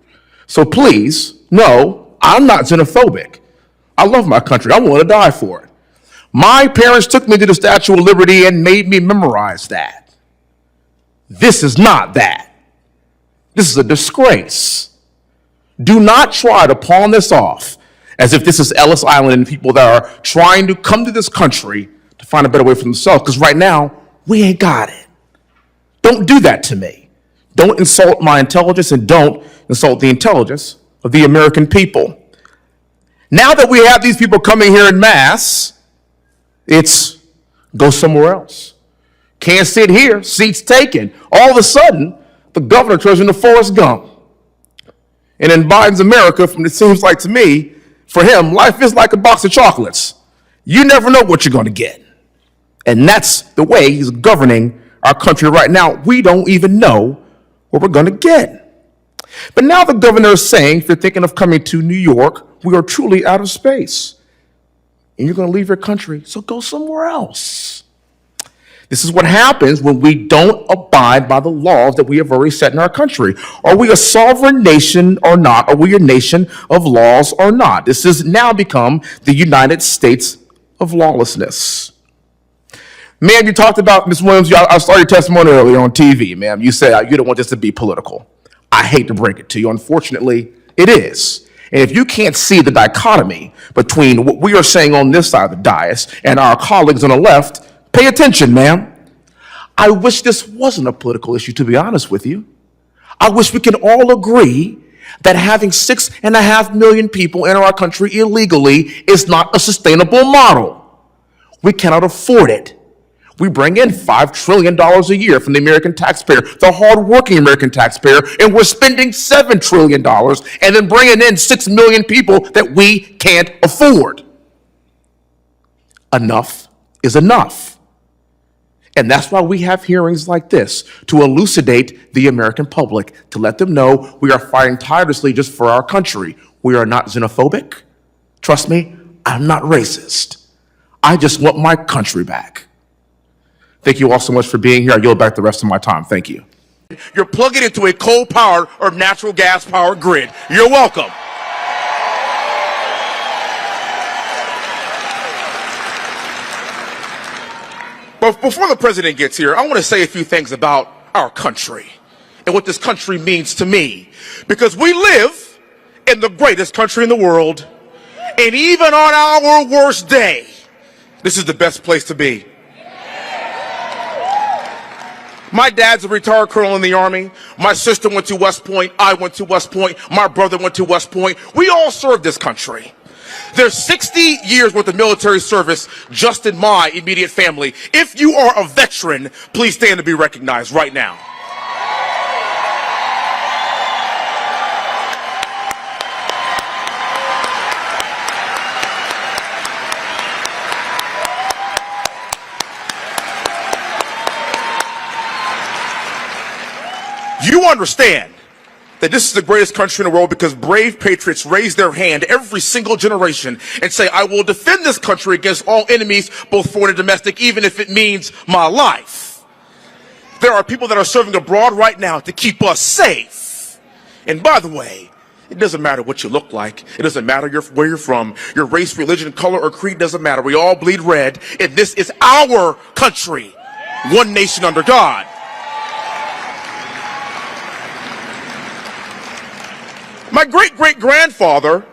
So please, no, I'm not xenophobic. I love my country. I want to die for it. My parents took me to the Statue of Liberty and made me memorize that. This is not that. This is a disgrace. Do not try to pawn this off as if this is Ellis Island and people that are trying to come to this country to find a better way for themselves, because right now, we ain't got it. Don't do that to me. Don't insult my intelligence, and don't insult the intelligence of the American people. Now that we have these people coming here in mass, it's go somewhere else. Can't sit here, seats taken. All of a sudden, the governor turns into Forrest Gump. And in Biden's America, from it seems like to me, for him, life is like a box of chocolates. You never know what you're going to get. And that's the way he's governing our country right now. We don't even know what we're going to get. But now the governor is saying, if you're thinking of coming to New York, we are truly out of space. And you're going to leave your country, so go somewhere else. This is what happens when we don't abide by the laws that we have already set in our country. Are we a sovereign nation or not? Are we a nation of laws or not? This has now become the United States of lawlessness. Ma'am, you talked about, Ms. Williams, I saw your testimony earlier on TV, ma'am. You said you don't want this to be political. I hate to break it to you. Unfortunately, it is. And if you can't see the dichotomy between what we are saying on this side of the dais and our colleagues on the left, pay attention, ma'am. I wish this wasn't a political issue, to be honest with you. I wish we can all agree that having 6.5 million people enter our country illegally is not a sustainable model. We cannot afford it. We bring in $5 trillion a year from the American taxpayer, the hardworking American taxpayer, and we're spending $7 trillion and then bringing in 6 million people that we can't afford. Enough is enough. And that's why we have hearings like this, to elucidate the American public, to let them know we are fighting tirelessly just for our country. We are not xenophobic. Trust me, I'm not racist. I just want my country back. Thank you all so much for being here. I yield back the rest of my time. Thank you. You're plugging into a coal-powered or natural gas-powered grid. You're welcome. But before the president gets here, I want to say a few things about our country and what this country means to me. Because we live in the greatest country in the world, and even on our worst day, this is the best place to be. My dad's a retired colonel in the Army. My sister went to West Point. I went to West Point. My brother went to West Point. We all served this country. There's 60 years worth of military service just in my immediate family. If you are a veteran, please stand to be recognized right now. You understand that this is the greatest country in the world because brave patriots raise their hand every single generation and say, I will defend this country against all enemies, both foreign and domestic, even if it means my life. There are people that are serving abroad right now to keep us safe. And by the way, it doesn't matter what you look like. It doesn't matter where you're from. Your race, religion, color, or creed doesn't matter. We all bleed red, and this is our country. One nation under God. My great-great-grandfather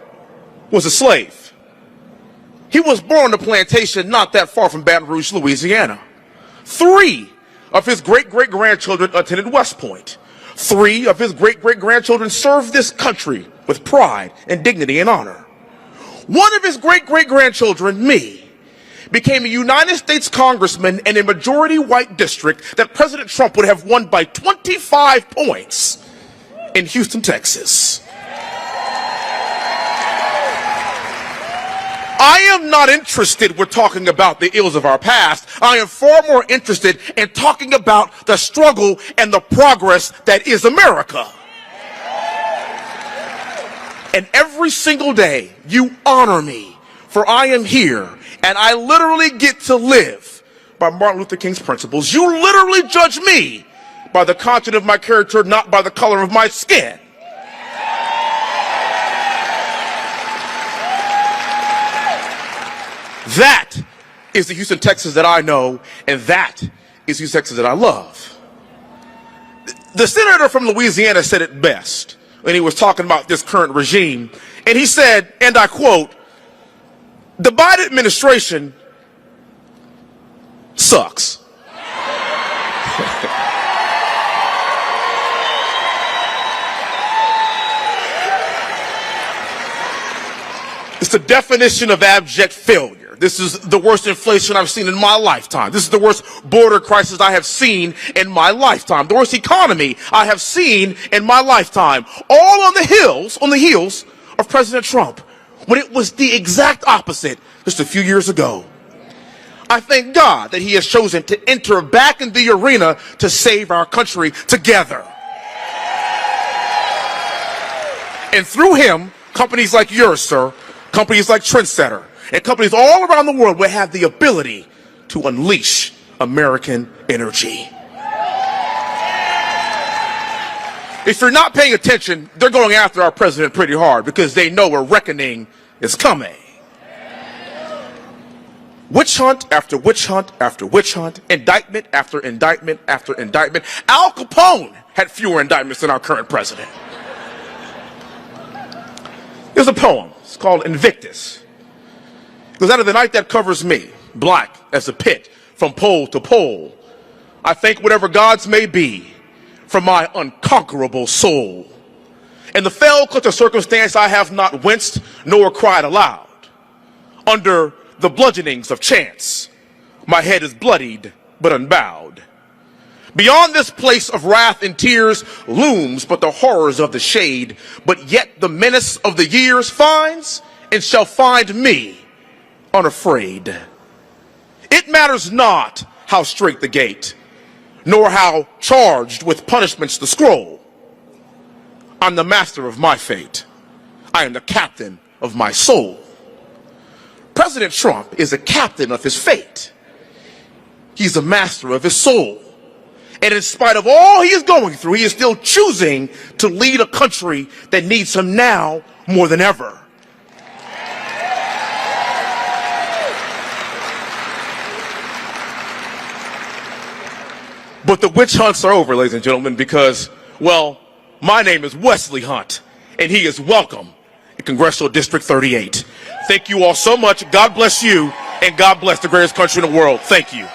was a slave. He was born on a plantation not that far from Baton Rouge, Louisiana. 3 of his great-great-grandchildren attended West Point. 3 of his great-great-grandchildren served this country with pride and dignity and honor. 1 of his great-great-grandchildren, me, became a United States congressman in a majority white district that President Trump would have won by 25 points in Houston, Texas. I am not interested with talking about the ills of our past. I am far more interested in talking about the struggle and the progress that is America. And every single day you honor me, for I am here and I literally get to live by Martin Luther King's principles. You literally judge me by the content of my character, not by the color of my skin. That is the Houston, Texas that I know, and that is Houston, Texas that I love. The senator from Louisiana said it best when he was talking about this current regime, and he said, and I quote, "The Biden administration sucks." It's the definition of abject failure. This is the worst inflation I've seen in my lifetime. This is the worst border crisis I have seen in my lifetime. The worst economy I have seen in my lifetime. All on the heels of President Trump, when it was the exact opposite just a few years ago. I thank God that he has chosen to enter back in the arena to save our country together. And through him, companies like yours, sir, companies like Trendsetter, and companies all around the world will have the ability to unleash American energy. If you're not paying attention, they're going after our president pretty hard because they know a reckoning is coming. Witch hunt after witch hunt after witch hunt, indictment after indictment after indictment. Al Capone had fewer indictments than our current president. There's a poem. It's called Invictus. It goes, out of the night that covers me, black as a pit, from pole to pole, I thank whatever gods may be for my unconquerable soul. In the fell clutch of circumstance, I have not winced nor cried aloud. Under the bludgeonings of chance, my head is bloodied but unbowed. Beyond this place of wrath and tears looms but the horrors of the shade, but yet the menace of the years finds and shall find me unafraid. It matters not how straight the gate, nor how charged with punishments the scroll. I'm the master of my fate. I am the captain of my soul. President Trump is a captain of his fate. He's a master of his soul. And in spite of all he is going through, he is still choosing to lead a country that needs him now more than ever. But the witch hunts are over, ladies and gentlemen, because, well, my name is Wesley Hunt, and he is welcome in Congressional District 38. Thank you all so much. God bless you, and God bless the greatest country in the world. Thank you.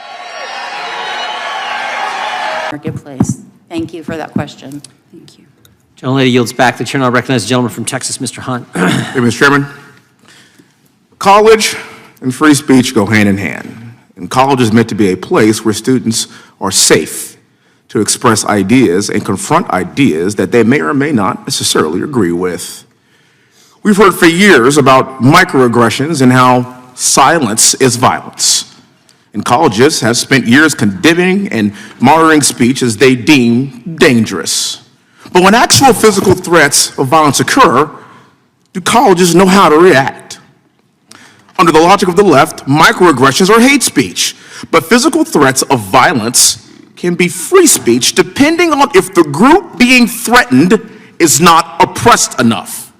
Marketplace. Thank you for that question. Thank you. Gentlelady yields back. The chair now recognizes the gentleman from Texas, Mr. Hunt. Hey, Mr. Chairman. College and free speech go hand in hand. And college is meant to be a place where students are safe to express ideas and confront ideas that they may or may not necessarily agree with. We've heard for years about microaggressions and how silence is violence. And colleges have spent years condemning and monitoring speech as they deem dangerous. But when actual physical threats of violence occur, do colleges know how to react? Under the logic of the left, microaggressions are hate speech, but physical threats of violence can be free speech depending on if the group being threatened is not oppressed enough.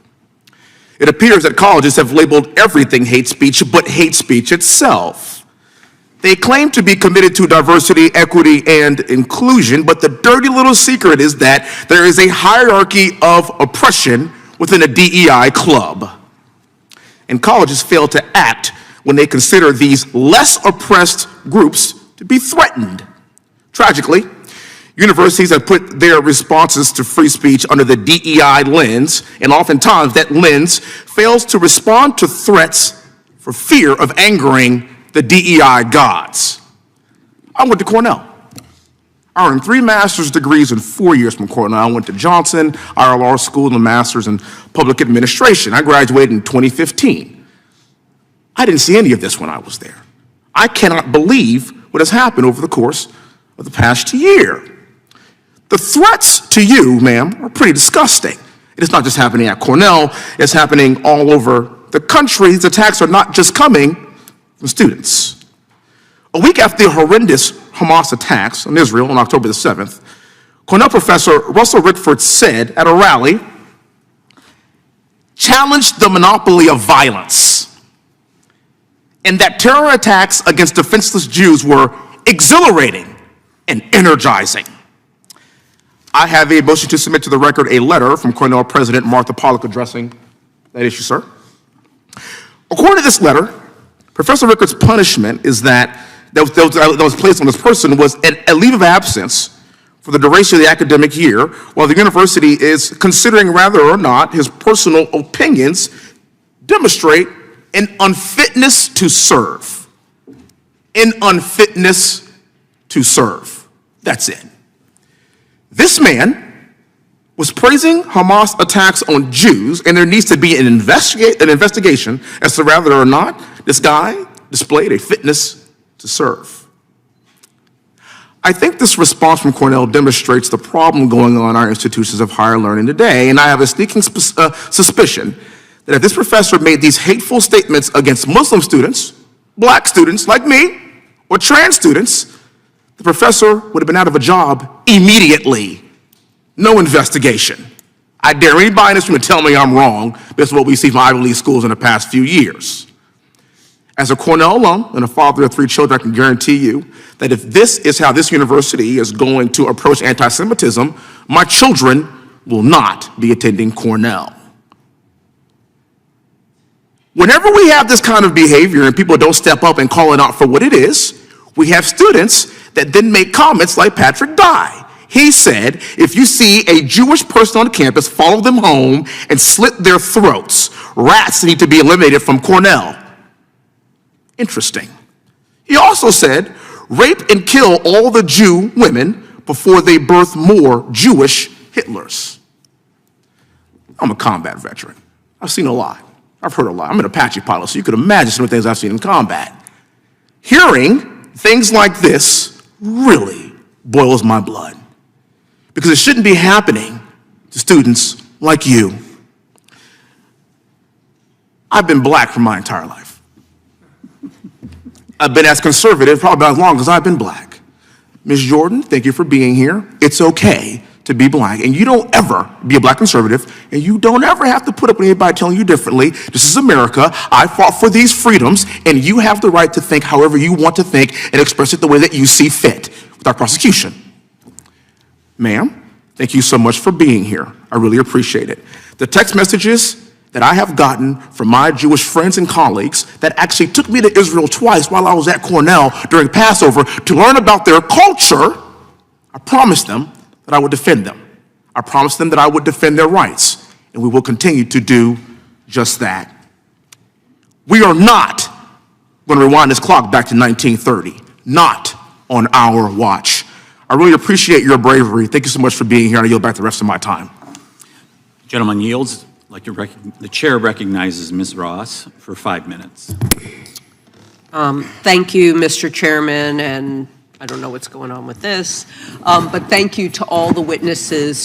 It appears that colleges have labeled everything hate speech but hate speech itself. They claim to be committed to diversity, equity, and inclusion, but the dirty little secret is that there is a hierarchy of oppression within a DEI club. And colleges fail to act when they consider these less oppressed groups to be threatened. Tragically, universities have put their responses to free speech under the DEI lens, and oftentimes that lens fails to respond to threats for fear of angering the DEI gods. I went to Cornell. I earned 3 master's degrees in 4 years from Cornell. I went to Johnson, IRL School, and a master's in public administration. I graduated in 2015. I didn't see any of this when I was there. I cannot believe what has happened over the course of the past year. The threats to you, ma'am, are pretty disgusting. It is not just happening at Cornell, it's happening all over the country. These attacks are not just coming from students. A week after the horrendous Hamas attacks on Israel on October the 7th, Cornell professor Russell Rickford said at a rally, challenged the monopoly of violence, and that terror attacks against defenseless Jews were exhilarating and energizing. I have a motion to submit to the record a letter from Cornell President Martha Pollack addressing that issue, sir. According to this letter, Professor Rickford's punishment is that was placed on this person was a leave of absence for the duration of the academic year, while the university is considering whether or not his personal opinions demonstrate an unfitness to serve. An unfitness to serve. That's it. This man was praising Hamas attacks on Jews, and there needs to be an investigation as to whether or not this guy displayed a fitness to serve. I think this response from Cornell demonstrates the problem going on in our institutions of higher learning today, and I have a sneaking suspicion that if this professor made these hateful statements against Muslim students, black students like me, or trans students, the professor would have been out of a job immediately. No investigation. I dare anybody in this room to tell me I'm wrong based on what we see from Ivy League schools in the past few years. As a Cornell alum and a father of 3 children, I can guarantee you that if this is how this university is going to approach anti-Semitism, my children will not be attending Cornell. Whenever we have this kind of behavior and people don't step up and call it out for what it is, we have students that then make comments like Patrick Dye. He said, if you see a Jewish person on campus, follow them home and slit their throats. Rats need to be eliminated from Cornell. Interesting. He also said, rape and kill all the Jew women before they birth more Jewish Hitlers. I'm a combat veteran. I've seen a lot. I've heard a lot. I'm an Apache pilot, so you could imagine some of the things I've seen in combat. Hearing things like this really boils my blood, because it shouldn't be happening to students like you. I've been black for my entire life. I've been as conservative probably about as long as I've been black. Ms. Jordan, thank you for being here. It's okay to be black, and you don't ever be a black conservative, and you don't ever have to put up with anybody telling you differently. This is America. I fought for these freedoms, and you have the right to think however you want to think and express it the way that you see fit without prosecution. Ma'am, thank you so much for being here. I really appreciate it. The text messages that I have gotten from my Jewish friends and colleagues that actually took me to Israel twice while I was at Cornell during Passover to learn about their culture, I promised them that I would defend them. I promised them that I would defend their rights, and we will continue to do just that. We are not going to rewind this clock back to 1930, not on our watch. I really appreciate your bravery. Thank you so much for being here, and I yield back the rest of my time. Gentleman yields. The chair recognizes Ms. Ross for 5 minutes. Thank you, Mr. Chairman, and I don't know what's going on with this, but thank you to all the witnesses